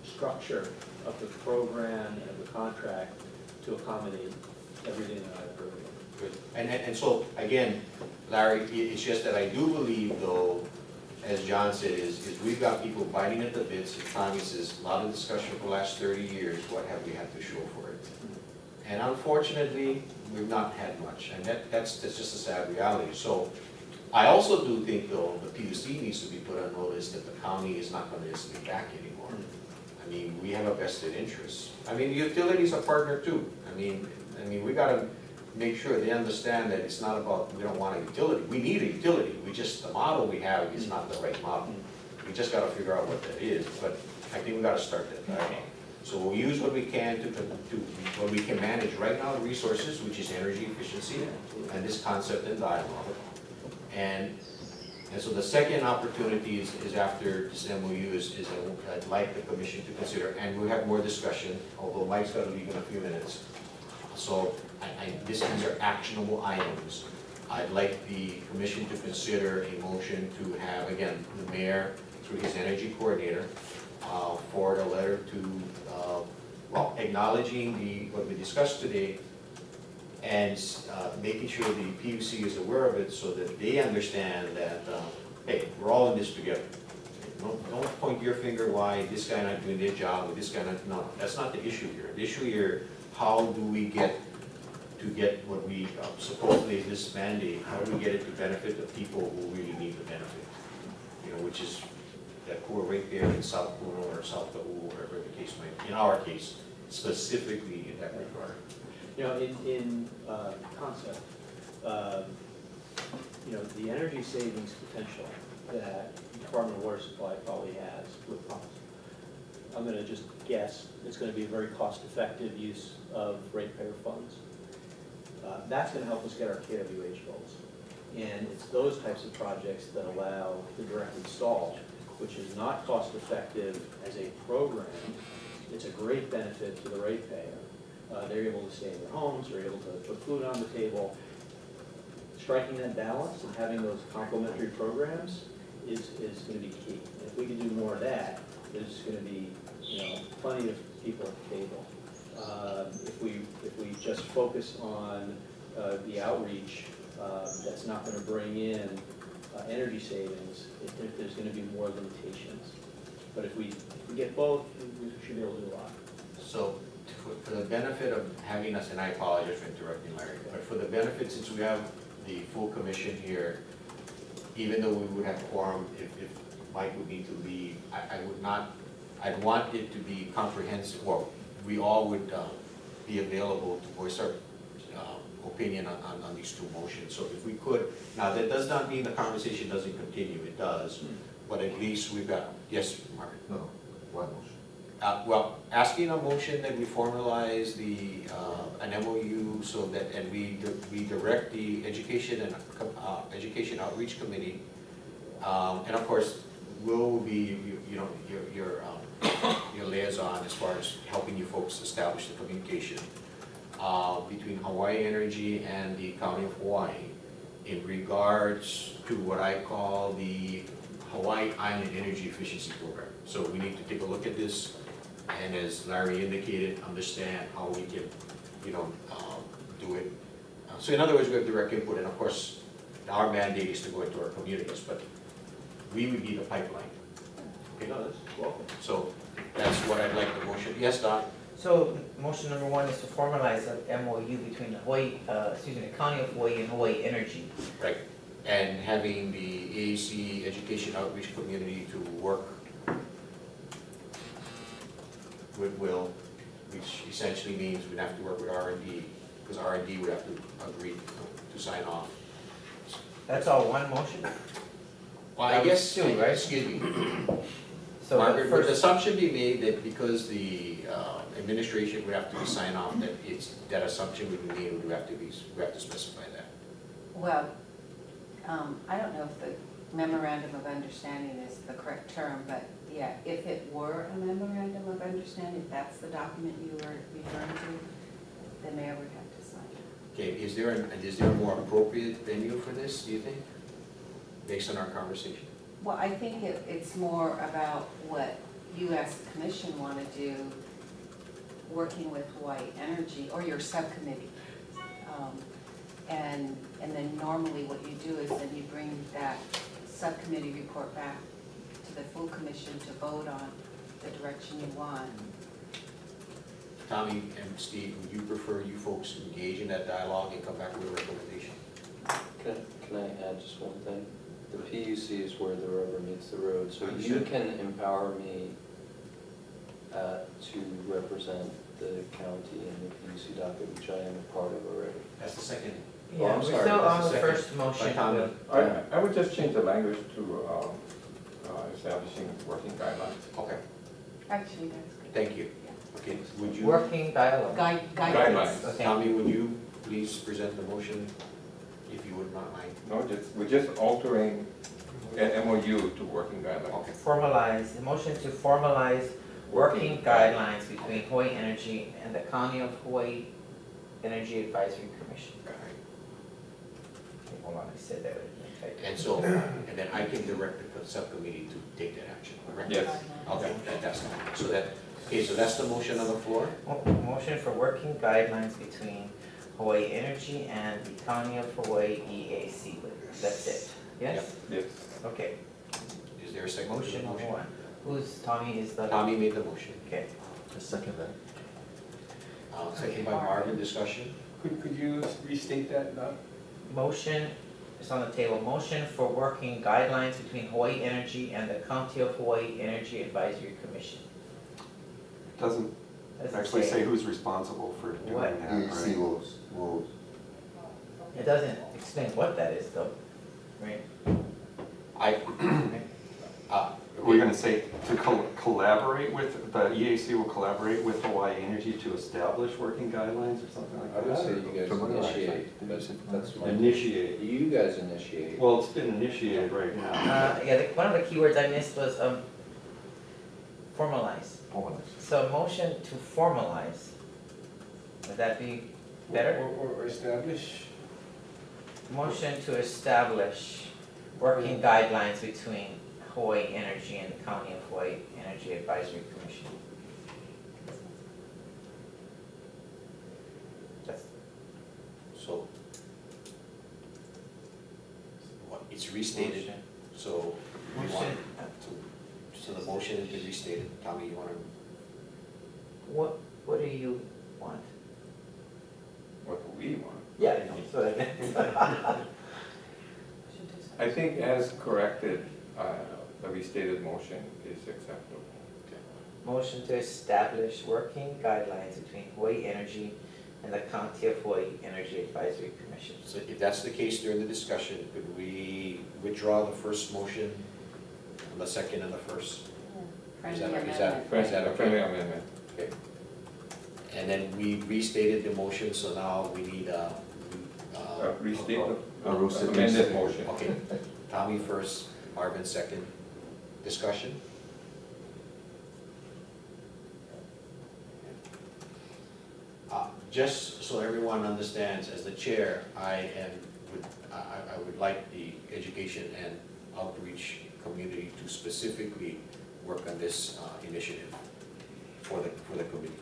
Speaker 5: structure of the program and of the contract to accommodate everything that I've heard.
Speaker 1: Good. And so, again, Larry, it's just that I do believe, though, as John said, is we've got people biting at the bits. Tommy says, a lot of discussion for the last 30 years, what have we had to show for it? And unfortunately, we've not had much, and that's just a sad reality. So I also do think, though, the PUC needs to be put on notice that the county is not gonna just be back anymore. I mean, we have a vested interest. I mean, the utility's a partner too. I mean, we gotta make sure they understand that it's not about, we don't want a utility. We need a utility, the model we have is not the right model. We just gotta figure out what that is, but I think we gotta start that dialogue. So we'll use what we can what we can manage right now, the resources, which is energy efficiency, and this concept and dialogue. And so the second opportunity is after this MOU is I'd like the commission to consider, and we'll have more discussion, although Mike's gotta leave in a few minutes. So these are actionable items. I'd like the commission to consider a motion to have, again, the mayor, through his energy coordinator, forward a letter to, acknowledging what we discussed today, and making sure the PUC is aware of it so that they understand that, hey, we're all in this together. Don't point your finger why this guy not doing their job or this guy not, no, that's not the issue here. The issue here, how do we get what we supposedly is this mandate, how do we get it to benefit the people who really need the benefit? Which is that poor right there in South Puno or South Ta'u, wherever the case might be, in our case, specifically in that regard.
Speaker 5: In concept, the energy savings potential that the Department of Water Supply probably has with pumps. I'm gonna just guess, it's gonna be a very cost-effective use of ratepayer funds. That's gonna help us get our KWH goals. And it's those types of projects that allow the direct install, which is not cost-effective as a program. It's a great benefit to the ratepayer. They're able to stay in their homes, they're able to put food on the table. Striking that balance and having those complementary programs is gonna be key. And if we can do more of that, there's gonna be, plenty of people at the table. If we just focus on the outreach, that's not gonna bring in energy savings, there's gonna be more limitations. But if we get both, we should be able to do a lot.
Speaker 1: So for the benefit of having us, and I apologize for interrupting, Larry, but for the benefit, since we have the full commission here, even though we would have quorum, if Mike would need to leave, I'd want it to be comprehensive, well, we all would be available to voice our opinion on these two motions. So if we could, now that does not mean the conversation doesn't continue, it does, but at least we've got, yes, Mark?
Speaker 7: No, one motion.
Speaker 1: Well, asking a motion that we formalize an MOU so that, and we direct the education and, education outreach committee. And of course, we'll be, your liaison as far as helping you folks establish the communication between Hawaii Energy and the County of Hawaii in regards to what I call the Hawaii Island Energy Efficiency Program. So we need to take a look at this, and as Larry indicated, understand how we can, do it. So in other words, we have direct input, and of course, our mandate is to go into our communities, but we would be the pipeline. Okay, no, that's welcome. So that's what I'd like the motion. Yes, Don?
Speaker 2: So motion number one is to formalize an MOU between the County of Hawaii and Hawaii Energy.
Speaker 1: Right. And having the EAC Education Outreach Community to work goodwill, which essentially means we'd have to work with R&D, because R&D would have to agree to sign off.
Speaker 2: That's all one motion?
Speaker 1: Well, I
Speaker 2: That was
Speaker 1: guess,
Speaker 2: two, right?
Speaker 1: excuse me,
Speaker 2: So
Speaker 1: Margaret,
Speaker 2: the
Speaker 1: would the
Speaker 2: first,
Speaker 1: assumption be made that because the administration would have to sign off, that assumption would mean we have to specify that?
Speaker 12: Well, I don't know if the memorandum of understanding is the correct term, but yeah, if it were a memorandum of understanding, if that's the document you were referring to, the mayor would have to sign it.
Speaker 1: Okay, is there a more appropriate venue for this, do you think, based on our conversation?
Speaker 12: Well, I think it's more about what you as the commission want to do, working with Hawaii Energy or your subcommittee. And then normally what you do is then you bring that subcommittee report back to the full commission to vote on the direction you want.
Speaker 1: Tommy and Steve, would you prefer you folks engage in that dialogue and come back with a recommendation?
Speaker 6: Can I add just one thing? The PUC is where the rubber meets the road, so you
Speaker 1: Understood.
Speaker 6: can empower me to represent the county in the PUC docket, which I am a part of already.
Speaker 1: That's the second.
Speaker 2: yeah,
Speaker 6: I'm
Speaker 2: we're
Speaker 6: sorry,
Speaker 2: still
Speaker 1: that's
Speaker 2: on
Speaker 1: the
Speaker 2: the
Speaker 1: second.
Speaker 2: first motion.
Speaker 1: Tommy.
Speaker 3: I would just change the language to establishing working guidelines.
Speaker 1: Okay,
Speaker 12: Actually, that's good.
Speaker 1: thank you. Okay, would you,
Speaker 2: Working dialogue.
Speaker 12: Guidance.
Speaker 2: Okay.
Speaker 1: Tommy, would you please present the motion, if you would not mind?
Speaker 3: No, we're just altering an MOU to working guidelines.
Speaker 1: Okay.
Speaker 2: Formalize, the motion to formalize working guidelines between Hawaii Energy and the County of Hawaii Energy Advisory Commission.
Speaker 1: Got it.
Speaker 2: Okay, hold on, I said that.
Speaker 1: And so, and then I can direct the subcommittee to take that action, correct?
Speaker 3: Yes.
Speaker 1: Okay, fantastic. So that's the motion on the floor?
Speaker 2: Motion for working guidelines between Hawaii Energy and the County of Hawaii EAC. That's it, yes?
Speaker 3: Yes.
Speaker 2: Okay,
Speaker 1: Is there a second to the
Speaker 2: motion number
Speaker 1: motion?
Speaker 2: one. Who's, Tommy is the?
Speaker 1: Tommy made the motion.
Speaker 2: Okay,
Speaker 7: I second that.
Speaker 1: Second by Marvin, discussion?
Speaker 10: Could you restate that, Doc?
Speaker 2: motion is on the table. Motion for working guidelines between Hawaii Energy and the County of Hawaii Energy Advisory Commission.
Speaker 8: Doesn't
Speaker 2: Doesn't
Speaker 8: actually say who's responsible for doing
Speaker 2: What?
Speaker 8: that,
Speaker 7: EAC
Speaker 8: right?
Speaker 7: rules.
Speaker 2: It doesn't explain what that is though, right?
Speaker 8: We're gonna say to collaborate with, the EAC will collaborate with Hawaii Energy to establish working guidelines or something like
Speaker 6: I
Speaker 8: that?
Speaker 6: would say you guys
Speaker 7: Familiarize,
Speaker 6: initiate, but that's my.
Speaker 8: Initiate.
Speaker 6: You guys initiate.
Speaker 8: Well, it's been initiated right now.
Speaker 2: Yeah, one of the keywords I missed was formalize.
Speaker 7: Formalize.
Speaker 2: So motion to formalize, would that be better?
Speaker 10: Or establish?
Speaker 2: Motion to establish working guidelines between Hawaii Energy and the County of Hawaii Energy Advisory Commission. That's-
Speaker 1: So, what, it's restated,
Speaker 2: Motion.
Speaker 1: so we want,
Speaker 2: Motion.
Speaker 1: so the motion has been restated. Tommy, you wanna?
Speaker 2: What do you want?
Speaker 3: What do we want?
Speaker 2: Yeah, I know, so
Speaker 3: I think as corrected, the restated motion is acceptable.
Speaker 2: Motion to establish working guidelines between Hawaii Energy and the County of Hawaii Energy Advisory Commission.
Speaker 1: So if that's the case during the discussion, could we withdraw the first motion, and the second and the first? Is
Speaker 12: Friendly
Speaker 1: that
Speaker 12: amendment.
Speaker 1: okay?
Speaker 3: Friendly amendment.
Speaker 1: Okay. And then we restated the motion, so now we need
Speaker 3: Restate
Speaker 1: a
Speaker 3: amended motion.
Speaker 1: Okay, Tommy first, Marvin second. Discussion? Just so everyone understands, as the chair, I would like the education and outreach community to specifically work on this initiative for the committee.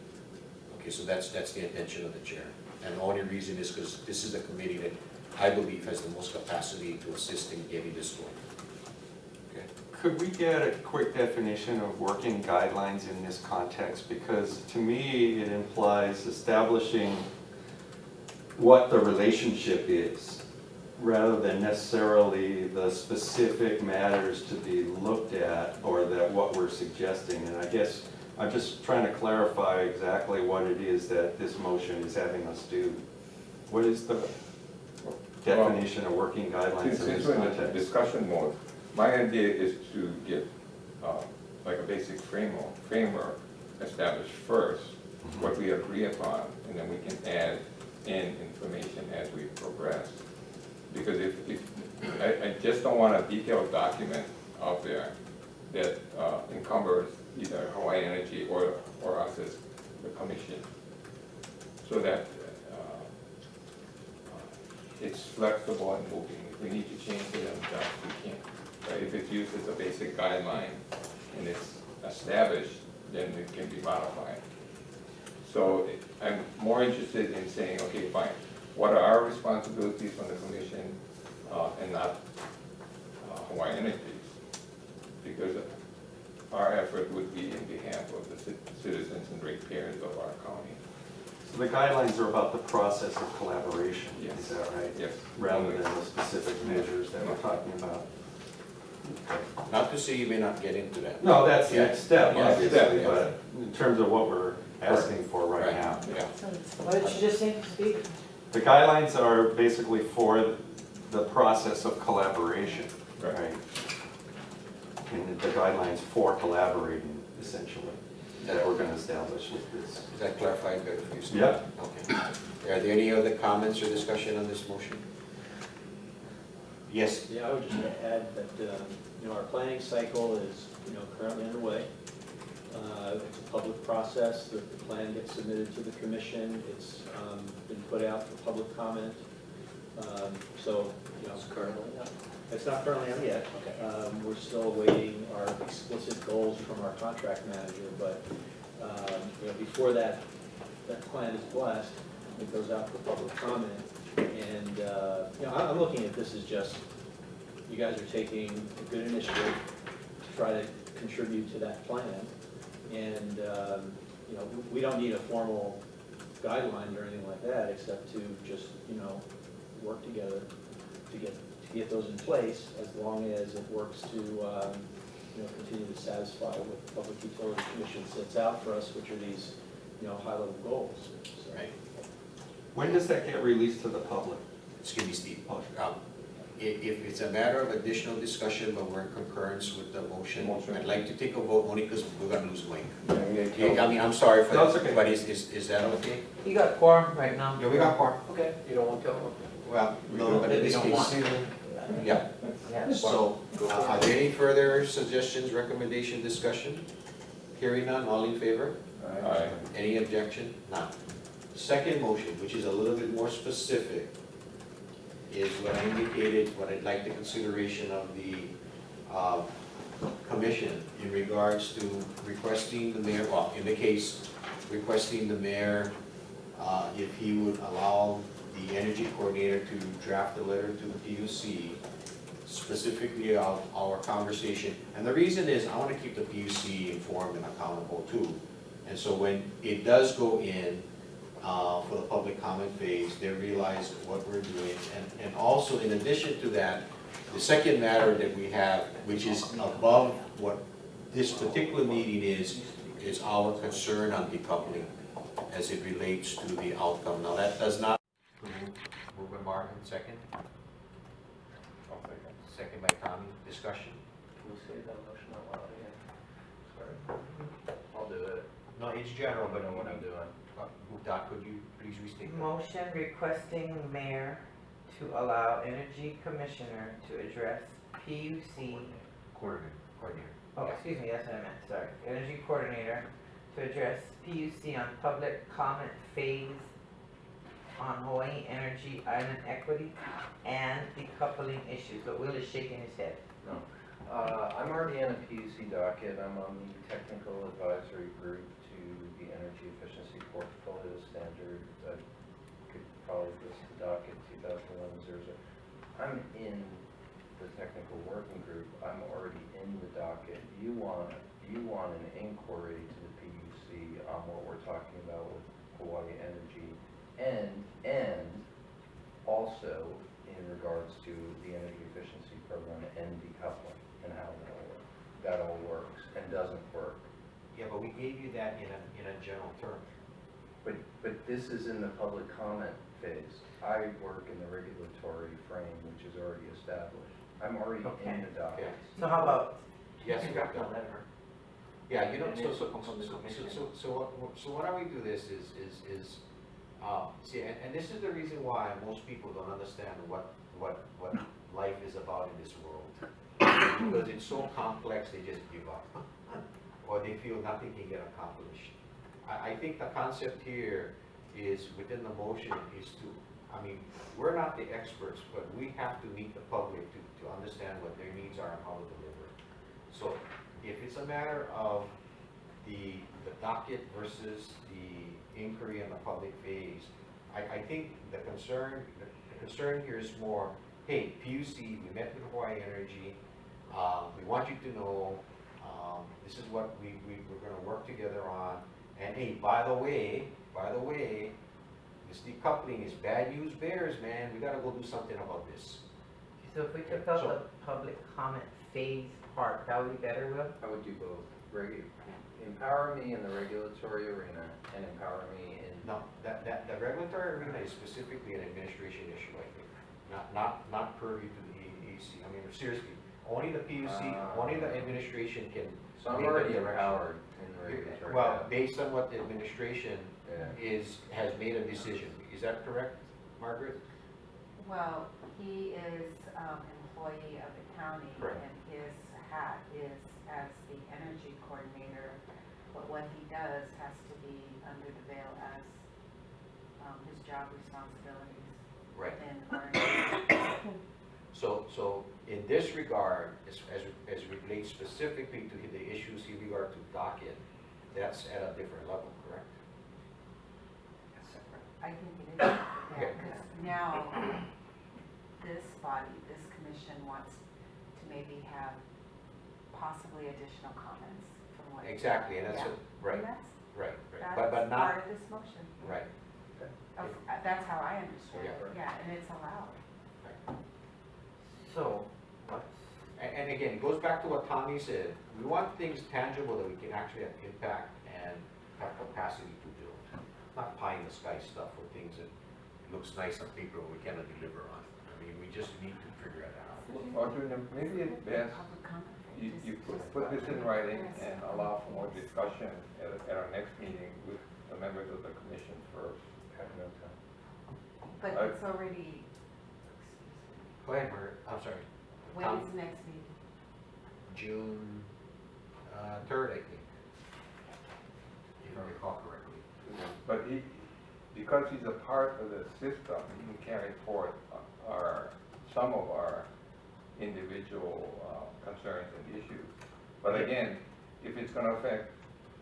Speaker 1: Okay, so that's the intention of the chair. And the only reason is because this is a committee that I believe has the most capacity to assist in getting this going. Okay.
Speaker 8: Could we get a quick definition of working guidelines in this context? Because to me, it implies establishing what the relationship is, rather than necessarily the specific matters to be looked at or that what we're suggesting. And I guess I'm just trying to clarify exactly what it is that this motion is having us do. What is the definition of working guidelines in
Speaker 3: Since
Speaker 8: this
Speaker 3: we're in the
Speaker 8: context?
Speaker 3: discussion mode, my idea is to get like a basic framework established first, what we agree upon, and then we can add in information as we progress. Because if I just don't want a detailed document out there that encumbers either Hawaii Energy or us as the commission, so that it's flexible and moving. If we need to change it and adjust, we can. Right? If it's used as a basic guideline and it's established, then it can be modified. So I'm more interested in saying, okay, fine, what are our responsibilities from the commission and not Hawaii Energy's? Because our effort would be in behalf of the citizens and ratepayers of our county.
Speaker 8: So the guidelines are about the process of collaboration,
Speaker 3: Yes.
Speaker 8: is that right?
Speaker 3: Yes.
Speaker 8: Rather than the specific measures that we're talking about.
Speaker 1: Not to say you may not get into that.
Speaker 8: No, that's the next step,
Speaker 1: Yeah,
Speaker 8: obviously,
Speaker 1: yeah.
Speaker 8: but in terms of what we're asking for right now.
Speaker 1: Yeah.
Speaker 2: What did you just say, Steve?
Speaker 8: The guidelines are basically for the process of collaboration,
Speaker 3: Right.
Speaker 8: right? And the guidelines for collaborating, essentially, that we're gonna establish with this.
Speaker 1: Is that clarified better for you, Steve?
Speaker 8: Yeah.
Speaker 1: Okay. Are there any other comments or discussion on this motion? Yes?
Speaker 5: Yeah, I would just add that, our planning cycle is, currently underway. It's a public process, the plan gets submitted to the commission, it's been put out for public comment. So,
Speaker 2: It's currently up.
Speaker 5: it's not currently out yet. We're still awaiting our explicit goals from our contract manager, but, before that plan is blessed, it goes out for public comment. And, I'm looking at this as just, you guys are taking a good initiative to try to contribute to that plan. And, we don't need a formal guideline or anything like that, except to just, work together to get those in place, as long as it works to, continue to satisfy what the Public Utility Commission sets out for us, which are these, high-level goals. So,
Speaker 1: Right.
Speaker 8: When does that get released to the public?
Speaker 1: Excuse me, Steve. If it's a matter of additional discussion, but we're in concurrence with the motion, I'd like to take a vote only because we're gonna lose Wayne. I mean, I'm sorry for
Speaker 8: No, it's
Speaker 1: that,
Speaker 8: okay.
Speaker 1: but is that okay?
Speaker 2: You got quorum right now?
Speaker 1: Yeah, we got quorum.
Speaker 2: Okay. You don't want to?
Speaker 1: Well, no, but in
Speaker 2: We
Speaker 1: this
Speaker 2: don't
Speaker 1: case,
Speaker 2: want.
Speaker 1: yeah.
Speaker 2: Yeah.
Speaker 1: So, are there any further suggestions, recommendation, discussion? Hearing none, all in favor?
Speaker 3: Aye.
Speaker 1: Any objection? None. Second motion, which is a little bit more specific, is what I indicated, what I'd like the consideration of the commission in regards to requesting the mayor, well, in the case, requesting the mayor, if he would allow the energy coordinator to draft a letter to the PUC, specifically of our conversation. And the reason is, I want to keep the PUC informed and accountable too. And so when it does go in for the public comment phase, they realize what we're doing. And also, in addition to that, the second matter that we have, which is above what this particular meeting is our concern on decoupling as it relates to the outcome. Now, that does not move by Marvin, second. Second by Tommy. Discussion.
Speaker 2: We'll say that motion out loud again.
Speaker 6: I'll do it.
Speaker 1: No, it's general,
Speaker 6: I
Speaker 1: but
Speaker 6: know what I'm doing.
Speaker 1: Doc, could you please restate that?
Speaker 2: Motion requesting mayor to allow energy commissioner to address PUC,
Speaker 1: Coordinator.
Speaker 2: oh, excuse me, that's what I meant, sorry. Energy coordinator to address PUC on public comment phase on Hawaii Energy Island equity and decoupling issues, but Will is shaking his head.
Speaker 6: No. I'm already in a PUC docket. I'm on the technical advisory group to the energy efficiency portfolio standard. I could probably list the docket 2011-00. I'm in the technical working group. I'm already in the docket. You want an inquiry to the PUC on what we're talking about with Hawaii Energy and also in regards to the energy efficiency program and decoupling and how that all works and doesn't work.
Speaker 1: Yeah, but we gave you that in a general term.
Speaker 6: But this is in the public comment phase. I work in the regulatory frame, which is already established. I'm already in the docket.
Speaker 1: Okay.
Speaker 2: So how about,
Speaker 1: Yes, you got
Speaker 11: The
Speaker 1: that.
Speaker 11: letter.
Speaker 1: Yeah, you know,
Speaker 11: And it's from the commission.
Speaker 1: so why don't we do this is, see, and this is the reason why most people don't understand what life is about in this world. Because it's so complex, they just give up. Or they feel nothing can get accomplished. I think the concept here is, within the motion, is to, I mean, we're not the experts, but we have to meet the public to understand what their needs are and how to deliver. So if it's a matter of the docket versus the inquiry in the public phase, I think the concern here is more, hey, PUC, we met with Hawaii Energy, we want you to know, this is what we're gonna work together on, and hey, by the way, this decoupling is bad news bears, man, we gotta go do something about this.
Speaker 2: so if we took out the public comment phase part, that would be better, Will?
Speaker 6: I would do both. Empower me in the regulatory arena and empower me in.
Speaker 1: No, the regulatory arena is specifically an administration issue, I think, not purview to the EAC. I mean, seriously, only the PUC, only the administration can.
Speaker 6: So I'm
Speaker 1: make the
Speaker 6: already
Speaker 1: direction.
Speaker 6: empowered in the regulatory.
Speaker 1: Well, based on what the administration
Speaker 6: Yeah.
Speaker 1: has made a decision. Is that correct, Margaret?
Speaker 12: Well, he is employee of the county,
Speaker 1: Correct.
Speaker 12: and his hat is as the energy coordinator, but what he does has to be under the veil as his job responsibilities
Speaker 1: Right.
Speaker 12: within our.
Speaker 1: So in this regard, as relates specifically to the issues in regard to docket, that's at a different level, correct?
Speaker 12: I think it is, yeah, because now this body, this commission wants to maybe have possibly additional comments from what.
Speaker 1: Exactly, and that's,
Speaker 12: Yeah.
Speaker 1: right,
Speaker 12: And that's,
Speaker 1: right.
Speaker 12: that's
Speaker 1: But not,
Speaker 12: part of this motion.
Speaker 1: right.
Speaker 12: That's how I understood it,
Speaker 1: Yeah.
Speaker 12: yeah, and it's allowed.
Speaker 2: So, what's,
Speaker 1: And again, it goes back to what Tommy said, we want things tangible that we can actually have impact and have capacity to build. Not pie in the sky stuff or things that looks nice on paper we cannot deliver on. I mean, we just need to figure it out.
Speaker 3: Audrey, maybe it's best
Speaker 12: Public comment.
Speaker 3: you put this in writing and allow for more discussion at our next meeting with the members of the commission first.
Speaker 6: I have no time.
Speaker 12: But it's already,
Speaker 1: Go ahead, Margaret, I'm sorry,
Speaker 12: when's the next meeting?
Speaker 1: June 3rd, I think. If I recall correctly.
Speaker 3: But because he's a part of the system, he can carry forth some of our individual concerns and issues. But again, if it's gonna affect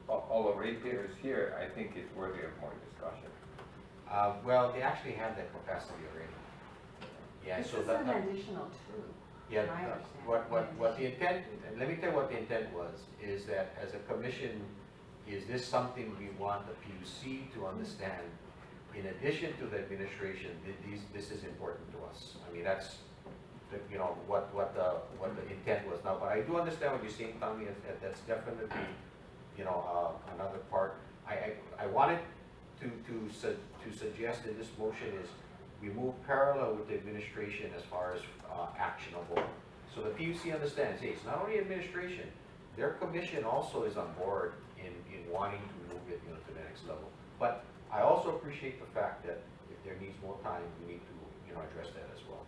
Speaker 3: all the ratepayers here, I think it's worthy of more discussion.
Speaker 1: Well, they actually have that capacity already. Yeah,
Speaker 12: This
Speaker 1: so
Speaker 12: is
Speaker 1: that.
Speaker 12: an additional two.
Speaker 1: Yeah,
Speaker 12: my understanding.
Speaker 1: what the intent, and let me tell you what the intent was, is that as a commission, is this something we want the PUC to understand? In addition to the administration, this is important to us. I mean, that's, you know, what the intent was now. But I do understand what you're saying, Tommy, and that's definitely, you know, another part. I wanted to suggest in this motion is we move parallel with the administration as far as actionable. So the PUC understands, hey, it's not only administration, their commission also is on board in wanting to move it, to the next level. But I also appreciate the fact that if there needs more time, we need to, address that as well.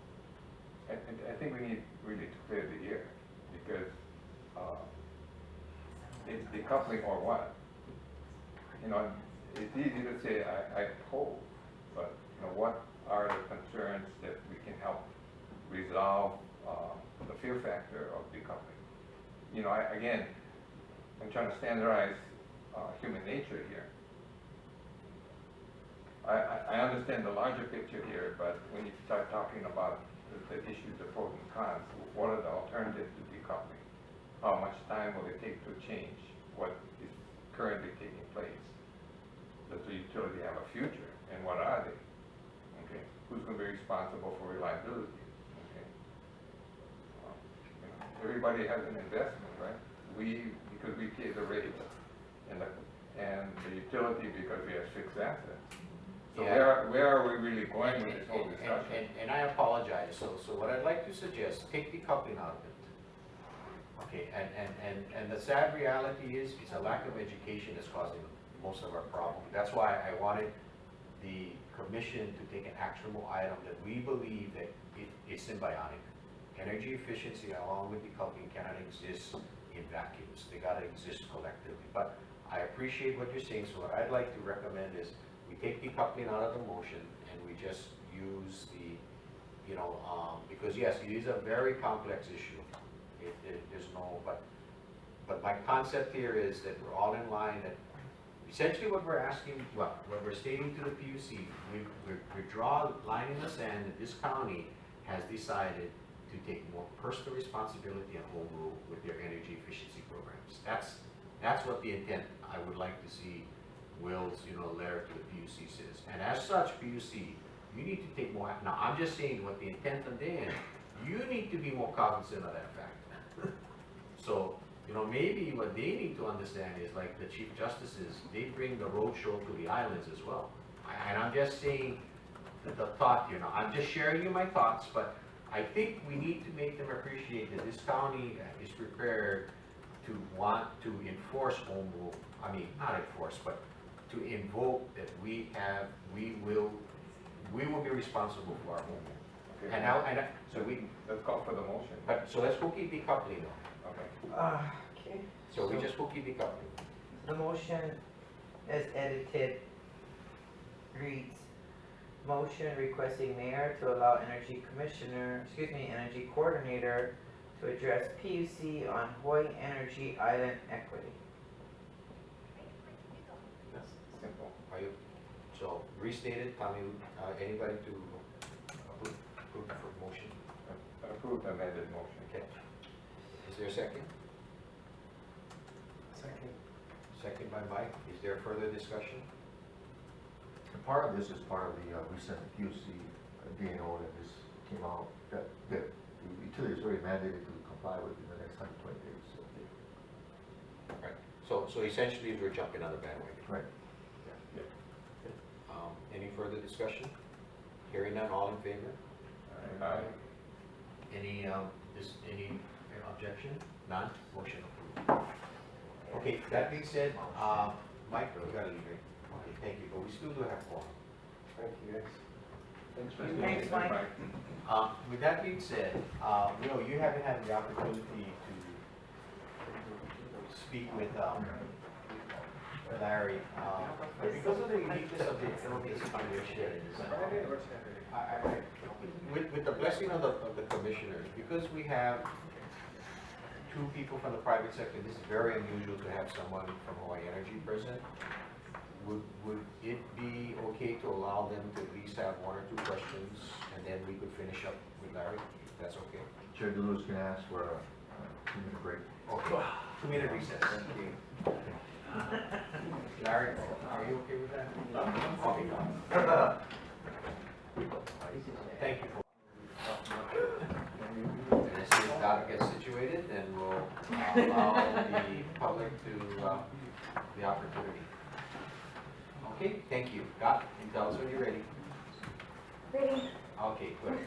Speaker 3: I think we need really to clear the air, because it's decoupling or what? It's easy to say, I oppose, but what are the concerns that we can help resolve the fear factor of decoupling? Again, I'm trying to standardize human nature here. I understand the larger picture here, but when you start talking about the issues, the pros and cons, what are the alternatives to decoupling? How much time will it take to change what is currently taking place? Does the utility have a future, and what are they? Okay, who's going to be responsible for reliability? Okay, everybody has an investment, right? Because we pay the rate, and the utility because we have fixed assets. So
Speaker 1: Yeah.
Speaker 3: where are we really going with this whole discussion?
Speaker 1: And I apologize, so what I'd like to suggest, take decoupling out of it. Okay, and the sad reality is, it's a lack of education that's causing most of our problem. That's why I wanted the commission to take an actionable item that we believe that it is symbiotic. Energy efficiency along with decoupling cannot exist in vacuums, they gotta exist collectively. But I appreciate what you're saying, so what I'd like to recommend is, we take decoupling out of the motion and we just use the, because yes, it is a very complex issue. There's no, but my concept here is that we're all in line, that essentially what we're asking, what we're stating to the PUC, we draw a line in the sand that this county has decided to take more personal responsibility and home rule with their energy efficiency programs. That's what the intent I would like to see Will's, letter to the PUC says. And as such, PUC, you need to take more, now I'm just saying what the intent of the end, you need to be more cognizant of that fact. So, maybe what they need to understand is, like the Chief Justices, they bring the roadshow to the islands as well. And I'm just saying the thought, I'm just sharing you my thoughts, but I think we need to make them appreciate that this county is prepared to want to enforce home rule. I mean, not enforce, but to invoke that we will be responsible for our home rule.
Speaker 3: Okay.
Speaker 1: So
Speaker 3: Let's call for the motion.
Speaker 1: so let's go keep decoupling though.
Speaker 3: Okay.
Speaker 2: Okay.
Speaker 1: So we just go keep decoupling.
Speaker 2: The motion as edited reads, motion requesting mayor to allow energy coordinator to address PUC on Hawaii Energy Island equity.
Speaker 3: That's simple.
Speaker 1: Are you, so restated, Tommy, anybody to approve the motion?
Speaker 3: Approved amended motion.
Speaker 1: Okay. Is there a second?
Speaker 10: Second.
Speaker 1: Second by Mike. Is there further discussion?
Speaker 7: And part of this is part of the recent PUC DNO that just came out, that the utility is already mandated to comply with in the next 120 days. So.
Speaker 1: Right. So essentially, we're jumping on the bandwagon.
Speaker 7: Right.
Speaker 1: Any further discussion? Hearing none, all in favor?
Speaker 3: Aye.
Speaker 1: Any objection? None? Motion approved. Okay, that being said, Mike, you gotta leave here. Okay, thank you, but we still do have quorum.
Speaker 10: Thank you, guys.
Speaker 3: Thanks,
Speaker 2: Thanks, Mike.
Speaker 1: With that being said, Will, you haven't had the opportunity to speak with Larry. Because of the uniqueness of the situation, with the blessing of the commissioners, because we have two people from the private sector, this is very unusual to have someone from Hawaii Energy present. Would it be okay to allow them to at least have one or two questions, and then we could finish up with Larry, if that's okay?
Speaker 7: Chair Deleuze can ask for a 2-minute break.
Speaker 1: Okay, 2-minute recess. Thank you. Larry, are you okay with that? Okay. Thank you. And as soon as Dot gets situated, then we'll allow the public to the opportunity. Okay, thank you. Dot, you tell us when you're ready.
Speaker 13: Ready?
Speaker 1: Okay, good.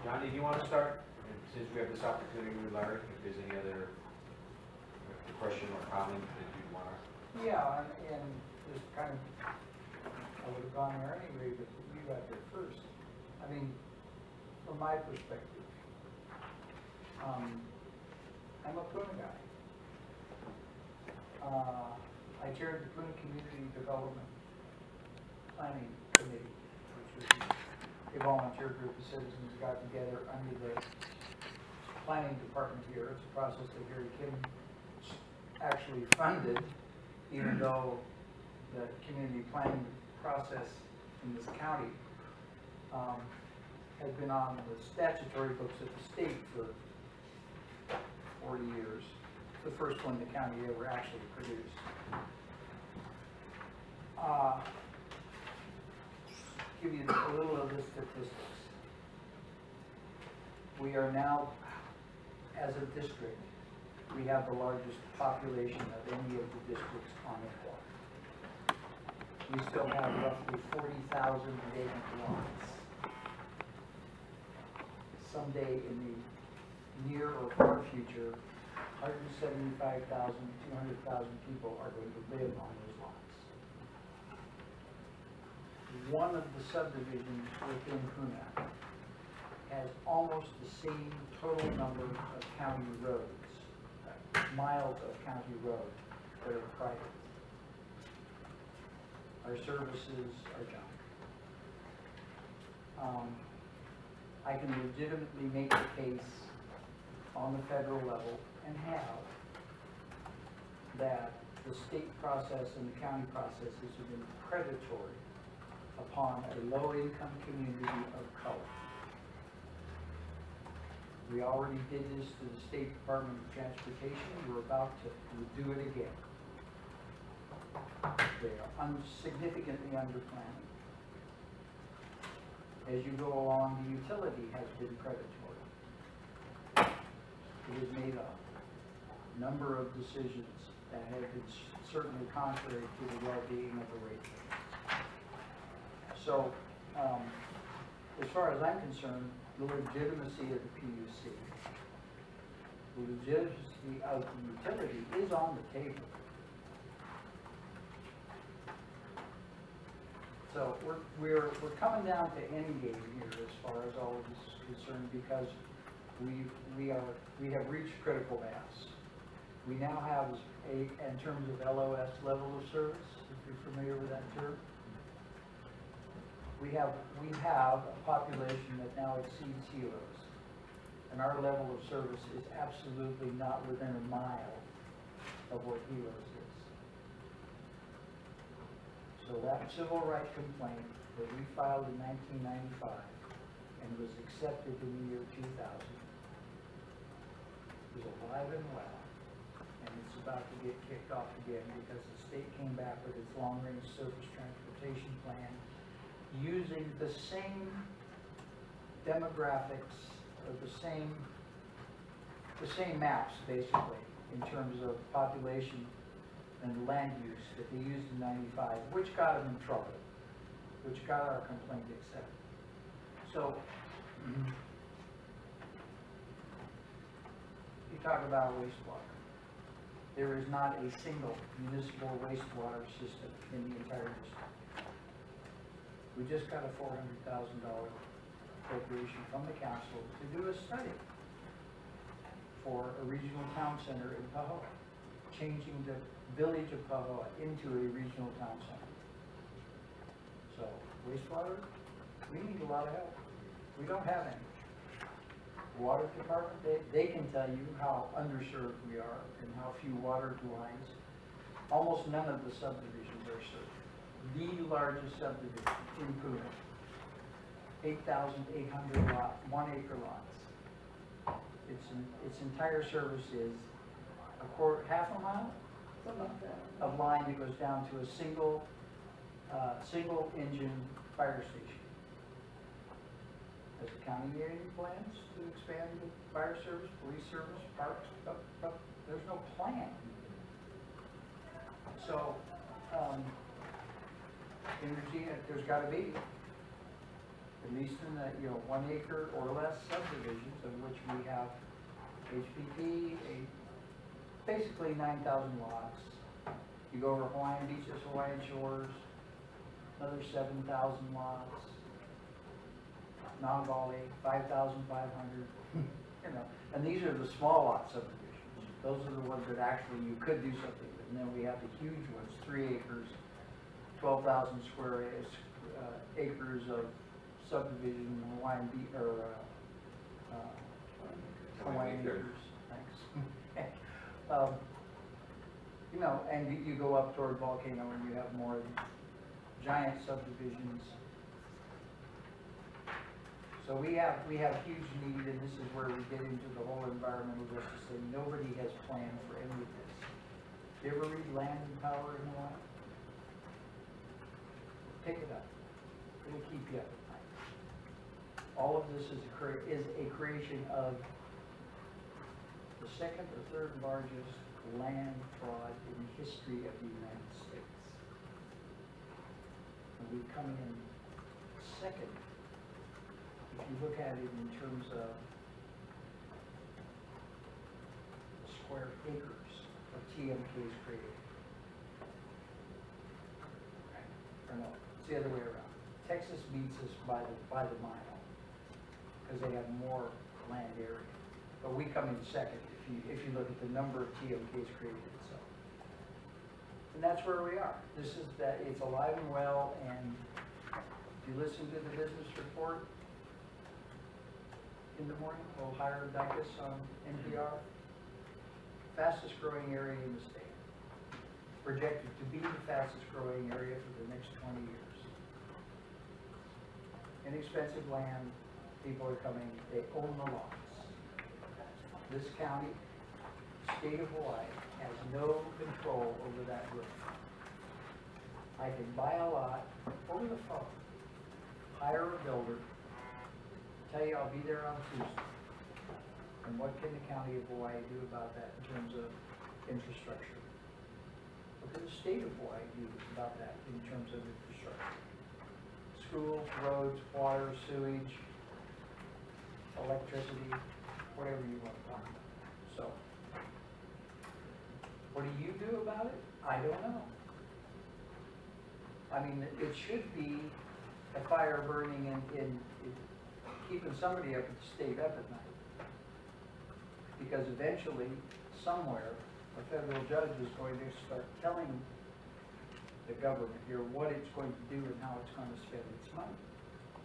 Speaker 1: Johnny, do you want to start? And since we have this opportunity with Larry, if there's any other question or comment that you'd wanna?
Speaker 11: Yeah, and just kind of, I would have gone there anyway, but you got there first. I mean, from my perspective, I'm a Puna guy. I chaired the Puna Community Development Planning Committee, which was a volunteer group of citizens who got together under the planning department here. It's a process that Gary Kim actually funded, even though the community planning process in this county has been on the statutory books of the state for 40 years. The first one the county ever actually produced. Give you a little of the statistics. We are now, as a district, we have the largest population of any of the districts on the water. We still have roughly 40,000 vacant lots. Someday in the near or far future, 175,000, 200,000 people are going to live on those lots. One of the subdivisions within Puna has almost the same total number of county roads, miles of county road that are private. Our services are junk. I can legitimately make the case on the federal level, and have, that the state process and the county processes have been predatory upon a low-income community of color. We already did this to the State Department of Transportation. We're about to do it again. They are significantly underplanning. As you go along, the utility has been predatory. It has made a number of decisions that have been certainly contrary to the well-being of the ratepayers. So, as far as I'm concerned, the legitimacy of the PUC, the legitimacy of the utility is on the table. So we're coming down to end game here as far as all of this is concerned, because we have reached critical mass. We now have in terms of LOS, level of service, if you're familiar with that term, we have a population that now exceeds Helos, and our level of service is absolutely not within a mile of what Helos is. So that civil rights complaint that we filed in 1995 and was accepted in the year 2000 is alive and well, and it's about to get kicked off again because the state came back with its long-range surface transportation plan using the same demographics, or the same maps basically in terms of population and land use that they used in 95, which got them in trouble, which got our complaint accepted. So, you talk about wastewater. There is not a single municipal wastewater system in the entire district. We just got a $400,000 appropriation from the council to do a study for a regional town center in Pahoa, changing the village of Pahoa into a regional town center. So, wastewater, we need a lot of help. We don't have any. Water department, they can tell you how underserved we are and how few water lines. Almost none of the subdivisions are served. The largest subdivision in Puna, 8,800 lot, 1 acre lots. Its entire service is half a mile of line that goes down to a single engine fire station. Has the county made any plans to expand the fire service, police service, parks? There's no plan. So, energy, there's got to be, at least in the 1 acre or less subdivisions, of which we have HPP, basically 9,000 lots. You go over Hawaiian beaches, Hawaiian shores, another 7,000 lots. Non-Valley, 5,500, you know, and these are the small lot subdivisions. Those are the ones that actually you could do something with. And then we have the huge ones, 3 acres, 12,000 square acres of subdivision, Hawaiian beach, or Hawaiian acres, thanks. You know, and you go up toward Volcano and you have more giant subdivisions. So we have huge need, and this is where we get into the whole environmental justice thing. Nobody has planned for any of this. You ever read Land and Power in Hawaii? Pick it up. It'll keep you up at night. All of this is a creation of the second or third largest land fraud in the history of the United States. And we come in second. If you look at it in terms of the square acres of TMKs created. Or no, it's the other way around. Texas beats us by the mile because they have more land area. But we come in second if you look at the number of TMKs created itself. And that's where we are. This is that it's alive and well, and if you listen to the business report in the morning, Ohio Dicus on NPR, fastest growing area in the state. Projected to be the fastest growing area for the next 20 years. Inexpensive land, people are coming, they own the lots. This county, state of Hawaii, has no control over that growth. I can buy a lot over the phone, hire a builder, tell you I'll be there on Tuesday. And what can the county of Hawaii do about that in terms of infrastructure? What can the state of Hawaii do about that in terms of infrastructure? Schools, roads, water, sewage, electricity, whatever you want to talk about. So, what do you do about it? I don't know. I mean, it should be a fire burning in keeping somebody up at the state up at night. Because eventually, somewhere, a federal judge is going to start telling the government here what it's going to do and how it's going to spend its money.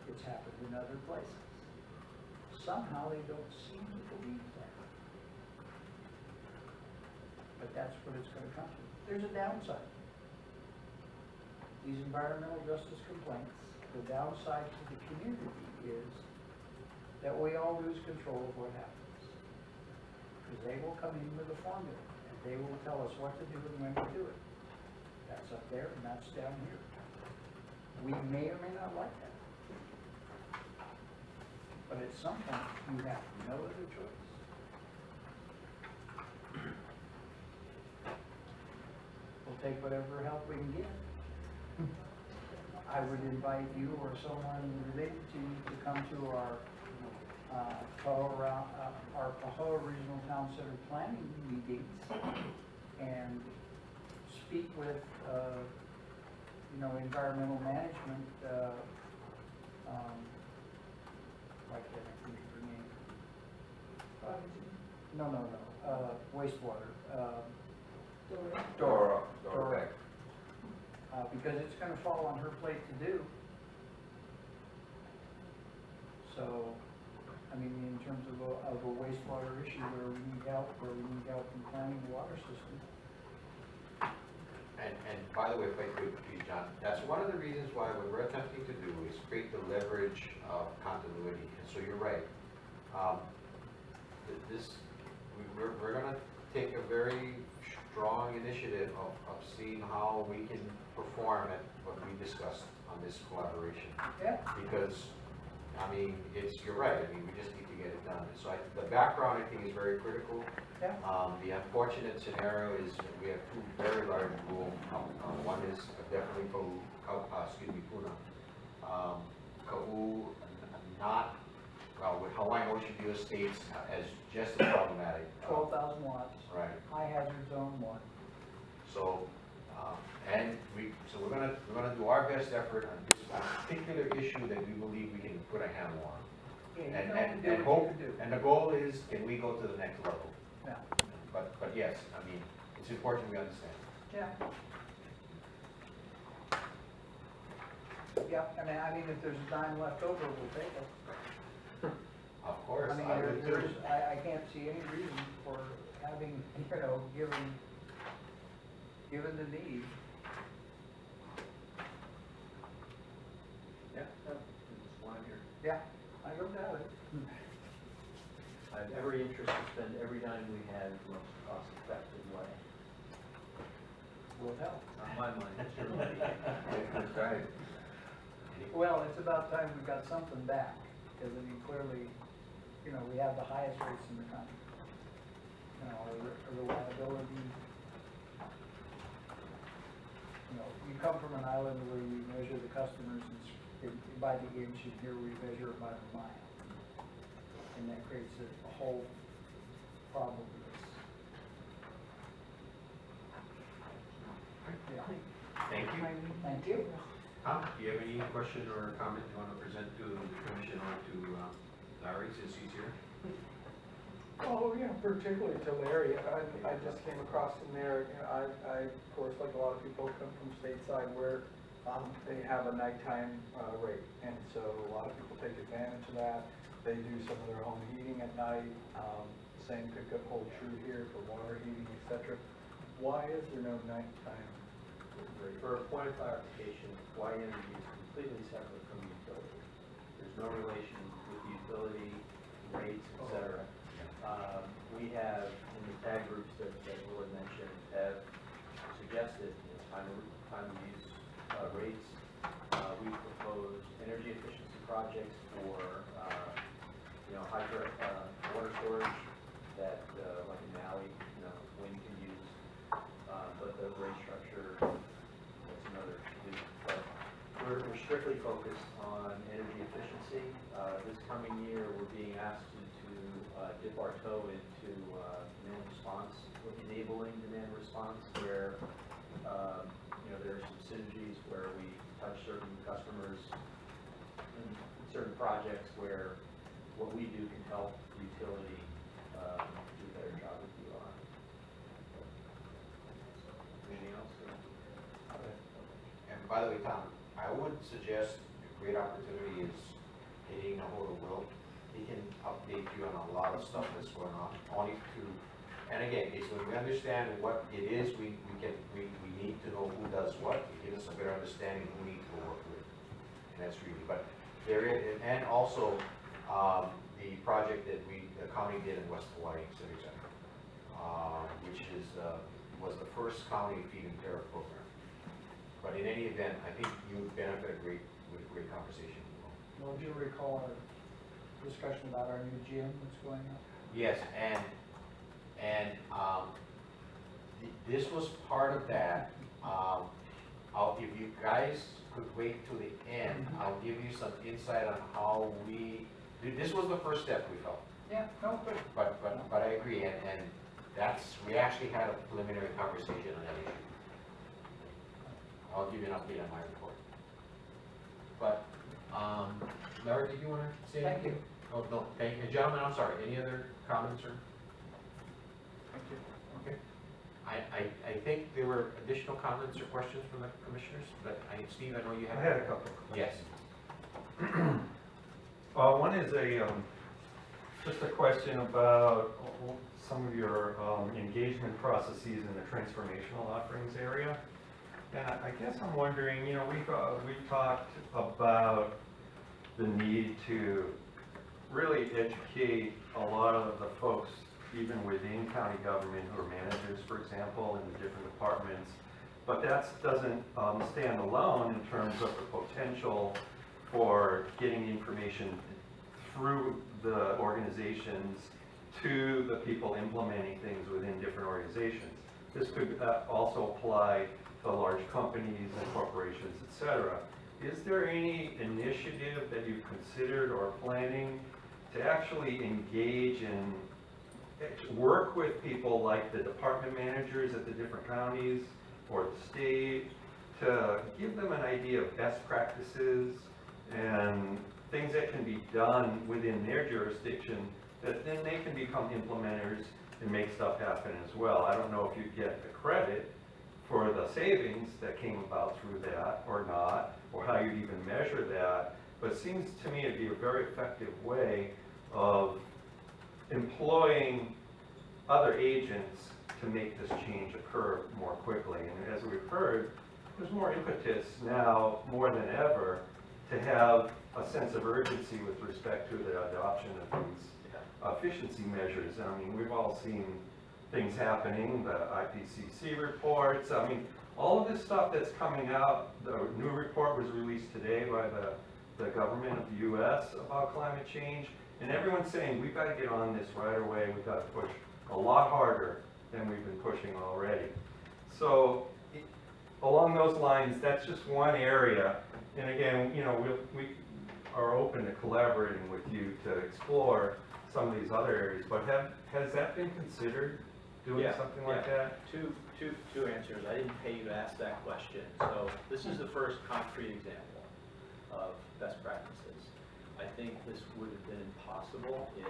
Speaker 11: It's happened in other places. Somehow they don't seem to believe that. But that's what it's going to come to. There's a downside. These environmental justice complaints, the downside to the community is that we all lose control of what happens. Because they will come in with a formula, and they will tell us what to do and when to do it. That's up there, and that's down here. We may or may not like that. But at some point, you have no other choice. We'll take whatever help we can get. I would invite you or someone related to you to come to our Pahoa Regional Town Center planning meetings and speak with, environmental management, why can't I think of her name? No, wastewater. Dora. Because it's going to fall on her plate to do. So, I mean, in terms of a wastewater issue where we need help in planning the water system.
Speaker 1: And by the way, if I could, please, John, that's one of the reasons why what we're attempting to do is create the leverage of continuity. And so you're right. We're going to take a very strong initiative of seeing how we can perform at what we discussed on this collaboration.
Speaker 11: Yeah.
Speaker 1: Because, I mean, you're right. I mean, we just need to get it done. So the background, I think, is very critical.
Speaker 11: Yeah.
Speaker 1: The unfortunate scenario is that we have two very large rural. One is definitely Puna. Ka'u, not with Hawaiian Ocean View Estates as just as problematic.
Speaker 11: 12,000 watts,
Speaker 1: Right,
Speaker 11: high hazard zone 1.
Speaker 1: so, so we're gonna do our best effort on this particular issue that we believe we can put a handle on.
Speaker 11: Yeah, you
Speaker 1: And,
Speaker 11: can
Speaker 1: and,
Speaker 11: only do
Speaker 1: and
Speaker 11: what
Speaker 1: hope,
Speaker 11: you can do.
Speaker 1: and the goal is, can we go to the next level?
Speaker 11: Yeah.
Speaker 1: But yes, I mean, it's important we understand.
Speaker 11: Yeah. Yeah, I mean, if there's a dime left over, we'll take it.
Speaker 1: Of course,
Speaker 11: I mean,
Speaker 1: I would too.
Speaker 11: I can't see any reason for having, given the need.
Speaker 5: Yeah, that's why I'm here.
Speaker 11: Yeah, I don't doubt it.
Speaker 5: I have every interest to spend every dime we have the most cost-effective way.
Speaker 11: Will help.
Speaker 5: Not my money, it's your money.
Speaker 1: That's right.
Speaker 11: Well, it's about time we got something back, because I mean, clearly, we have the highest rates in the country. Our reliability, you come from an island where you measure the customers by the inch, and here we measure it by the mile. And that creates a whole problem with us. Yeah.
Speaker 1: Thank you.
Speaker 11: Thank you.
Speaker 1: Tom, do you have any question or comment you want to present to the commission or to Larry since he's here?
Speaker 14: Oh, yeah, particularly to Larry. I just came across in there, I, of course, like a lot of people, come from stateside where they have a nighttime rate. And so a lot of people take advantage of that. They do some of their home heating at night. Same could hold true here for water heating, etc. Why is there no nighttime rate?
Speaker 5: For a point of clarification, Y Energy is completely separate from the utility. There's no relation with the utility, rates, et cetera. We have, in the tag groups that Willard mentioned, have suggested time of use rates. We proposed energy efficiency projects for hydro water storage that, like in Maui, wind can use. But the rate structure, that's another issue. But we're strictly focused on energy efficiency. This coming year, we're being asked to dip our toe into demand response, enabling demand response, where there are some synergies where we touch certain customers in certain projects where what we do can help the utility do a better job with you on. Anything else?
Speaker 1: And by the way, Tom, I would suggest a great opportunity is getting a hold of Will. He can update you on a lot of stuff that's going on, and again, it's when we understand what it is, we need to know who does what, it gives us a better understanding who we need to work with. And that's really, but there is, and also, the project that the county did in West Hawaii Civic Center, which was the first county feed-in tariff program. But in any event, I think you would benefit with a great conversation.
Speaker 11: Well, do you recall our discussion about our new gym that's going up?
Speaker 1: Yes, and this was part of that. If you guys could wait till the end, I'll give you some insight on how this was the first step we felt.
Speaker 11: Yeah, no, good.
Speaker 1: But I agree, and we actually had a preliminary conversation on that issue. I'll give you an update on my report. But, Larry, did you want to say anything?
Speaker 11: Thank you.
Speaker 1: Oh, no, thank you. Gentlemen, I'm sorry, any other comments or?
Speaker 11: Thank you.
Speaker 1: Okay. I think there were additional comments or questions from the commissioners, but Steve, I know you had.
Speaker 8: I had a couple.
Speaker 1: Yes.
Speaker 8: One is just a question about some of your engagement processes in the transformational offerings area. And I guess I'm wondering, we've talked about the need to really educate a lot of the folks, even within county government, who are managers, for example, in the different departments. But that doesn't stand alone in terms of the potential for getting information through the organizations to the people implementing things within different organizations. This could also apply to large companies and corporations, etc. Is there any initiative that you've considered or planning to to actually engage and work with people like the department managers at the different counties or the state, to give them an idea of best practices and things that can be done within their jurisdiction, that then they can become implementers and make stuff happen as well. I don't know if you get the credit for the savings that came about through that or not, or how you'd even measure that, but it seems to me to be a very effective way of employing other agents to make this change occur more quickly. And as we've heard, there's more impetus now, more than ever, to have a sense of urgency with respect to the adoption of these efficiency measures. I mean, we've all seen things happening, the IPCC reports, I mean, all of this stuff that's coming out. The new report was released today by the government of the US about climate change, and everyone's saying, we've got to get on this right away, we've got to push a lot harder than we've been pushing already. So along those lines, that's just one area. And again, you know, we are open to collaborating with you to explore some of these other areas, but has that been considered, doing something like that?
Speaker 5: Two answers. I didn't pay you to ask that question. So this is the first concrete example of best practices. I think this would have been possible if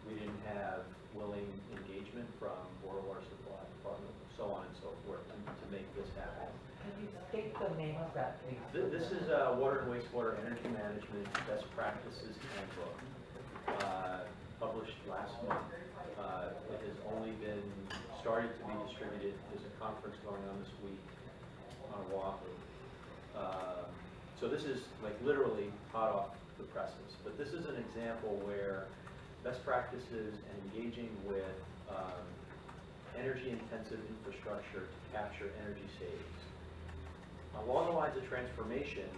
Speaker 5: we didn't have willing engagement from Board of Water Supply Department, so on and so forth, to make this happen.
Speaker 2: Can you state the name of that?
Speaker 5: This is Water and Wastewater Energy Management Best Practices Handbook, published last month. It has only been started to be distributed. There's a conference going on this week on Oahu. So this is like literally hot off the presses. But this is an example where best practices and engaging with energy-intensive infrastructure to capture energy savings. Along the lines of transformation,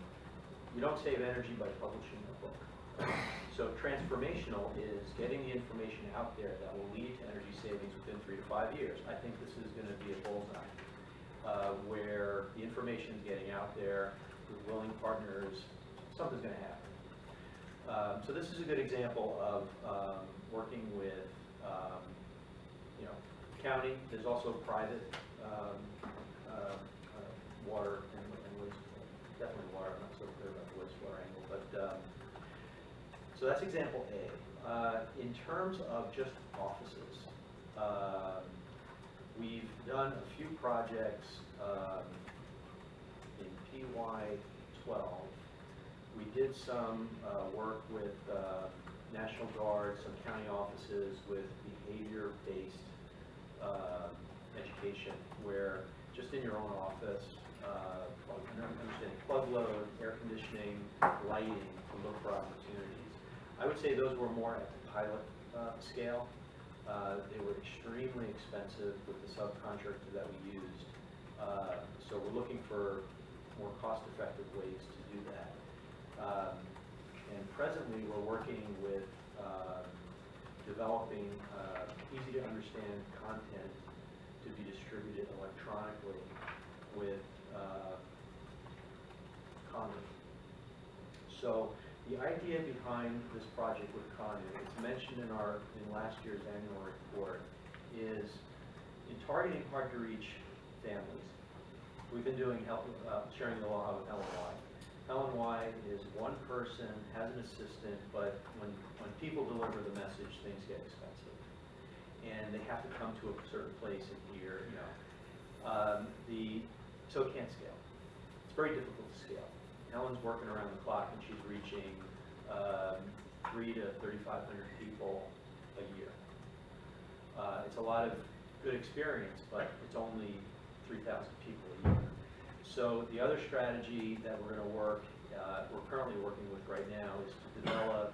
Speaker 5: you don't save energy by publishing a book. So transformational is getting the information out there that will lead to energy savings within 3 to 5 years. I think this is going to be a bullseye where the information is getting out there with willing partners, something's going to happen. So this is a good example of working with, you know, county. There's also private water and wastewater. Definitely water. I'm not so clear about the wastewater angle, but so that's example A. In terms of just offices, we've done a few projects in PY12. We did some work with National Guard, some county offices with behavior-based education, where just in your own office, understanding plug load, air conditioning, lighting, to look for opportunities. I would say those were more at the pilot scale. They were extremely expensive with the subcontractor that we used. So we're looking for more cost-effective ways to do that. And presently, we're working with developing easy-to-understand content to be distributed electronically with Conduit. So the idea behind this project with Conduit, it's mentioned in last year's annual report, is in targeting hard-to-reach families. We've been doing sharing the law with LNY. LNY is one person, has an assistant, but when people deliver the message, things get expensive. And they have to come to a certain place in here, you know. So it can't scale. It's very difficult to scale. Helen's working around the clock and she's reaching 3,000 to 3,500 people a year. It's a lot of good experience, but it's only 3,000 people a year. So the other strategy that we're going to we're currently working with right now is to develop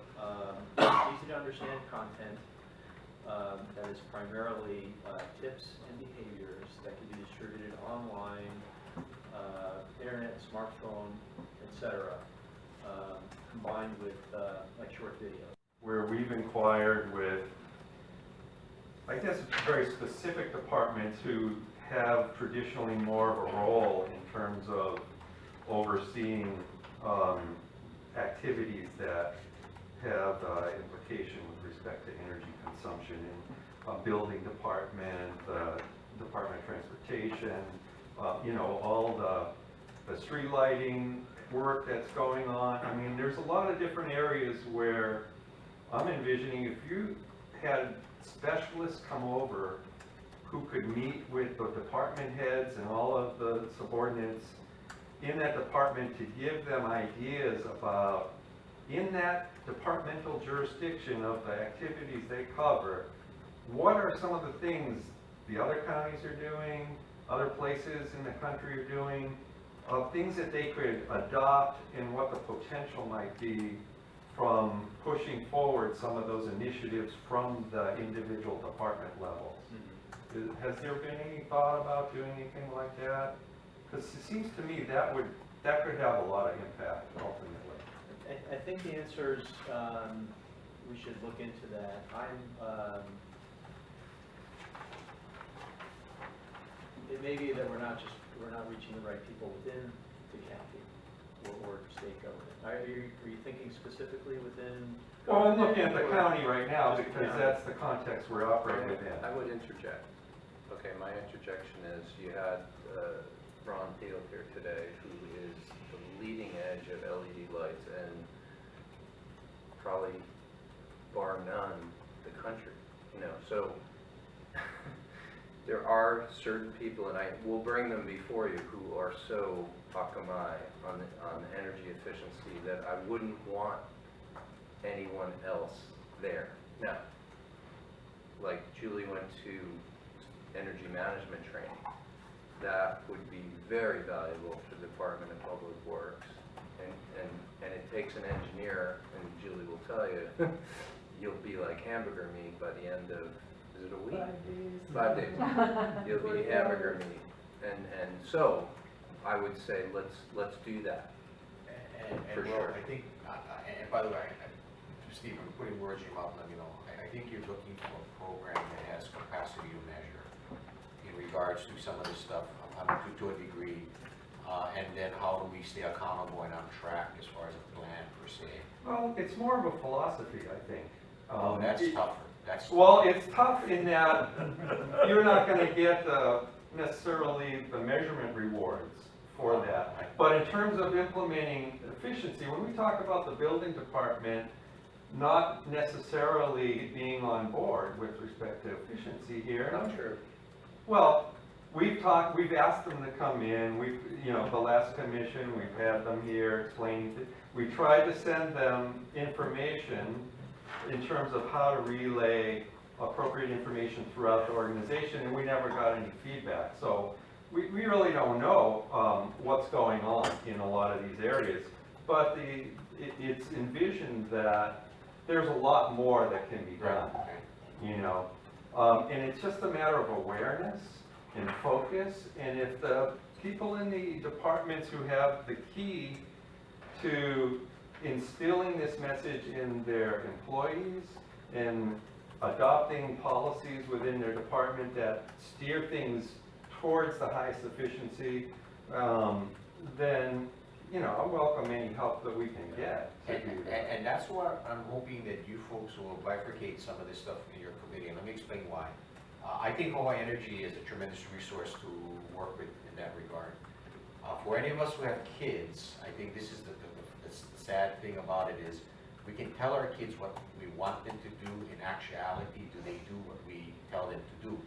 Speaker 5: easy to understand content that is primarily tips and behaviors that can be distributed online, internet, smartphone, etc., combined with like short videos.
Speaker 8: Where we've inquired with, I guess, very specific departments who have traditionally more of a role in terms of overseeing activities that have implication with respect to energy consumption in building department, Department of Transportation, you know, all the street lighting work that's going on. I mean, there's a lot of different areas where I'm envisioning if you had specialists come over who could meet with the department heads and all of the subordinates in that department to give them ideas about, in that departmental jurisdiction of the activities they cover, what are some of the things the other counties are doing, other places in the country are doing, things that they could adopt and what the potential might be from pushing forward some of those initiatives from the individual department levels. Has there been any thought about doing anything like that? Because it seems to me that could have a lot of impact ultimately.
Speaker 5: I think the answer is, we should look into that. It may be that we're not reaching the right people within the county or state government. Are you thinking specifically within?
Speaker 8: Well, I'm looking at the county right now because that's the context we're operating within.
Speaker 6: I would interject. Okay, my interjection is you had Ron Peel here today, who is the leading edge of LED lights and probably bar none the country, you know, so there are certain people, and I will bring them before you, who are so akamai on energy efficiency that I wouldn't want anyone else there. Now, like Julie went to energy management training. That would be very valuable for the Department of Public Works. And it takes an engineer, and Julie will tell you, you'll be like hamburger meat by the end of, is it a week? 5 days. 5 days. You'll be hamburger meat. And so, I would say, let's do that.
Speaker 1: And
Speaker 6: For
Speaker 1: well,
Speaker 6: sure.
Speaker 1: I think, and by the way, Steve, I'm putting words in your mouth, let me know. I think you're looking for a program that has capacity to measure in regards to some of this stuff, to a degree. And then how do we stay accountable and on track as far as a plan per se?
Speaker 8: Well, it's more of a philosophy, I think.
Speaker 1: That's tougher. That's
Speaker 8: Well, it's tough in that you're not going to get necessarily the measurement rewards for that. But in terms of implementing efficiency, when we talk about the building department not necessarily being on board with respect to efficiency here.
Speaker 6: Not true.
Speaker 8: Well, we've asked them to come in, the last commission, we've had them here explaining, we tried to send them information in terms of how to relay appropriate information throughout the organization, and we never got any feedback. So we really don't know what's going on in a lot of these areas, but it's envisioned that there's a lot more that can be done, and it's just a matter of awareness and focus, and if the people in the departments who have the key to instilling this message in their employees and adopting policies within their department that steer things towards the highest efficiency, then I welcome any help that we can get to do that.
Speaker 1: And that's why I'm hoping that you folks will bifurcate some of this stuff in your committee, and let me explain why. I think Hawaii Energy is a tremendous resource to work with in that regard. For any of us who have kids, I think this is the sad thing about it is we can tell our kids what we want them to do. In actuality, do they do what we tell them to do?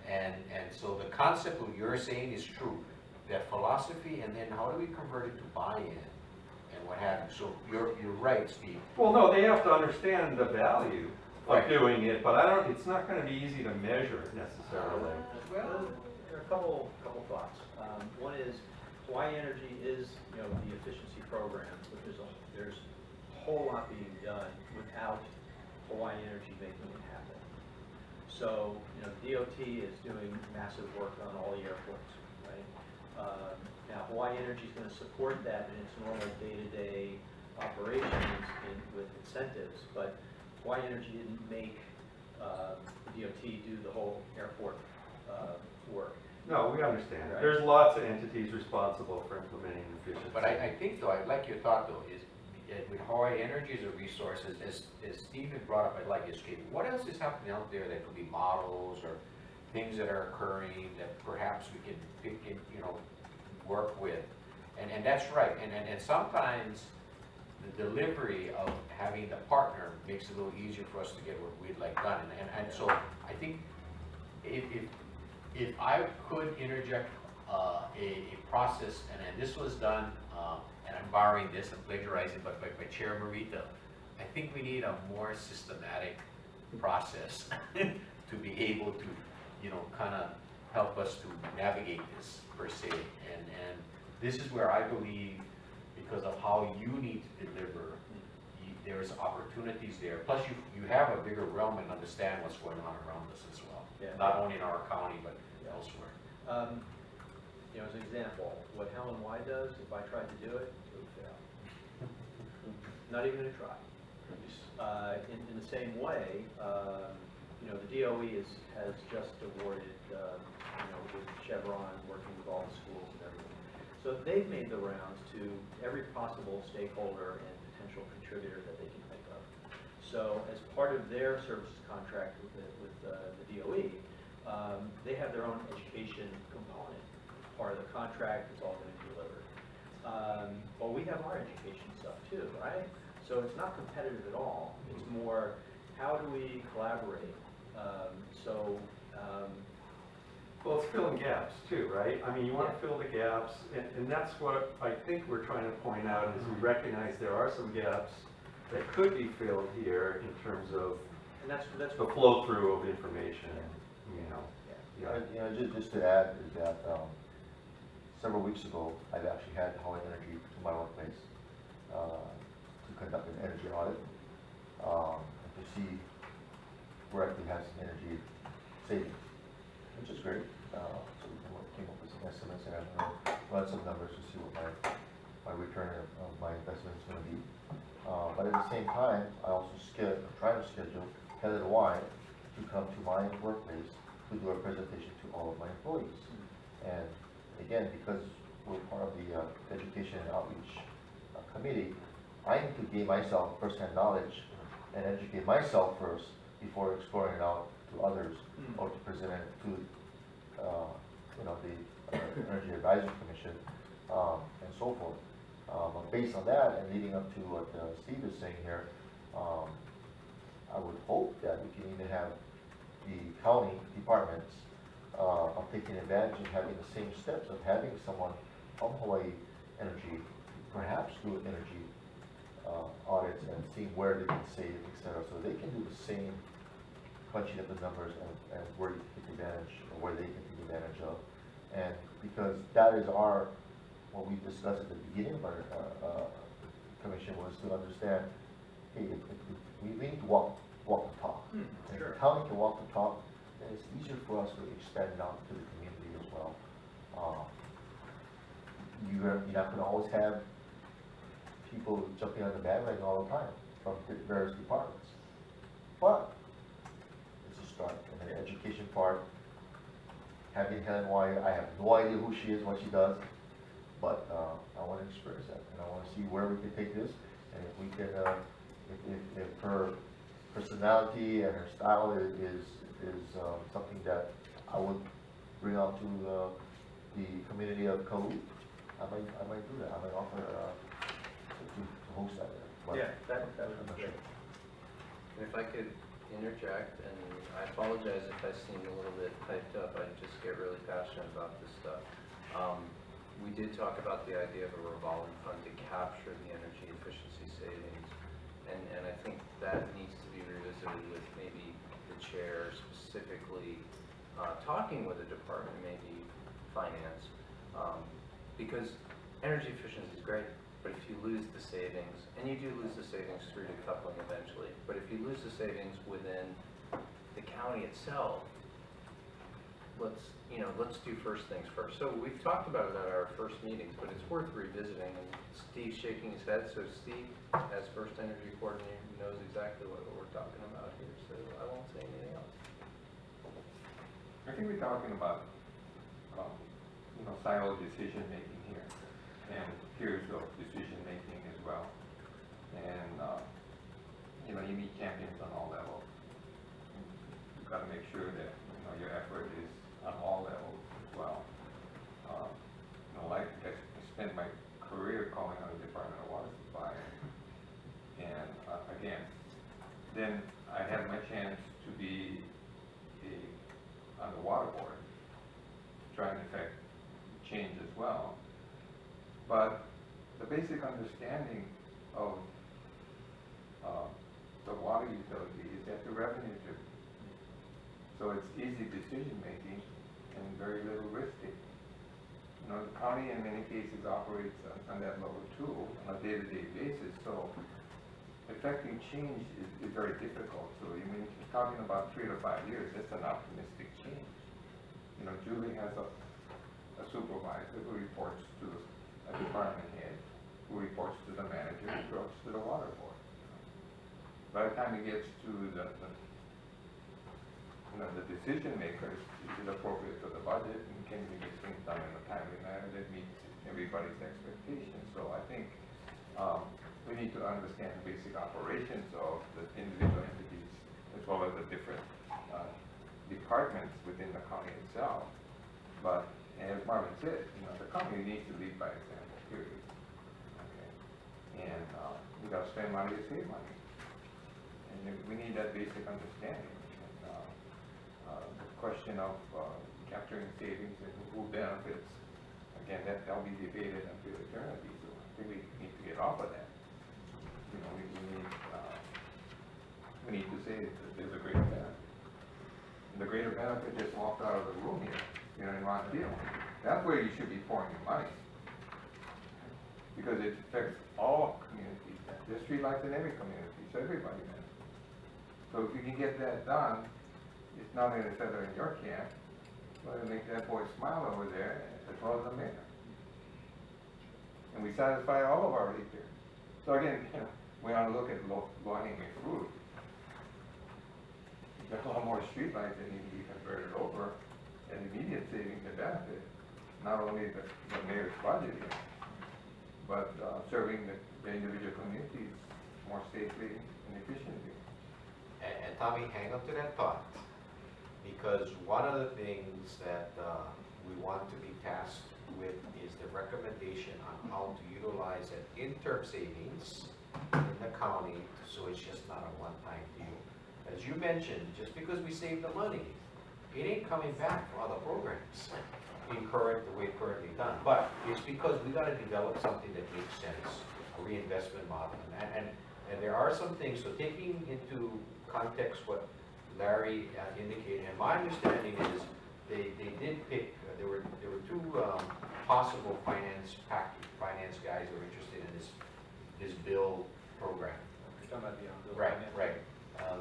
Speaker 1: And so the concept of what you're saying is true. That philosophy, and then how do we convert it to buy-in and what have you? So you're right, Steve.
Speaker 8: Well, no, they have to understand the value of doing it, but it's not going to be easy to measure necessarily.
Speaker 5: Well, there are a couple thoughts. One is Hawaii Energy is, the efficiency program, but there's a whole lot being done without Hawaii Energy making it happen. So, DOT is doing massive work on all the airports, right? Now, Hawaii Energy is going to support that in its normal day-to-day operations with incentives, but Hawaii Energy didn't make DOT do the whole airport work.
Speaker 8: No, we understand.
Speaker 5: Right.
Speaker 8: There's lots of entities responsible for implementing efficiency.
Speaker 1: But I think though, I like your thought though, is with Hawaii Energy as a resource, as Stephen brought up, I'd like to escape. What else is happening out there that could be models or things that are occurring that perhaps we can pick in, work with? And that's right, and sometimes the delivery of having the partner makes it a little easier for us to get what we'd like done. And so I think if I could interject a process, and this was done, and I'm borrowing this and plagiarizing, but by Chair Marita, I think we need a more systematic process to be able to, kind of help us to navigate this per se. And this is where I believe, because of how you need to deliver, there's opportunities there. Plus, you have a bigger realm and understand what's going on around us as well.
Speaker 5: Yeah.
Speaker 1: Not only in our county, but elsewhere.
Speaker 5: As an example, what Helen Y does, if I tried to do it, it would fail. Not even gonna try. In the same way, the DOE has just awarded, with Chevron, working with all the schools and everything. So they've made the rounds to every possible stakeholder and potential contributor that they can think of. So as part of their services contract with the DOE, they have their own education component. Part of the contract is all going to be delivered. Well, we have our education stuff too, right? So it's not competitive at all. It's more, how do we collaborate?
Speaker 8: Well, it's filling gaps too, right? I mean, you want to fill the gaps, and that's what I think we're trying to point out, is we recognize there are some gaps that could be filled here in terms of
Speaker 5: And that's
Speaker 8: the flow through of information,
Speaker 7: Just to add is that several weeks ago, I've actually had Hawaii Energy to my workplace to conduct an energy audit and to see where I could have some energy savings, which is great. So we came up with some estimates, and I'm going to run some numbers to see what my return of my investment is going to be. But at the same time, I also try to schedule Helen Y to come to my workplace to do a presentation to all of my employees. And again, because we're part of the Education and Outreach Committee, I need to gain myself first-hand knowledge and educate myself first before exploring it out to others or to present it to the Energy Advisory Commission and so forth. But based on that, and leading up to what Steve is saying here, I would hope that we can even have the county departments of taking advantage of having the same steps of having someone from Hawaii Energy perhaps do energy audits and see where they can save, etc. So they can do the same crunching up the numbers and where you can take advantage or where they can take advantage of. And because that is what we discussed at the beginning of our commission, was to understand, hey, we need to walk the talk. And if the county can walk the talk, then it's easier for us to expand it out to the community as well. You're not going to always have people jumping on the bandwagon all the time from various departments. But it's a start. And the education part, having Helen Y, I have no idea who she is, what she does, but I want to experience that, and I want to see where we can take this, and if we can, if her personality and her style is something that I would bring out to the community of Kau, I might do that. I might offer to host that there. But
Speaker 5: that would
Speaker 7: I'm
Speaker 5: be
Speaker 7: not
Speaker 5: great.
Speaker 7: sure.
Speaker 6: And if I could interject, and I apologize if I seem a little bit typed up, I just get really passionate about this stuff. We did talk about the idea of a revolving fund to capture the energy efficiency savings, and I think that needs to be revisited with maybe the chair specifically talking with the department, maybe finance, because energy efficiency is great, but if you lose the savings, and you do lose the savings through decoupling eventually, but if you lose the savings within the county itself, let's do first things first. So we've talked about it at our first meetings, but it's worth revisiting, and Steve's shaking his head, so Steve, as first energy coordinator, knows exactly what we're talking about here, so I won't say anything else.
Speaker 3: I think we're talking about, silo decision making here, and peers of decision making as well. And, you know, you need champions on all levels. You've got to make sure that, you know, your effort is on all levels as well. You know, like I spent my career calling on the Department of Water Supply. And again, then I had my chance to be on the water board, trying to affect change as well. But the basic understanding of the water utility is that the revenue driven. So it's easy decision making and very little risk taking. You know, the county in many cases operates on that level too, on a day-to-day basis. So affecting change is very difficult. So you mean, you're talking about 3 to 5 years, that's an optimistic change. You know, Julie has a supervisor who reports to a department head, who reports to the manager, who reports to the water board. By the time it gets to the you know, the decision makers, is it appropriate for the budget, and can we get things done in a timely manner that meets everybody's expectations? So I think we need to understand the basic operations of the individual entities, as well as the different departments within the county itself. But as Marvin said, you know, the county needs to lead by example, period. Okay. And we got to spend money to save money. And we need that basic understanding. The question of capturing savings and who benefits, again, that'll be debated until eternity. So I think we need to get off of that. You know, we need to say that there's a greater benefit. And the greater benefit just walked out of the room here, you know, in Montreal. That's where you should be pouring your money. Because it affects all communities. There's streetlights in every community, so everybody benefits. So if you can get that done, it's not only a feather in your cap, but it'll make that boy smile over there, as well as the mayor. And we satisfy all of our ratepayers. So again, you know, we ought to look at low-hanging fruit. There's a lot more streetlights that need to be converted over, and immediate savings and benefit, not only the mayor's budget here, but serving the individual communities more safely and efficiently.
Speaker 1: And Tommy, hang up to that thought, because one of the things that we want to be tasked with is the recommendation on how to utilize that interim savings in the county, so it's just not a one-time deal. As you mentioned, just because we save the money, it ain't coming back from other programs incurred the way it's currently done. But it's because we gotta develop something that makes sense, a reinvestment model. And there are some things, so taking into context what Larry indicated, and my understanding is they did pick, there were two possible finance guys who were interested in this bill program.
Speaker 5: You're talking about the bill.
Speaker 1: Right.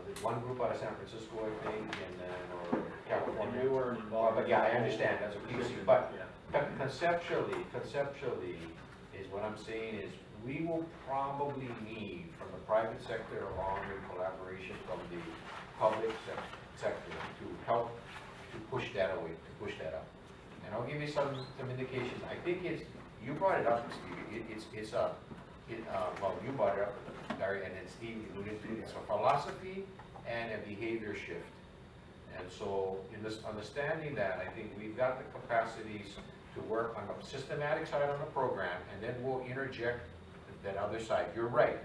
Speaker 1: The one group out of San Francisco, I think, and then, or California.
Speaker 5: And we weren't involved.
Speaker 1: But yeah, I understand, that's a PUC, but
Speaker 5: Yeah.
Speaker 1: conceptually is what I'm saying is we will probably need from the private sector along with collaboration from the public sector to help to push that away, to push that up. And I'll give you some indications. I think you brought it up, Steve, well, you brought it up, Larry, and then Steve alluded to it. It's a philosophy and a behavior shift. And so in this understanding that, I think we've got the capacities to work on the systematic side of the program, and then we'll interject that other side. You're right,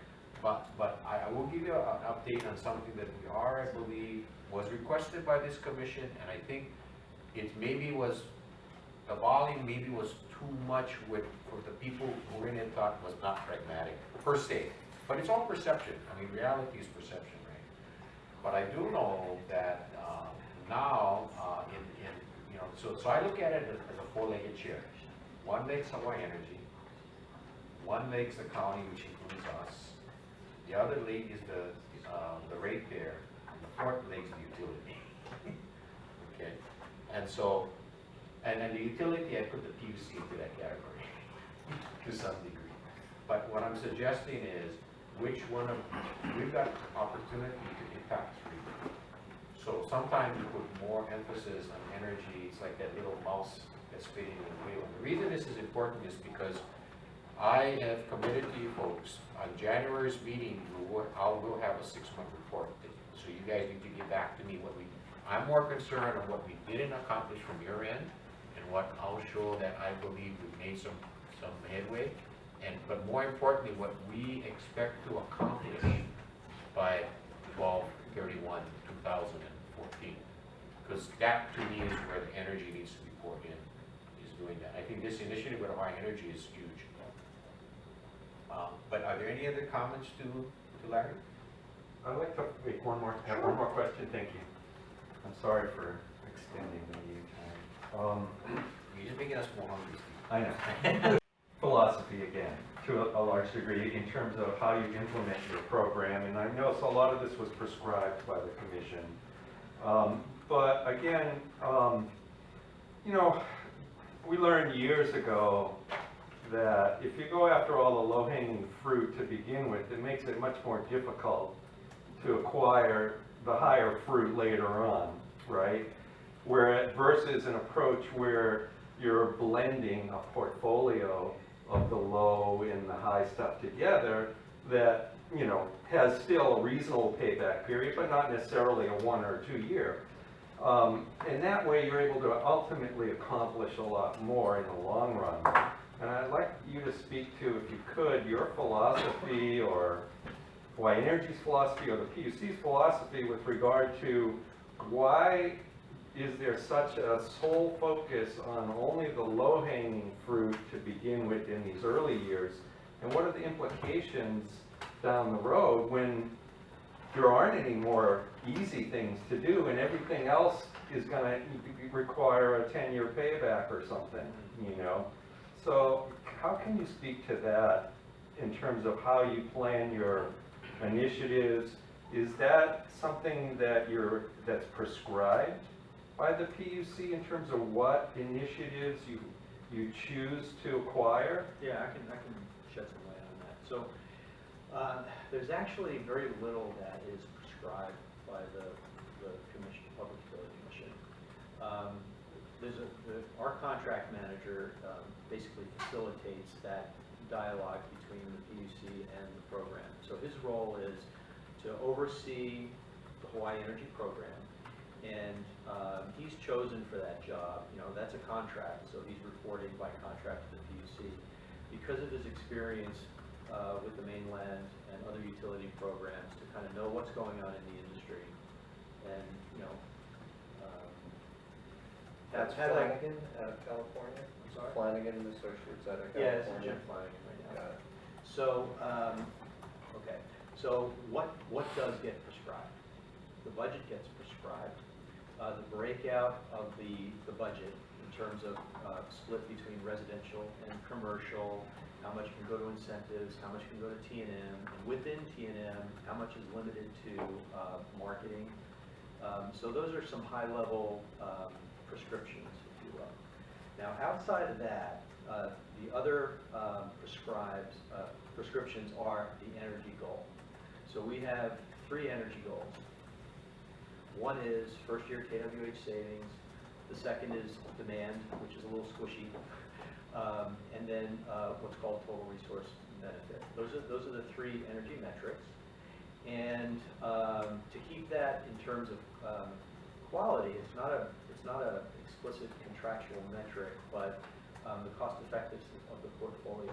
Speaker 1: but I will give you an update on something that we are, I believe, was requested by this commission, and I think it maybe was, the volume maybe was too much for the people who were in it thought was not pragmatic, per se. But it's all perception. I mean, reality is perception, right? But I do know that now, so I look at it as a four-legged chair. One leg's Hawaii Energy, one leg's the county, which includes us. The other leg is the ratepayer, and the fourth leg is the utility. Okay, and so, and then the utility, I put the PUC into that category to some degree. But what I'm suggesting is, which one of, we've got opportunity to impact three. So sometimes we put more emphasis on energy. It's like that little mouse that's spinning in the wheel. And the reason this is important is because I have committed to you folks, on January's meeting, I will have a 6-month report. So you guys need to get back to me what we, I'm more concerned on what we didn't accomplish from your end, and what I'll show that I believe we've made some headway, but more importantly, what we expect to accomplish by 12/31/2014. Because that, to me, is where the energy needs to be poured in, is doing that. I think this initiative with Hawaii Energy is huge. But are there any other comments to Larry?
Speaker 8: I'd like to make have one more question, thank you. I'm sorry for extending the meeting time.
Speaker 1: You're just making us more hungry, Steve.
Speaker 8: I know. Philosophy again, to a large degree, in terms of how you implement your program, and I know so a lot of this was prescribed by the commission. But again, you know, we learned years ago that if you go after all the low-hanging fruit to begin with, it makes it much more difficult to acquire the higher fruit later on, right? Versus an approach where you're blending a portfolio of the low and the high stuff together that, you know, has still a reasonable payback period, but not necessarily a 1 or 2 year. And that way you're able to ultimately accomplish a lot more in the long run. And I'd like you to speak to, if you could, your philosophy, or Hawaii Energy's philosophy, or the PUC's philosophy with regard to why is there such a sole focus on only the low-hanging fruit to begin with in these early years? And what are the implications down the road when there aren't any more easy things to do and everything else is going to require a 10-year payback or something, you know? So how can you speak to that in terms of how you plan your initiatives? Is that something that that's prescribed by the PUC in terms of what initiatives you choose to acquire?
Speaker 5: Yeah, I can shed some light on that. So there's actually very little that is prescribed by the commission, Public Utility Commission. Our contract manager basically facilitates that dialogue between the PUC and the program. So his role is to oversee the Hawaii Energy Program, and he's chosen for that job. You know, that's a contract, so he's reporting by contract to the PUC. Because of his experience with the mainland and other utility programs, to kind of know what's going on in the industry, and, you know,
Speaker 6: That's Flanagan out of California?
Speaker 5: I'm sorry?
Speaker 6: Flanagan and Associates out of California?
Speaker 5: Yeah, it's Jim Flanagan right now.
Speaker 6: Got it.
Speaker 5: So, okay, so what does get prescribed? The budget gets prescribed. The breakout of the budget in terms of split between residential and commercial, how much can go to incentives, how much can go to T&M, and within T&M, how much is limited to marketing. So those are some high-level prescriptions, if you will. Now, outside of that, the other prescriptions are the energy goal. So we have 3 energy goals. One is first-year KWH savings. The second is demand, which is a little squishy. And then what's called total resource benefit. Those are the 3 energy metrics. And to keep that in terms of quality, it's not a explicit contractual metric, but the cost effectiveness of the portfolio.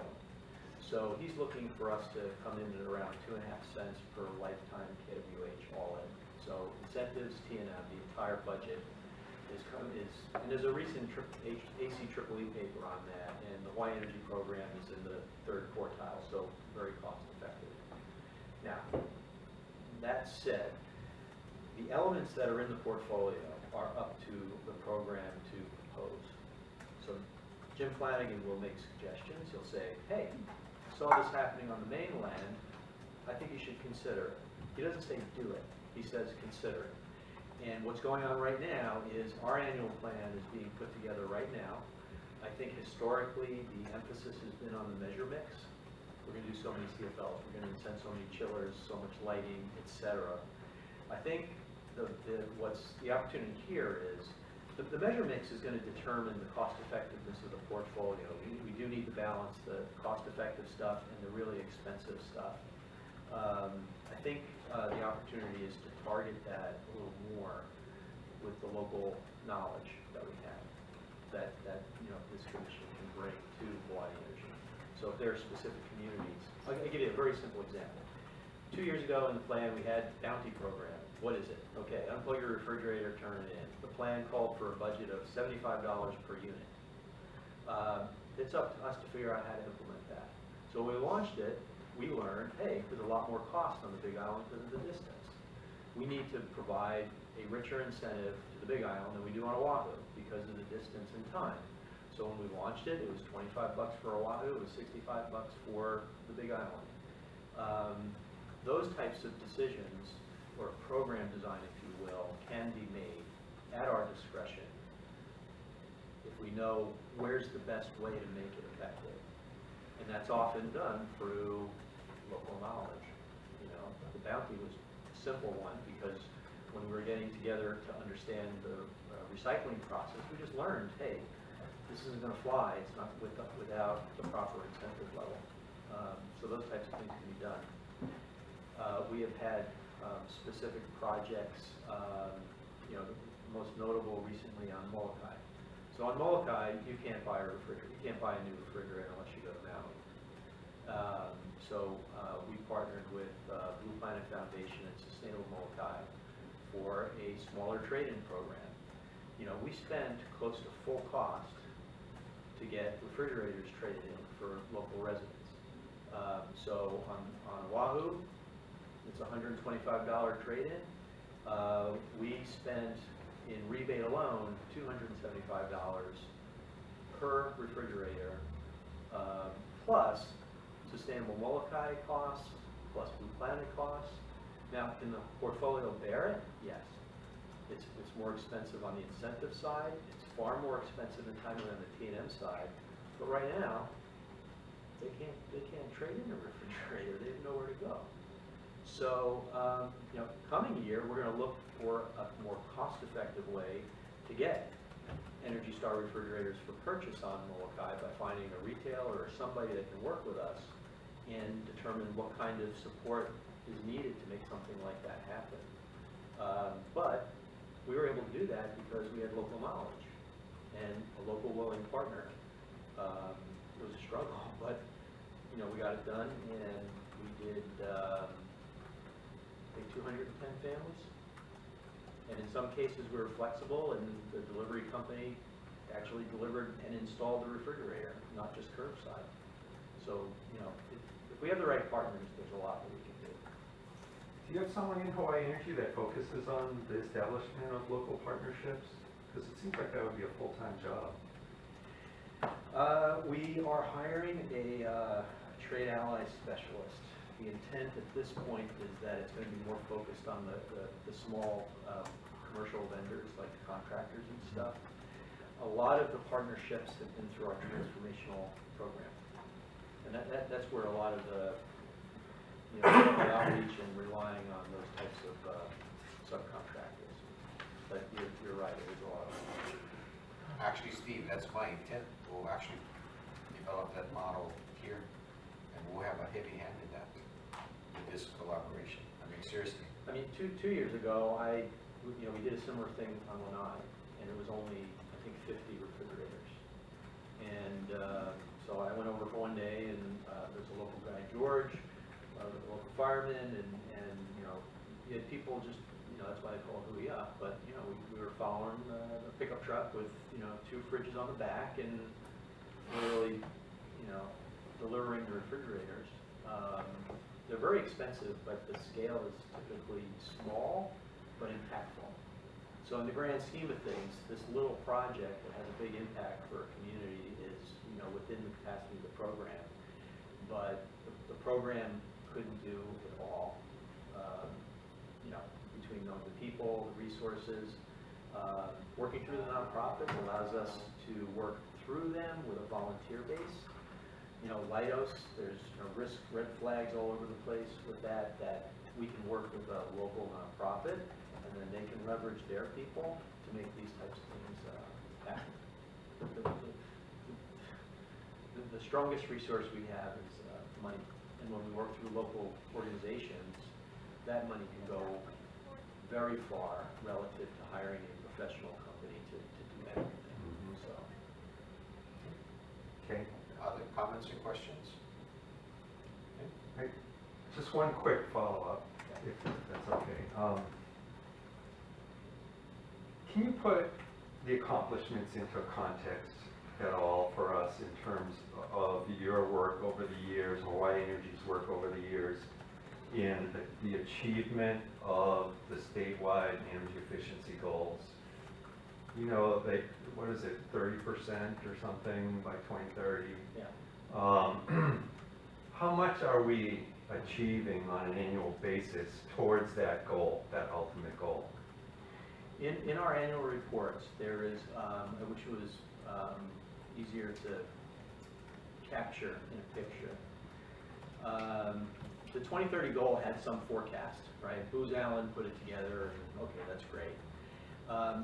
Speaker 5: So he's looking for us to come in at around 2.5 cents per lifetime KWH all in. So incentives, T&M, the entire budget and there's a recent ACEEE paper on that, and the Hawaii Energy Program is in the 3rd quartile, so very cost effective. Now, that said, the elements that are in the portfolio are up to the program to propose. So Jim Flanagan will make suggestions. He'll say, hey, I saw this happening on the mainland. I think you should consider it. He doesn't say do it. He says consider it. And what's going on right now is our annual plan is being put together right now. I think historically the emphasis has been on the measure mix. We're going to do so many CFLs, we're going to incent so many chillers, so much lighting, etc. I think what's the opportunity here is The measure mix is going to determine the cost effectiveness of the portfolio. We do need to balance the cost effective stuff and the really expensive stuff. I think the opportunity is to target that a little more with the local knowledge that we have, that this commission can bring to Hawaii Energy. So if there are specific communities, I'll give you a very simple example. 2 years ago in the plan, we had bounty program. What is it? Okay, unplug your refrigerator, turn it in. The plan called for a budget of $75 per unit. It's up to us to figure out how to implement that. So when we launched it, we learned, hey, there's a lot more cost on the Big Island because of the distance. We need to provide a richer incentive to the Big Island than we do on Oahu because of the distance and time. So when we launched it, it was $25 for Oahu, it was $65 for the Big Island. Those types of decisions, or program design, if you will, can be made at our discretion if we know where's the best way to make it effective. And that's often done through local knowledge. The bounty was a simple one because when we were getting together to understand the recycling process, we just learned, hey, this isn't going to fly. It's not without the proper incentive level. So those types of things can be done. We have had specific projects, the most notable recently on Molokai. So on Molokai, you can't buy a refrigerator. You can't buy a new refrigerator unless you go to Maui. So we partnered with Blue Planet Foundation and Sustainable Molokai for a smaller trade-in program. We spent close to full cost to get refrigerators traded in for local residents. So on Oahu, it's a $125 trade-in. We spent in rebate alone $275 per refrigerator, plus Sustainable Molokai costs, plus Blue Planet costs. Now, can the portfolio bear it? Yes. It's more expensive on the incentive side. It's far more expensive in time than the T&M side. But right now, they can't trade in a refrigerator. They have nowhere to go. So, coming year, we're going to look for a more cost-effective way to get Energy Star refrigerators for purchase on Molokai by finding a retailer or somebody that can work with us and determine what kind of support is needed to make something like that happen. But we were able to do that because we had local knowledge and a local willing partner. It was a struggle, but we got it done, and we did I think 210 families. And in some cases we were flexible, and the delivery company actually delivered and installed the refrigerator, not just curbside. So if we have the right partners, there's a lot that we can do.
Speaker 8: Do you have someone in Hawaii Energy that focuses on the establishment of local partnerships? Because it seems like that would be a full-time job.
Speaker 5: We are hiring a trade ally specialist. The intent at this point is that it's going to be more focused on the small commercial vendors like contractors and stuff. A lot of the partnerships have been through our transformational program. And that's where a lot of the outreach and relying on those types of subcontractors. But you're right, it is a lot of.
Speaker 1: Actually, Steve, that's my intent. We'll actually develop that model here, and we'll have a heavy hand in that with this collaboration. I mean, seriously.
Speaker 5: I mean, two years ago, we did a similar thing on Lanai, and it was only, I think, 50 refrigerators. And so I went over for one day, and there's a local guy, George, a local fireman, and you had people just, that's why they call it Hui Up, but we were following a pickup truck with 2 fridges on the back, and literally delivering the refrigerators. They're very expensive, but the scale is typically small but impactful. So in the grand scheme of things, this little project that has a big impact for a community is within the capacity of the program. But the program couldn't do it all. Between the people, the resources, working through the nonprofit allows us to work through them with a volunteer base. Leidos, there's risk red flags all over the place with that we can work with a local nonprofit, and then they can leverage their people to make these types of things happen. The strongest resource we have is money. And when we work through local organizations, that money can go very far relative to hiring a professional company to do everything, so.
Speaker 8: Okay,
Speaker 1: Other comments or questions?
Speaker 8: just one quick follow-up, if that's okay. Can you put the accomplishments into context at all for us in terms of your work over the years, Hawaii Energy's work over the years, in the achievement of the statewide energy efficiency goals? You know, they, what is it, 30% or something by 2030?
Speaker 5: Yeah.
Speaker 8: How much are we achieving on an annual basis towards that goal, that ultimate goal?
Speaker 5: In our annual reports, there is, which was easier to capture in a picture. The 2030 goal had some forecast, right? Booz Allen put it together, and okay, that's great.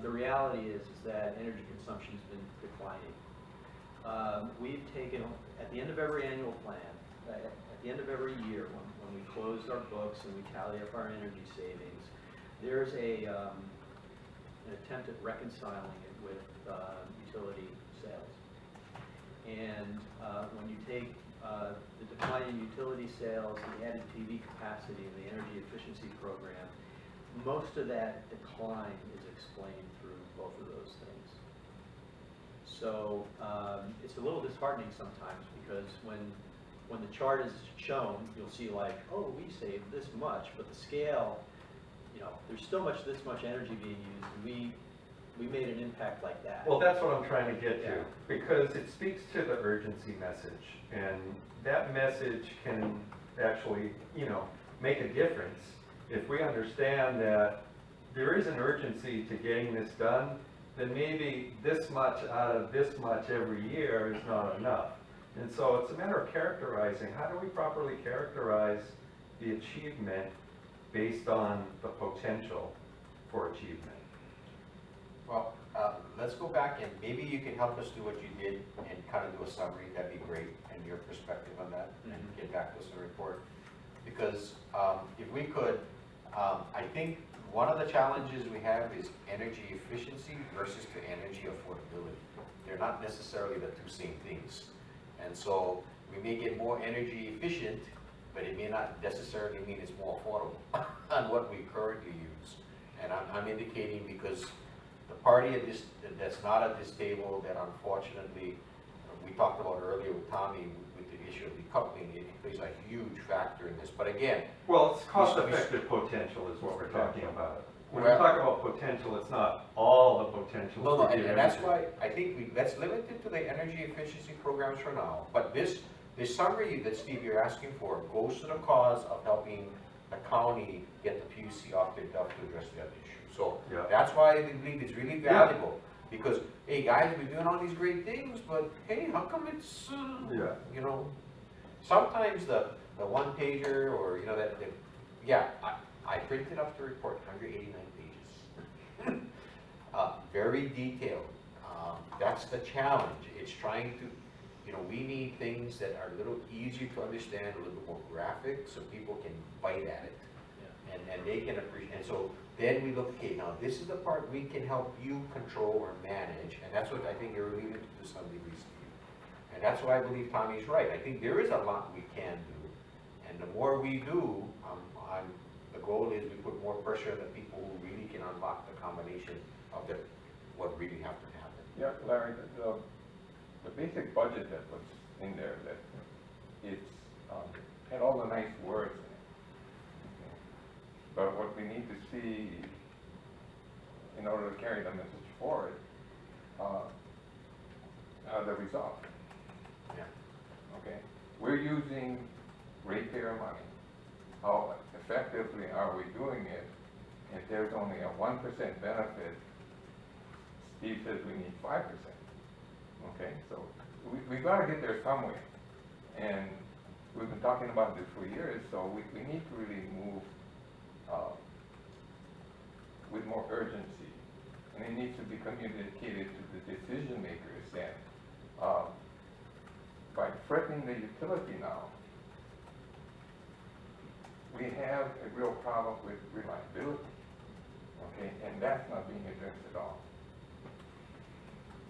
Speaker 5: The reality is that energy consumption has been declining. We've taken, at the end of every annual plan, at the end of every year, when we close our books and we tally up our energy savings, there's an attempt at reconciling it with utility sales. And when you take the decline in utility sales and the added PV capacity in the energy efficiency program, most of that decline is explained through both of those things. So it's a little disheartening sometimes, because when the chart is shown, you'll see like, oh, we saved this much, but the scale, you know, there's still this much energy being used, and we made an impact like that.
Speaker 8: Well, that's what I'm trying to get to,
Speaker 5: Yeah.
Speaker 8: because it speaks to the urgency message, and that message can actually, you know, make a difference. If we understand that there is an urgency to getting this done, then maybe this much out of this much every year is not enough. And so it's a matter of characterizing. How do we properly characterize the achievement based on the potential for achievement?
Speaker 1: Well, let's go back and maybe you can help us do what you did and kind of do a summary. That'd be great, and your perspective on that, and get back to us in a report. Because if we could, I think one of the challenges we have is energy efficiency versus the energy affordability. They're not necessarily the two same things. And so we may get more energy efficient, but it may not necessarily mean it's more affordable on what we currently use. And I'm indicating because the party at this, that's not at this table, that unfortunately, we talked about earlier with Tommy, with the issue of decoupling, it plays a huge factor in this. But again,
Speaker 8: well, it's cost-effective potential is what we're talking about. When we
Speaker 1: Well,
Speaker 8: talk about potential, it's not all the potential.
Speaker 1: no,
Speaker 8: to
Speaker 1: and
Speaker 8: get
Speaker 1: that's
Speaker 8: everything.
Speaker 1: why I think let's limit it to the energy efficiency programs for now. But this summary that, Steve, you're asking for goes to the cause of helping the county get the PUC off their duff to address that issue. So
Speaker 8: Yeah.
Speaker 1: that's why I believe it's really valuable. Because, hey, guys, we're doing all these great things, but hey, how come it's,
Speaker 8: Yeah.
Speaker 1: you know, sometimes the one pager or, you know, I printed up the report, 189 pages. Very detailed. That's the challenge. It's trying to, you know, we need things that are a little easier to understand, a little bit more graphic, so people can bite at it. Yeah. And they can appreciate, and so then we look, okay, now this is the part we can help you control or manage, and that's what I think you're alluding to some degree, Steve. And that's why I believe Tommy's right. I think there is a lot we can do, and the more we do, the goal is we put more pressure on the people who really can unlock the combination of what really have to happen.
Speaker 3: Yeah, Larry, the basic budget that was in there, that it's had all the nice words in it. Okay. But what we need to see in order to carry the message forward are the results.
Speaker 1: Yeah.
Speaker 3: Okay, we're using ratepayer money. How effectively are we doing it? If there's only a 1% benefit, Steve says we need 5%. Okay, so we got to get there some way. And we've been talking about this for years, so we need to really move with more urgency. And it needs to be communicated to the decision makers that by threatening the utility now, we have a real problem with reliability, okay? And that's not being addressed at all.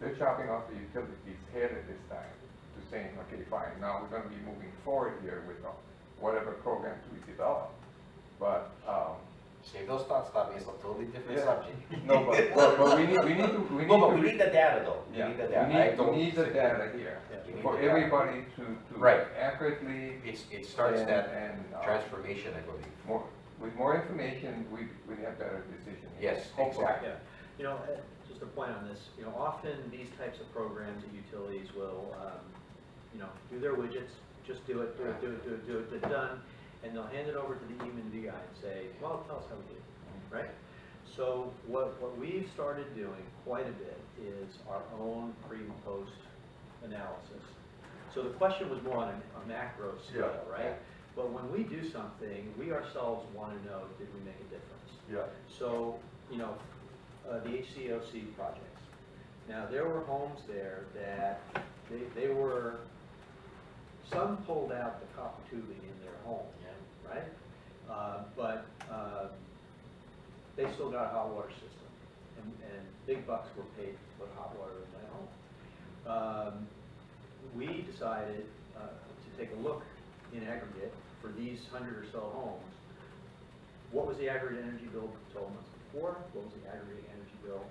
Speaker 3: They're chopping off the utility's head at this time to saying, okay, fine, now we're gonna be moving forward here with whatever programs we develop. But,
Speaker 1: Save those thoughts, Tommy, it's a totally different
Speaker 3: Yeah.
Speaker 1: subject.
Speaker 3: no, but we need to.
Speaker 1: No, but we need the data though, we
Speaker 3: Yeah,
Speaker 1: need the
Speaker 3: we
Speaker 1: data. I
Speaker 3: need,
Speaker 1: don't
Speaker 3: we need the
Speaker 1: disagree.
Speaker 3: data here,
Speaker 1: Yeah, we need
Speaker 3: for
Speaker 1: the data.
Speaker 3: everybody to
Speaker 1: Right.
Speaker 3: accurately.
Speaker 1: It starts that
Speaker 3: and,
Speaker 1: transformation, I believe.
Speaker 3: with more information, we have better decisions.
Speaker 1: Yes,
Speaker 3: Hopefully.
Speaker 1: exactly.
Speaker 5: Yeah, you know, just a point on this, you know, often these types of programs at utilities will, you know, do their widgets, just do it, they're done, and they'll hand it over to the E&D guy and say, well, tell us how we did, right? So what we've started doing quite a bit is our own pre and post analysis. So the question was more on a macro scale,
Speaker 8: Yeah.
Speaker 5: right? But when we do something, we ourselves want to know, did we make a difference?
Speaker 8: Yeah.
Speaker 5: So, you know, the HCOC projects. Now, there were homes there that they were, some pulled out the copper tubing in their home, right? But they still got a hot water system, and big bucks were paid to put hot water in their home. We decided to take a look in aggregate for these 100 or so homes. What was the aggregate energy bill 12 months before? What was the aggregate energy bill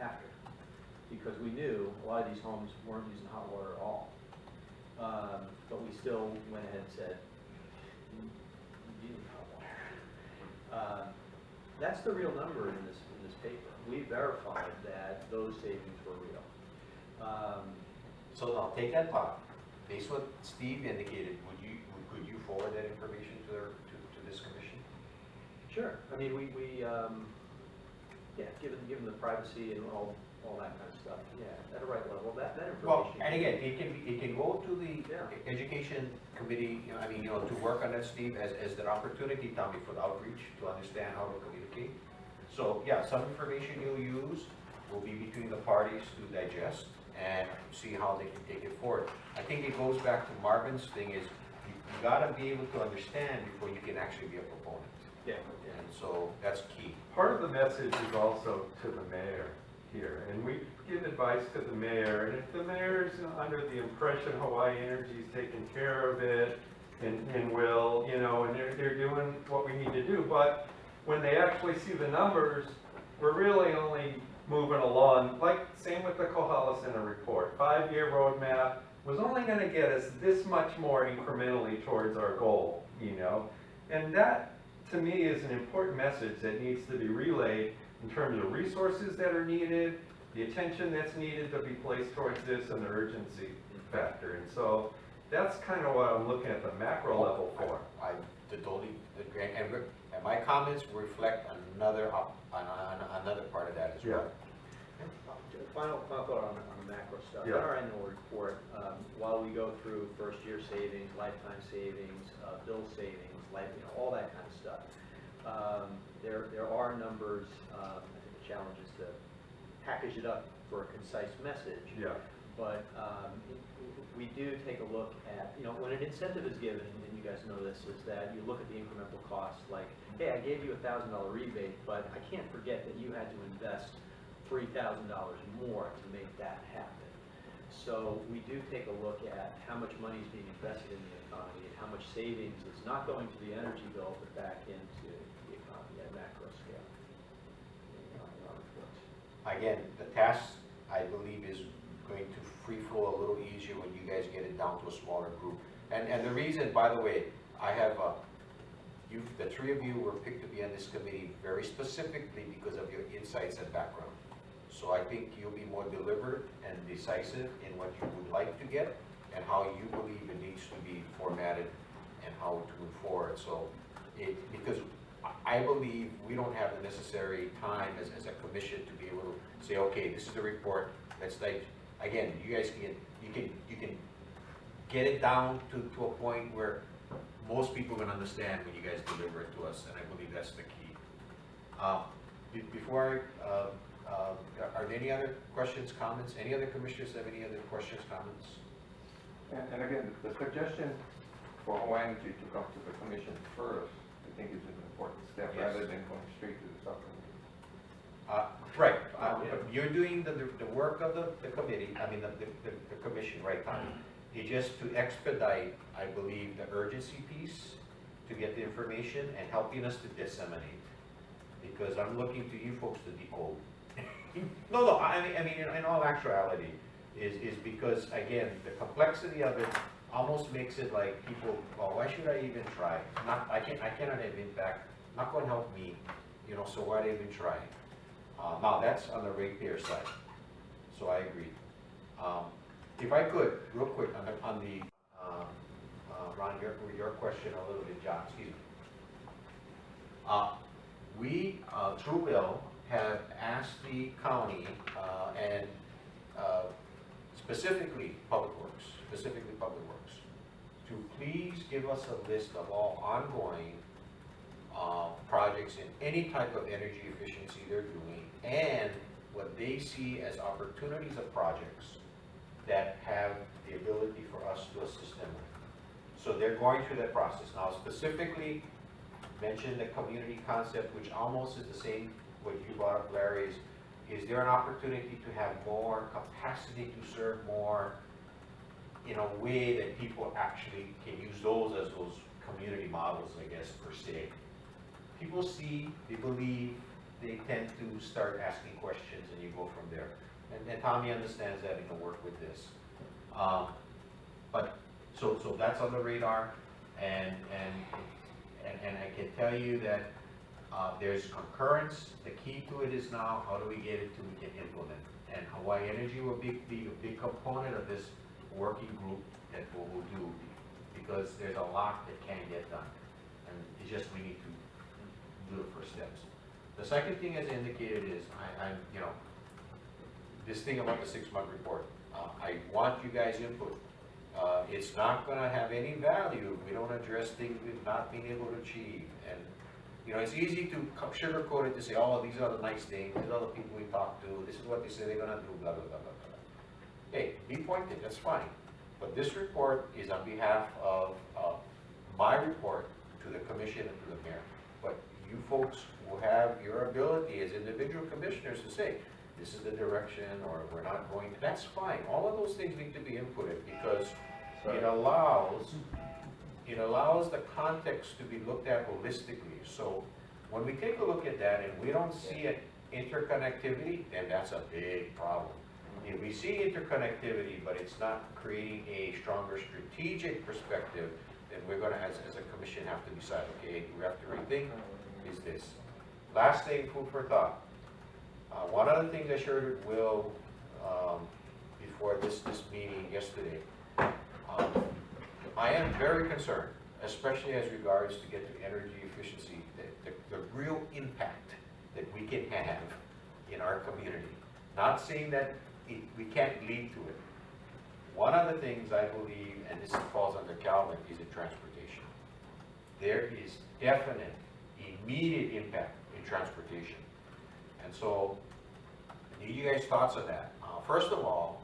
Speaker 5: after? Because we knew a lot of these homes weren't using hot water at all. But we still went ahead and said, you need hot water. That's the real number in this paper. We verified that those savings were real.
Speaker 1: So I'll take that thought. Based on what Steve indicated, could you forward that information to this commission?
Speaker 5: Sure. I mean, yeah, given the privacy and all that kind of stuff, yeah, at the right level, that information.
Speaker 1: Well, and again, it can go to the
Speaker 5: Yeah.
Speaker 1: education committee, to work on that, Steve, as that opportunity, Tommy, for the outreach, to understand how to communicate. So, yeah, some information you'll use will be between the parties to digest and see how they can take it forward. I think it goes back to Marvin's thing is, you gotta be able to understand before you can actually be a proponent.
Speaker 5: Yeah.
Speaker 1: And so, that's key.
Speaker 8: Part of the message is also to the mayor here, and we give advice to the mayor, and if the mayor's under the impression Hawaii Energy's taking care of it, and will, and they're doing what we need to do, but when they actually see the numbers, we're really only moving along, like, same with the Kohala Center report. 5-year roadmap was only gonna get us this much more incrementally towards our goal, And that, to me, is an important message that needs to be relayed in terms of resources that are needed, the attention that's needed to be placed towards this, and the urgency factor. And so that's kind of what I'm looking at the macro level for.
Speaker 1: I totally agree, and my comments reflect another part of that as well.
Speaker 5: Final thought on the macro stuff.
Speaker 8: Yeah.
Speaker 5: In our annual report, while we go through first-year savings, lifetime savings, bill savings, all that kind of stuff, there are numbers. I think the challenge is to package it up for a concise message.
Speaker 8: Yeah.
Speaker 5: But we do take a look at, when an incentive is given, and you guys know this, is that you look at the incremental costs, like, hey, I gave you a $1,000 rebate, but I can't forget that you had to invest $3,000 more to make that happen. So we do take a look at how much money is being invested in the economy and how much savings is not going to the energy bill, but back into the economy at macro scale.
Speaker 1: Again, the task, I believe, is going to free flow a little easier when you guys get it down to a smaller group. And the reason, by the way, I have, the three of you were picked to be on this committee very specifically because of your insights and background. So I think you'll be more deliberate and decisive in what you would like to get and how you believe it needs to be formatted and how to move forward. So because I believe we don't have the necessary time as a commission to be able to say, okay, this is the report, let's again, you guys you can get it down to a point where most people can understand when you guys deliver it to us, and I believe that's the key. Before are there any other questions, comments? Any other commissioners have any other questions, comments?
Speaker 3: And again, the suggestion for Hawaii Energy to come to the commission first, I think is an important step,
Speaker 1: Yes.
Speaker 3: rather than going straight to the subcommittee.
Speaker 1: Right, you're doing the work of the committee, I mean, the commission, right, Tommy? It's just to expedite, I believe, the urgency piece, to get the information and helping us to disseminate. Because I'm looking to you folks to decode. No, I mean, in all actuality, is because, again, the complexity of it almost makes it like people, well, why should I even try? I cannot have impact, not gonna help me, you know, so why even try? Now, that's on the ratepayer side, so I agree. If I could, real quick, on the Ron, your question a little bit, John, excuse me. We, through Will, have asked the county and specifically Public Works, to please give us a list of all ongoing projects in any type of energy efficiency they're doing and what they see as opportunities of projects that have the ability for us to assist them with. So they're going through that process. Now, specifically, mentioned the community concept, which almost is the same, what you brought up, Larry, is there an opportunity to have more capacity to serve more in a way that people actually can use those as those community models, I guess, per se. People see, they believe, they tend to start asking questions and you go from there. And Tommy understands that and can work with this. But, so that's on the radar, and I can tell you that there's concurrence. The key to it is now, how do we get it to we can implement? And Hawaii Energy will be a big component of this working group that we'll do, because there's a lot that can get done. And it's just we need to do the first steps. The second thing, as indicated, is I'm you know, this thing about the 6-month report. I want you guys' input. It's not going to have any value if we don't address things we've not been able to achieve. And you know, it's easy to sugarcoat it to say, oh, these are the nice things, these are the people we talk to, this is what they say they're going to do, blah, blah, blah, blah, blah. Hey, be pointed, that's fine. But this report is on behalf of my report to the commission and to the mayor. But you folks will have your ability as individual commissioners to say, this is the direction, or we're not going to, that's fine. All of those things need to be inputted, because it allows the context to be looked at holistically. So when we take a look at that and we don't see an interconnectivity, then that's a big problem. If we see interconnectivity, but it's not creating a stronger strategic perspective, then we're gonna, as a commission, have to decide, okay, we have to rethink, is this. Last thing, food for thought. One of the things I shared with Will before this meeting yesterday, I am very concerned, especially as regards to get to energy efficiency, the real impact that we can have in our community. Not saying that we can't lead to it. One of the things I believe, and this falls under Calvin, is in transportation. There is definite, immediate impact in transportation. And so, I need you guys' thoughts on that. First of all,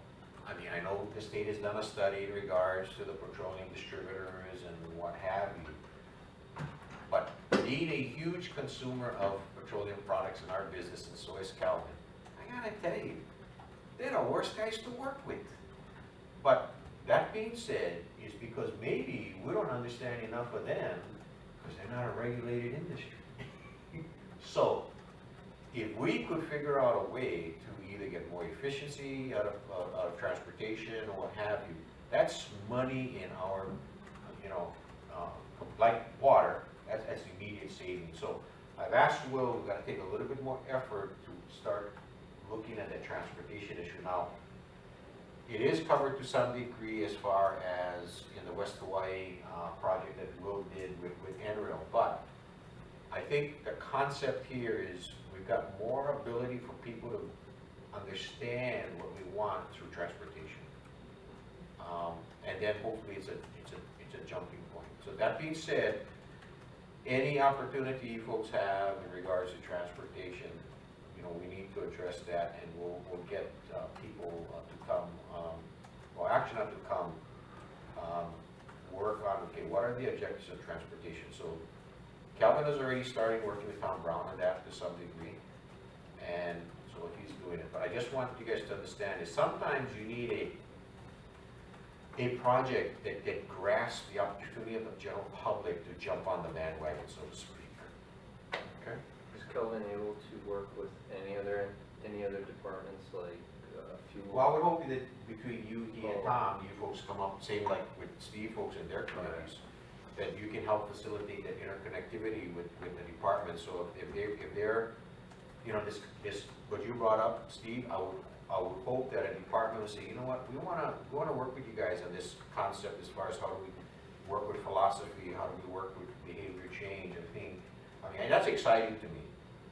Speaker 1: I mean, I know the state has done a study in regards to the petroleum distributors and what have you. But being a huge consumer of petroleum products in our business, and so is Calvin, I gotta tell you, they're the worst guys to work with. But that being said, is because maybe we don't understand enough of them, because they're not a regulated industry. So, if we could figure out a way to either get more efficiency out of transportation or what have you, that's money in our, you know, like water, that's immediate savings. So I've asked Will, we've got to take a little bit more effort to start looking at that transportation issue. Now, it is covered to some degree as far as in the West Hawaii project that Will did with NREL, but I think the concept here is we've got more ability for people to understand what we want through transportation. And then hopefully it's a jumping point. So that being said, any opportunity you folks have in regards to transportation, need to address that, and we'll get people to come, well, actually not to come, work on, okay, what are the objectives of transportation? So Calvin has already started working with Tom Brown on that to some degree, and so he's doing it. But I just want you guys to understand is sometimes you need a project that grasps the opportunity of the general public to jump on the bandwagon, so to speak. Okay?
Speaker 15: Is Kelvin able to work with any other departments like fuel?
Speaker 1: Well, we're hoping that between you, he, and Tom, you folks come up, same like with Steve folks in their communities, that you can help facilitate that interconnectivity with the department. So if they're, you know, this what you brought up, Steve, I would hope that a department would say, you know what, we wanna work with you guys on this concept as far as how do we work with philosophy, how do we work with behavior change and things. I mean, that's exciting to me,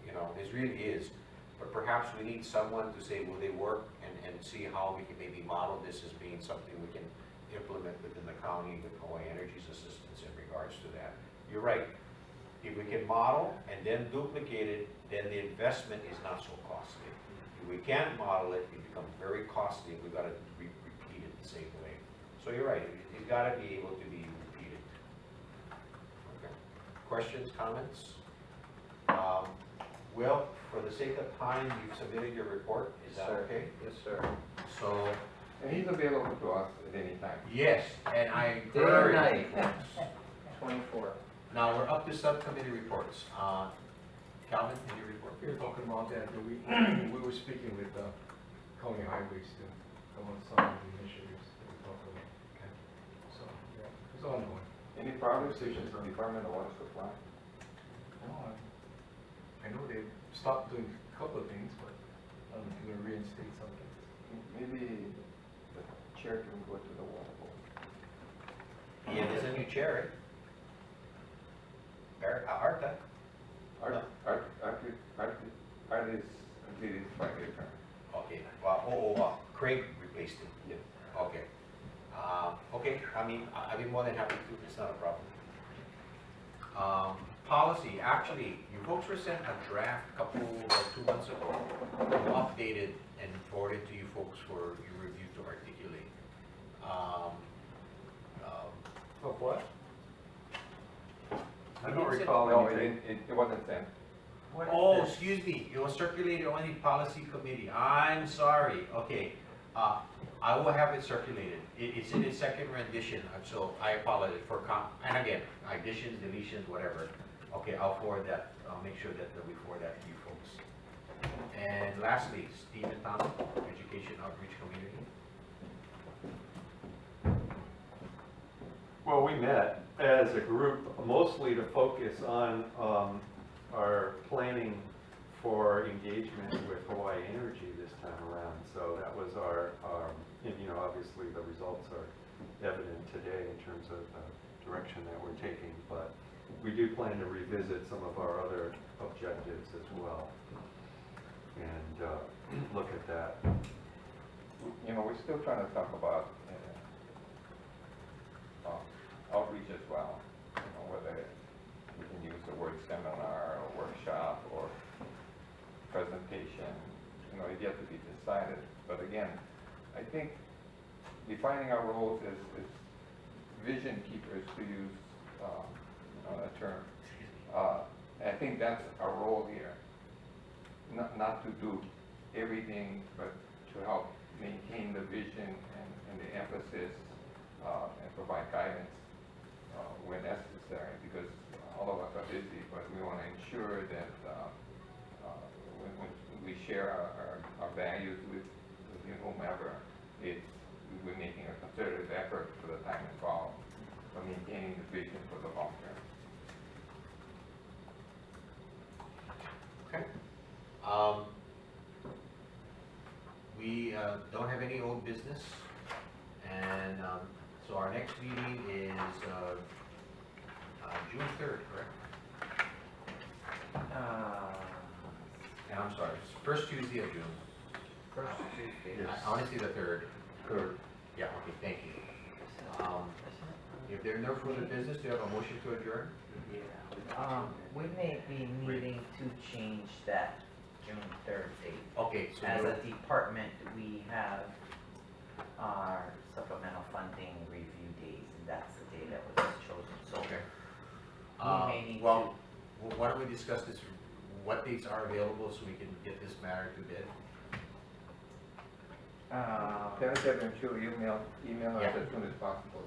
Speaker 1: you know, this really is. But perhaps we need someone to say, will they work and see how we can maybe model this as being something we can implement within the county with Hawaii Energy's assistance in regards to that. You're right. If we can model and then duplicate it, then the investment is not so costly. If we can't model it, it becomes very costly. We've got to repeat it the same way. So you're right. It's got to be able to be repeated. Okay. Questions, comments? Will, for the sake of time, you've submitted your report. Is that okay?
Speaker 15: Yes, sir.
Speaker 1: So,
Speaker 3: And he's available to us at any time.
Speaker 1: yes, and I
Speaker 15: Day and night. 24.
Speaker 1: Now, we're up to subcommittee reports. Calvin, any report?
Speaker 10: You're talking about that, we were speaking with county highways to come on some of the initiatives that we talked about.
Speaker 1: Okay.
Speaker 10: So, yeah, it's ongoing.
Speaker 3: Any progress with the Department of Water Supply?
Speaker 10: I know they've stopped doing a couple of things, but I don't know if you're gonna reinstate something.
Speaker 3: Maybe the chair can go to the water board.
Speaker 1: Yeah, there's a new chair, right? Arta.
Speaker 3: Art is completed 5-year term.
Speaker 1: Okay, well, Craig replaced him.
Speaker 3: Yes.
Speaker 1: Okay. Okay, I mean, I'd be more than happy to, it's not a problem. Policy, actually, you folks were sent a draft a couple, like 2 months ago, updated and forwarded to you folks for your review to articulate.
Speaker 10: Of what?
Speaker 3: I don't recall. No, it wasn't sent.
Speaker 2: What is
Speaker 1: Oh,
Speaker 2: this?
Speaker 1: excuse me, it was circulated on the policy committee. I'm sorry, okay. I will have it circulated. It's in its second rendition, so I apologize for, and again, additions, deletions, whatever. Okay, I'll forward that, I'll make sure that we forward that to you folks. And lastly, Stephen Thomas, Education Outreach Community.
Speaker 8: Well, we met as a group mostly to focus on our planning for engagement with Hawaii Energy this time around. So that was our and, you know, obviously the results are evident today in terms of the direction that we're taking, but we do plan to revisit some of our other objectives as well and look at that.
Speaker 3: You know, we're still trying to talk about outreach as well. You know, whether we can use the word seminar or workshop or presentation. You know, it yet to be decided. But again, I think defining our roles as vision keepers, to use a term, I think that's our role here. Not to do everything, but to help maintain the vision and the emphasis and provide guidance where necessary, because all of us are busy, but we want to ensure that when we share our values with whomever, we're making a concerted effort for the time involved for maintaining the vision for the long term.
Speaker 1: Okay. We don't have any old business, and so our next meeting is June 3rd, correct? Yeah, I'm sorry, it's first Tuesday of June.
Speaker 2: First Tuesday.
Speaker 1: I want to see the 3rd. Yeah, okay, thank you. If there are no further business, do you have a motion to adjourn?
Speaker 2: We may be needing to change that June 3rd date.
Speaker 1: Okay, so
Speaker 2: As
Speaker 1: you'll-
Speaker 2: a department, we have our supplemental funding review days, and that's the day that was chosen, so.
Speaker 1: Okay.
Speaker 2: We may need
Speaker 1: Well, why don't we discuss this, what dates are available so we can get this matter to bid?
Speaker 3: Tell Kevin, sure, email us
Speaker 1: Yeah.
Speaker 3: as soon as possible.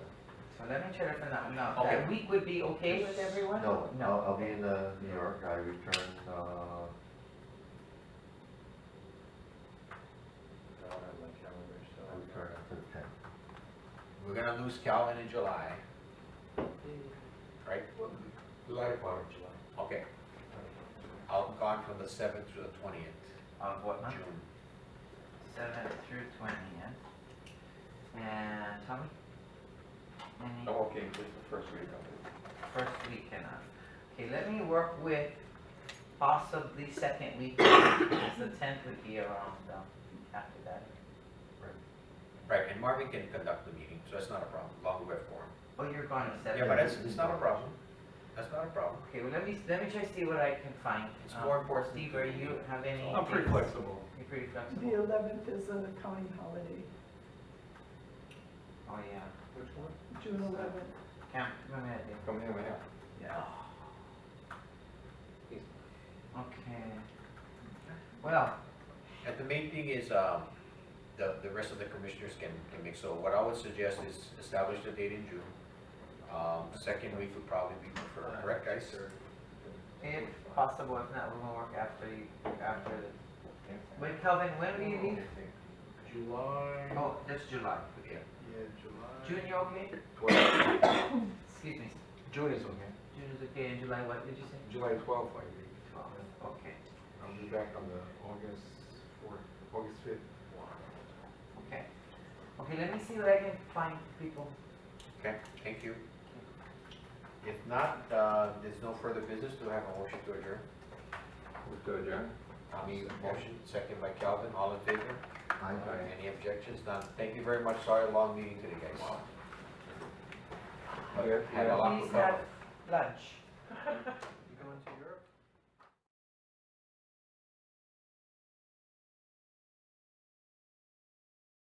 Speaker 2: So let me try to find out, now,
Speaker 1: Okay.
Speaker 2: that week would be okay with everyone?
Speaker 7: No,
Speaker 2: No.
Speaker 7: I'll be in New York, I return,
Speaker 15: I don't have my calendar, so.
Speaker 7: I return after the 10th.
Speaker 1: We're gonna lose Calvin in July, right?
Speaker 3: Latter part of July.
Speaker 1: Okay. I'll be gone from the 7th to the 20th,
Speaker 2: Of what month?
Speaker 1: June.
Speaker 2: 7th through 20th. And Tommy? Any
Speaker 3: I'm okay, just the first week of it.
Speaker 2: first weekend of? Okay, let me work with possibly second week, because the 10th would be around, after that.
Speaker 1: Right, and Marvin can conduct the meeting, so that's not a problem, long we have quorum.
Speaker 2: Oh, you're gone at 7th?
Speaker 1: Yeah, but it's not a problem. That's not a problem.
Speaker 2: Okay, well, let me try to see what I can find.
Speaker 1: It's more important
Speaker 2: Steve,
Speaker 1: to-
Speaker 2: are you, have any?
Speaker 3: I'm pretty flexible.
Speaker 2: You're pretty
Speaker 9: The
Speaker 2: flexible?
Speaker 9: 11th is a county holiday,
Speaker 2: Oh, yeah.
Speaker 3: Which one?
Speaker 9: June 11th.
Speaker 2: Camp, come ahead, Dave.
Speaker 3: Come here, man.
Speaker 2: Yeah. Okay. Well,
Speaker 1: And the main thing is, the rest of the commissioners can make, so what I would suggest is establish the date in June. Second week would probably be preferred, correct, guys?
Speaker 2: if possible, if not, we're gonna work after the. Wait, Calvin, when will you leave?
Speaker 10: July,
Speaker 2: Oh, that's July.
Speaker 1: Yeah.
Speaker 10: yeah, July.
Speaker 2: June, you okay?
Speaker 10: 12th.
Speaker 2: Excuse me.
Speaker 10: June is okay.
Speaker 2: June is okay, and July, what did you say?
Speaker 10: July 12th, I think.
Speaker 2: 12th, okay.
Speaker 10: I'll be back on the August 5th.
Speaker 2: Okay. Okay, let me see what I can find, people.
Speaker 1: Okay, thank you. If not, there's no further business, do I have a motion to adjourn?
Speaker 3: Move to adjourn.
Speaker 1: Tommy, motion, second by Calvin, all in favor?
Speaker 7: Aye.
Speaker 1: Any objections? None. Thank you very much, sorry, long meeting today, guys.
Speaker 3: Yeah,
Speaker 1: Had a lot to
Speaker 2: Please
Speaker 1: cover.
Speaker 2: have lunch.